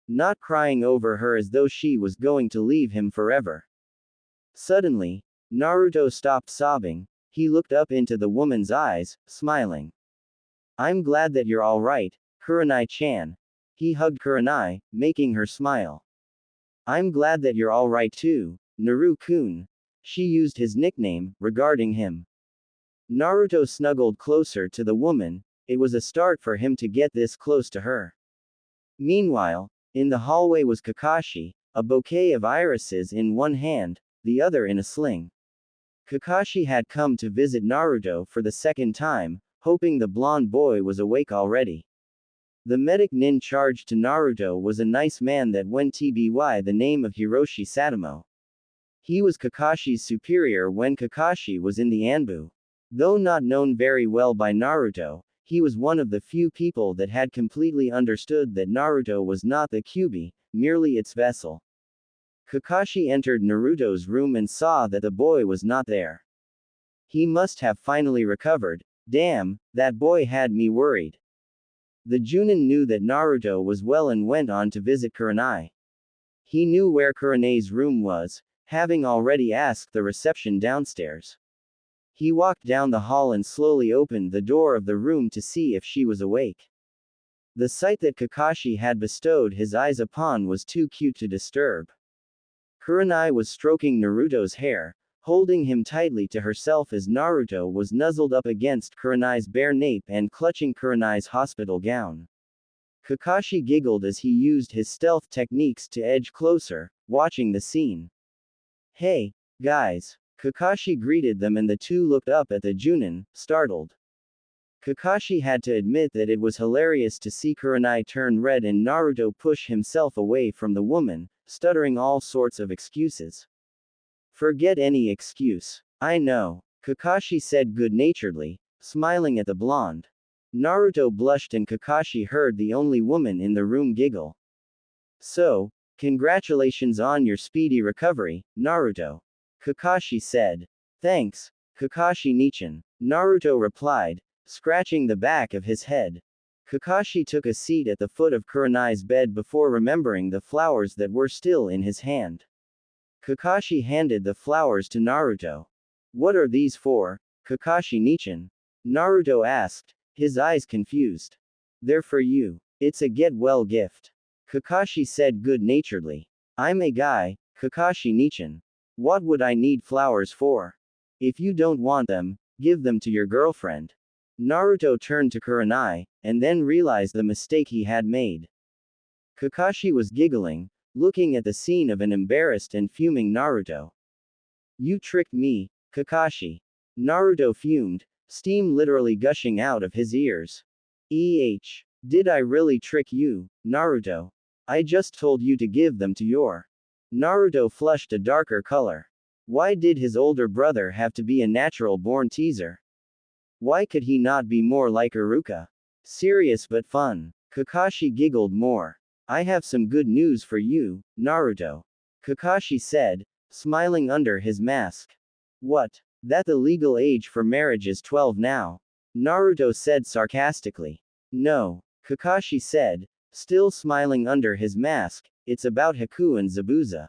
Not crying over her as though she was going to leave him forever. Suddenly, Naruto stopped sobbing. He looked up into the woman's eyes, smiling. "I'm glad that you're alright, Kurenai-chan." He hugged Kurenai, making her smile. "I'm glad that you're alright too, Naru-kun." She used his nickname, regarding him. Naruto snuggled closer to the woman. It was a start for him to get this close to her. Meanwhile, in the hallway was Kakashi, a bouquet of irises in one hand, the other in a sling. Kakashi had come to visit Naruto for the second time, hoping the blonde boy was awake already. The medic nin charged to Naruto was a nice man that went by the name of Hiroshi Satomo. He was Kakashi's superior when Kakashi was in the Anbu. Though not known very well by Naruto, he was one of the few people that had completely understood that Naruto was not the Kyuubi, merely its vessel. Kakashi entered Naruto's room and saw that the boy was not there. He must have finally recovered. Damn, that boy had me worried. The Junin knew that Naruto was well and went on to visit Kurenai. He knew where Kurenai's room was, having already asked the reception downstairs. He walked down the hall and slowly opened the door of the room to see if she was awake. The sight that Kakashi had bestowed his eyes upon was too cute to disturb. Kurenai was stroking Naruto's hair, holding him tightly to herself as Naruto was nuzzled up against Kurenai's bare nape and clutching Kurenai's hospital gown. Kakashi giggled as he used his stealth techniques to edge closer, watching the scene. "Hey, guys." Kakashi greeted them and the two looked up at the Junin, startled. Kakashi had to admit that it was hilarious to see Kurenai turn red and Naruto push himself away from the woman, stuttering all sorts of excuses. "Forget any excuse. I know," Kakashi said good-naturedly, smiling at the blonde. Naruto blushed and Kakashi heard the only woman in the room giggle. "So, congratulations on your speedy recovery, Naruto," Kakashi said. "Thanks, Kakashi-nichan," Naruto replied, scratching the back of his head. Kakashi took a seat at the foot of Kurenai's bed before remembering the flowers that were still in his hand. Kakashi handed the flowers to Naruto. "What are these for, Kakashi-nichan?" Naruto asked, his eyes confused. "They're for you. It's a get-well gift," Kakashi said good-naturedly. "I'm a guy, Kakashi-nichan. What would I need flowers for? If you don't want them, give them to your girlfriend." Naruto turned to Kurenai, and then realized the mistake he had made. Kakashi was giggling, looking at the scene of an embarrassed and fuming Naruto. You tricked me, Kakashi. Naruto fumed, steam literally gushing out of his ears. Did I really trick you, Naruto? I just told you to give them to your. Naruto flushed a darker color. Why did his older brother have to be a natural-born teaser? Why could he not be more like Iruka? Serious but fun. Kakashi giggled more. I have some good news for you, Naruto. Kakashi said, smiling under his mask. What? That the legal age for marriage is 12 now? Naruto said sarcastically. No, Kakashi said, still smiling under his mask, it's about Haku and Zabuza.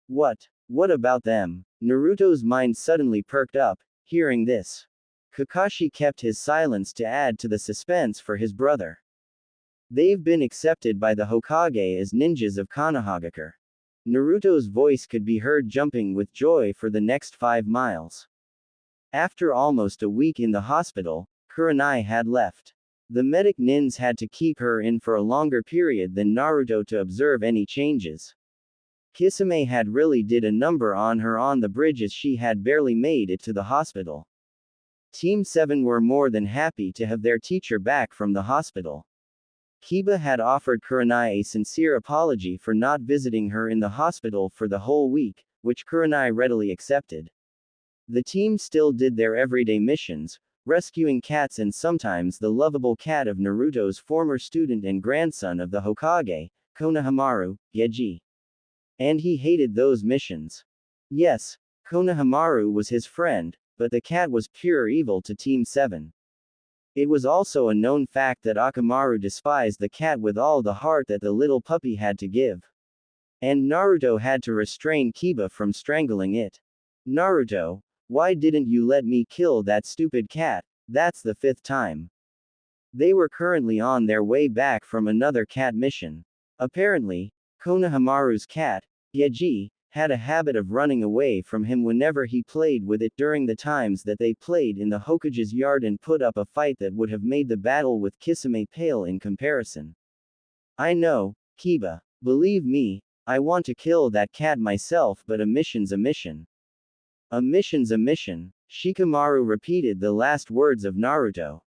What? What about them? Naruto's mind suddenly perked up, hearing this. Kakashi kept his silence to add to the suspense for his brother. They've been accepted by the Hokage as ninjas of Konohagakure. Naruto's voice could be heard jumping with joy for the next 5 miles. After almost a week in the hospital, Kurenai had left. The medic nins had to keep her in for a longer period than Naruto to observe any changes. Kisame had really did a number on her on the bridge as she had barely made it to the hospital. Team 7 were more than happy to have their teacher back from the hospital. Kiba had offered Kurenai a sincere apology for not visiting her in the hospital for the whole week, which Kurenai readily accepted. The team still did their everyday missions, rescuing cats and sometimes the lovable cat of Naruto's former student and grandson of the Hokage, Konohamaru, Geji. And he hated those missions. Yes, Konohamaru was his friend, but the cat was pure evil to Team 7. It was also a known fact that Akamaru despised the cat with all the heart that the little puppy had to give. And Naruto had to restrain Kiba from strangling it. Naruto, why didn't you let me kill that stupid cat? That's the 5th time. They were currently on their way back from another cat mission. Apparently, Konohamaru's cat, Geji, had a habit of running away from him whenever he played with it during the times that they played in the Hokage's yard and put up a fight that would have made the battle with Kisame pale in comparison. I know, Kiba. Believe me, I want to kill that cat myself, but a mission's a mission. A mission's a mission. Shikamaru repeated the last words of Naruto.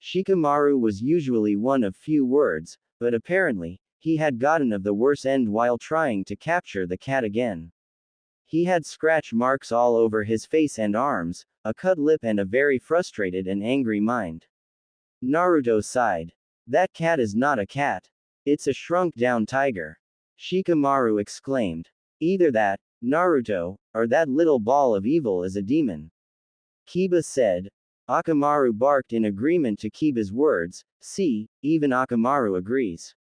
Shikamaru was usually one of few words, but apparently, he had gotten of the worse end while trying to capture the cat again. He had scratch marks all over his face and arms, a cut lip and a very frustrated and angry mind. Naruto sighed. That cat is not a cat. It's a shrunk-down tiger. Shikamaru exclaimed. Either that, Naruto, or that little ball of evil is a demon. Kiba said. Akamaru barked in agreement to Kiba's words. See, even Akamaru agrees.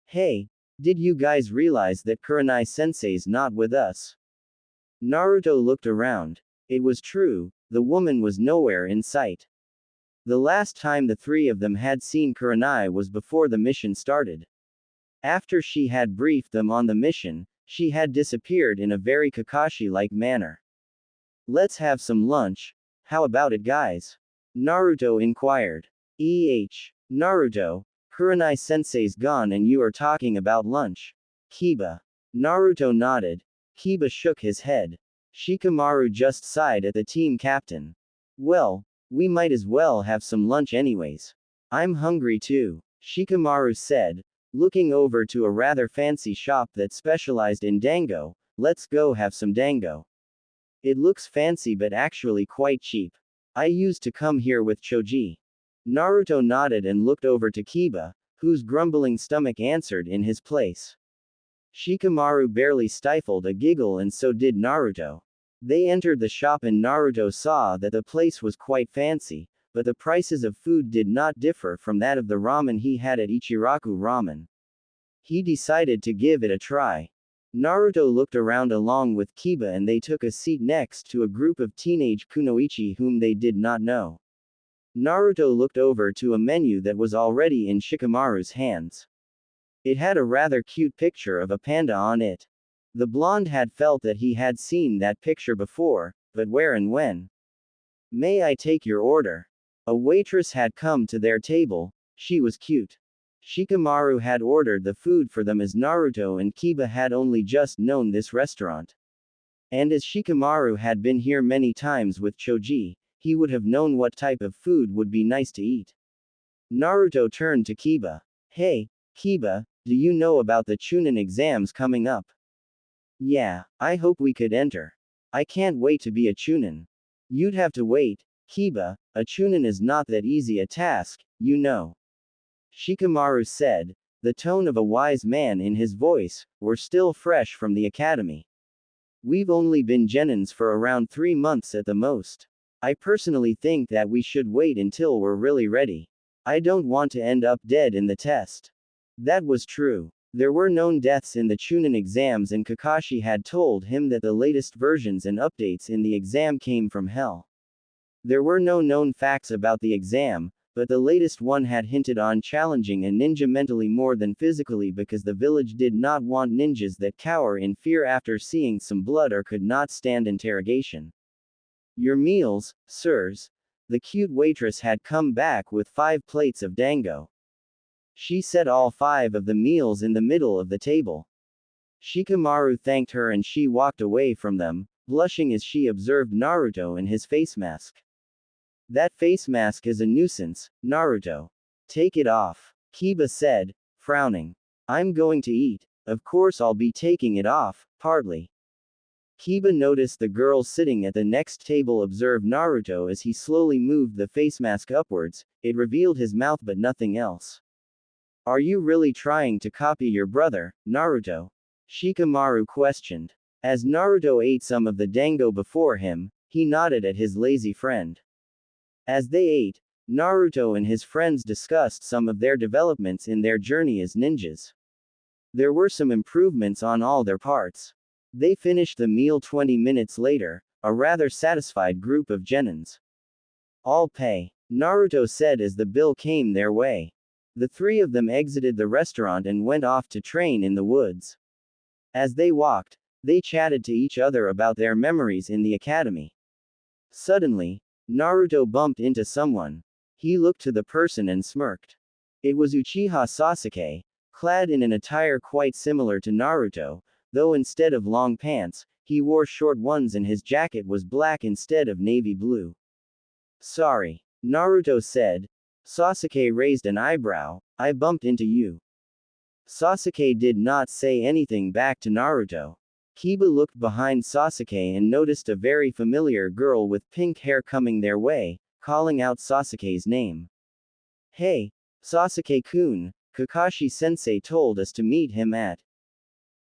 Hey, did you guys realize that Kurenai sensei's not with us? Naruto looked around. It was true, the woman was nowhere in sight. The last time the 3 of them had seen Kurenai was before the mission started. After she had briefed them on the mission, she had disappeared in a very Kakashi-like manner. Let's have some lunch. How about it, guys? Naruto inquired. Naruto, Kurenai sensei's gone and you are talking about lunch. Kiba. Naruto nodded. Kiba shook his head. Shikamaru just sighed at the team captain. Well, we might as well have some lunch anyways. I'm hungry too, Shikamaru said, looking over to a rather fancy shop that specialized in dango. Let's go have some dango. It looks fancy but actually quite cheap. I used to come here with Choji. Naruto nodded and looked over to Kiba, whose grumbling stomach answered in his place. Shikamaru barely stifled a giggle and so did Naruto. They entered the shop and Naruto saw that the place was quite fancy, but the prices of food did not differ from that of the ramen he had at Ichiraku Ramen. He decided to give it a try. Naruto looked around along with Kiba and they took a seat next to a group of teenage kunoichi whom they did not know. Naruto looked over to a menu that was already in Shikamaru's hands. It had a rather cute picture of a panda on it. The blonde had felt that he had seen that picture before, but where and when? May I take your order? A waitress had come to their table. She was cute. Shikamaru had ordered the food for them as Naruto and Kiba had only just known this restaurant. And as Shikamaru had been here many times with Choji, he would have known what type of food would be nice to eat. Naruto turned to Kiba. Hey, Kiba, do you know about the Chunin exams coming up? Yeah, I hope we could enter. I can't wait to be a Chunin. You'd have to wait, Kiba, a Chunin is not that easy a task, you know. Shikamaru said, the tone of a wise man in his voice, we're still fresh from the academy. We've only been genins for around 3 months at the most. I personally think that we should wait until we're really ready. I don't want to end up dead in the test. That was true. There were known deaths in the Chunin exams and Kakashi had told him that the latest versions and updates in the exam came from hell. There were no known facts about the exam, but the latest one had hinted on challenging a ninja mentally more than physically because the village did not want ninjas that cower in fear after seeing some blood or could not stand interrogation. Your meals, sirs. The cute waitress had come back with 5 plates of dango. She set all 5 of the meals in the middle of the table. Shikamaru thanked her and she walked away from them, blushing as she observed Naruto and his face mask. That face mask is a nuisance, Naruto. Take it off, Kiba said, frowning. I'm going to eat. Of course I'll be taking it off, partly. Kiba noticed the girl sitting at the next table observe Naruto as he slowly moved the face mask upwards, it revealed his mouth but nothing else. Are you really trying to copy your brother, Naruto? Shikamaru questioned. As Naruto ate some of the dango before him, he nodded at his lazy friend. As they ate, Naruto and his friends discussed some of their developments in their journey as ninjas. There were some improvements on all their parts. They finished the meal 20 minutes later, a rather satisfied group of genins. I'll pay, Naruto said as the bill came their way. The 3 of them exited the restaurant and went off to train in the woods. As they walked, they chatted to each other about their memories in the academy. Suddenly, Naruto bumped into someone. He looked to the person and smirked. It was Uchiha Sasuke, clad in an attire quite similar to Naruto, though instead of long pants, he wore short ones and his jacket was black instead of navy blue. Sorry, Naruto said. Sasuke raised an eyebrow, I bumped into you. Sasuke did not say anything back to Naruto. Kiba looked behind Sasuke and noticed a very familiar girl with pink hair coming their way, calling out Sasuke's name. Hey, Sasuke-kun, Kakashi-sensei told us to meet him at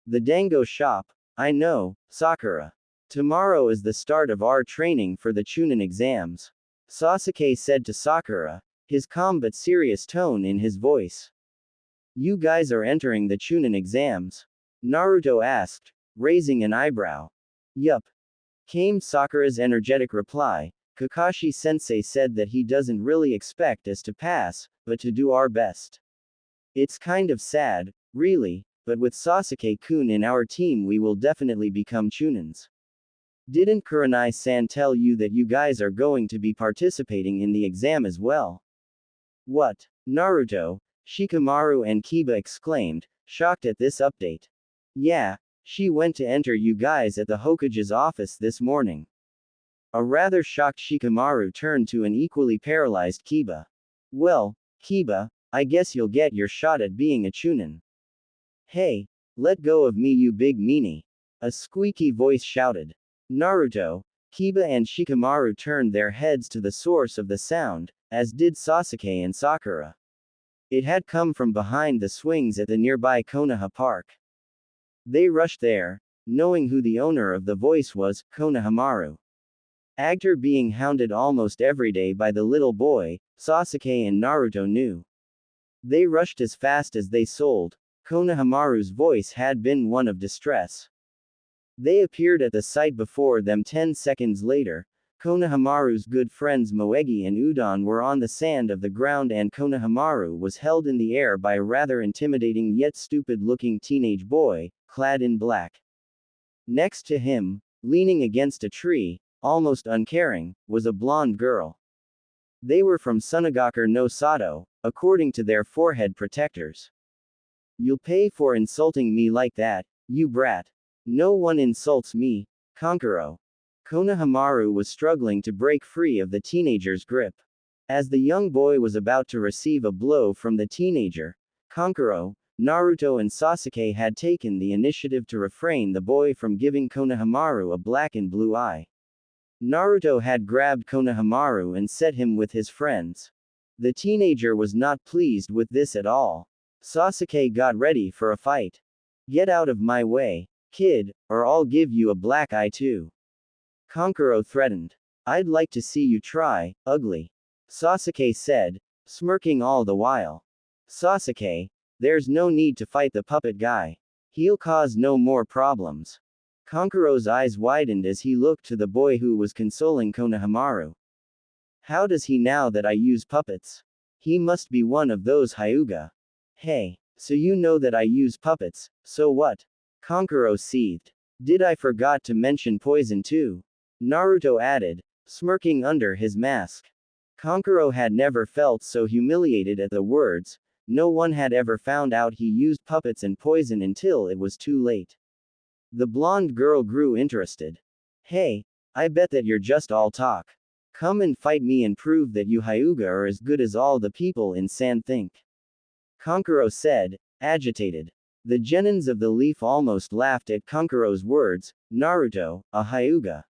the dango shop. I know, Sakura. Tomorrow is the start of our training for the Chunin exams. Sasuke said to Sakura, his calm but serious tone in his voice. You guys are entering the Chunin exams? Naruto asked, raising an eyebrow. Yup. Came Sakura's energetic reply. Kakashi-sensei said that he doesn't really expect us to pass, but to do our best. It's kind of sad, really, but with Sasuke-kun in our team we will definitely become Chunins. Didn't Kurenai-san tell you that you guys are going to be participating in the exam as well? What? Naruto, Shikamaru and Kiba exclaimed, shocked at this update. Yeah, she went to enter you guys at the Hokage's office this morning. A rather shocked Shikamaru turned to an equally paralyzed Kiba. Well, Kiba, I guess you'll get your shot at being a Chunin. Hey, let go of me you big meanie. A squeaky voice shouted. Naruto, Kiba and Shikamaru turned their heads to the source of the sound, as did Sasuke and Sakura. It had come from behind the swings at the nearby Konoha Park. They rushed there, knowing who the owner of the voice was, Konohamaru. Actor being hounded almost every day by the little boy, Sasuke and Naruto knew. They rushed as fast as they sold. Konohamaru's voice had been one of distress. They appeared at the site before them 10 seconds later. Konohamaru's good friends Moegi and Udon were on the sand of the ground and Konohamaru was held in the air by a rather intimidating yet stupid-looking teenage boy, clad in black. Next to him, leaning against a tree, almost uncaring, was a blonde girl. They were from Sunagakure no Sato, according to their forehead protectors. You'll pay for insulting me like that, you brat. No one insults me, Kankuro. Konohamaru was struggling to break free of the teenager's grip. As the young boy was about to receive a blow from the teenager, Kankuro, Naruto and Sasuke had taken the initiative to refrain the boy from giving Konohamaru a black and blue eye. Naruto had grabbed Konohamaru and set him with his friends. The teenager was not pleased with this at all. Sasuke got ready for a fight. Get out of my way, kid, or I'll give you a black eye too. Kankuro threatened. I'd like to see you try, ugly. Sasuke said, smirking all the while. Sasuke, there's no need to fight the puppet guy. He'll cause no more problems. Kankuro's eyes widened as he looked to the boy who was consoling Konohamaru. How does he now that I use puppets? He must be one of those Hyuga. Hey, so you know that I use puppets, so what? Kankuro seethed. Did I forgot to mention poison too? Naruto added, smirking under his mask. Kankuro had never felt so humiliated at the words. No one had ever found out he used puppets and poison until it was too late. The blonde girl grew interested. Hey, I bet that you're just all talk. Come and fight me and prove that you Hyuga are as good as all the people in San think. Kankuro said, agitated. The genins of the leaf almost laughed at Kankuro's words. Naruto, a Hyuga.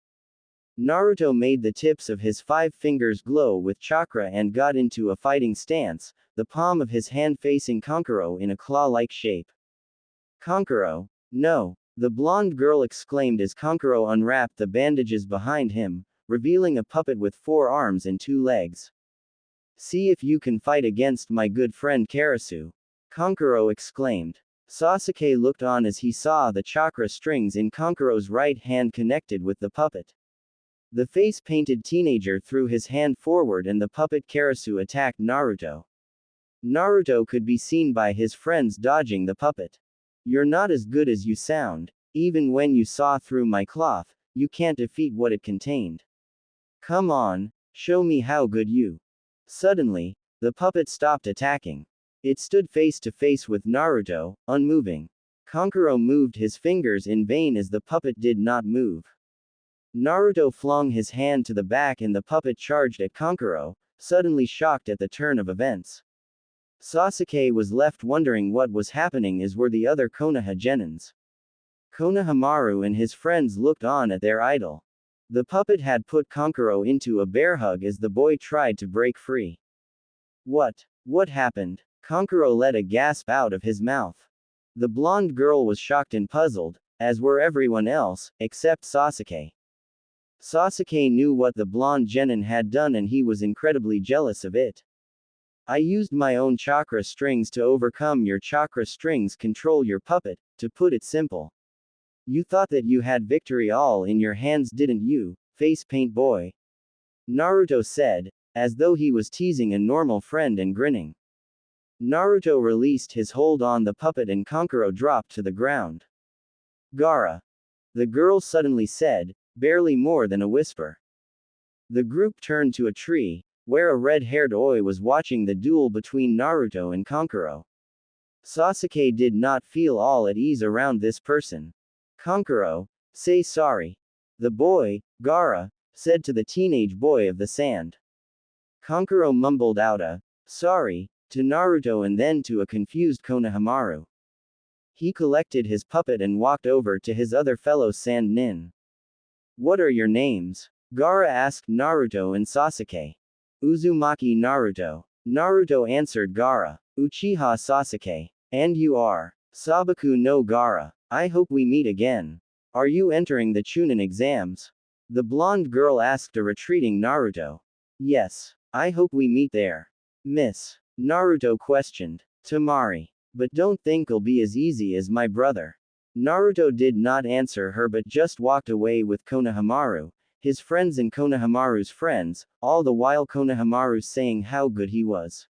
Naruto made the tips of his 5 fingers glow with chakra and got into a fighting stance, the palm of his hand facing Kankuro in a claw-like shape. Kankuro, no, the blonde girl exclaimed as Kankuro unwrapped the bandages behind him, revealing a puppet with 4 arms and 2 legs. See if you can fight against my good friend Karasu. Kankuro exclaimed. Sasuke looked on as he saw the chakra strings in Kankuro's right hand connected with the puppet. The face-painted teenager threw his hand forward and the puppet Karasu attacked Naruto. Naruto could be seen by his friends dodging the puppet. You're not as good as you sound. Even when you saw through my cloth, you can't defeat what it contained. Come on, show me how good you. Suddenly, the puppet stopped attacking. It stood face to face with Naruto, unmoving. Kankuro moved his fingers in vain as the puppet did not move. Naruto flung his hand to the back and the puppet charged at Kankuro, suddenly shocked at the turn of events. Sasuke was left wondering what was happening as were the other Konoha genins. Konohamaru and his friends looked on at their idol. The puppet had put Kankuro into a bear hug as the boy tried to break free. What happened? Kankuro let a gasp out of his mouth. The blonde girl was shocked and puzzled, as were everyone else, except Sasuke. Sasuke knew what the blonde genin had done and he was incredibly jealous of it. I used my own chakra strings to overcome your chakra strings control your puppet, to put it simple. You thought that you had victory all in your hands didn't you, face paint boy? Naruto said, as though he was teasing a normal friend and grinning. Naruto released his hold on the puppet and Kankuro dropped to the ground. Gaara. The girl suddenly said, barely more than a whisper. The group turned to a tree, where a red-haired Oi was watching the duel between Naruto and Kankuro. Sasuke did not feel all at ease around this person. Kankuro, say sorry. The boy, Gaara, said to the teenage boy of the sand. Kankuro mumbled out a, sorry, to Naruto and then to a confused Konohamaru. He collected his puppet and walked over to his other fellow sand nin. What are your names? Gaara asked Naruto and Sasuke. Uzumaki Naruto. Naruto answered Gaara. Uchiha Sasuke. And you are? Sabaku no Gaara. I hope we meet again. Are you entering the Chunin exams? The blonde girl asked a retreating Naruto. Yes. I hope we meet there. Miss. Naruto questioned. Tamari. But don't think it'll be as easy as my brother. Naruto did not answer her but just walked away with Konohamaru, his friends and Konohamaru's friends, all the while Konohamaru saying how good he was.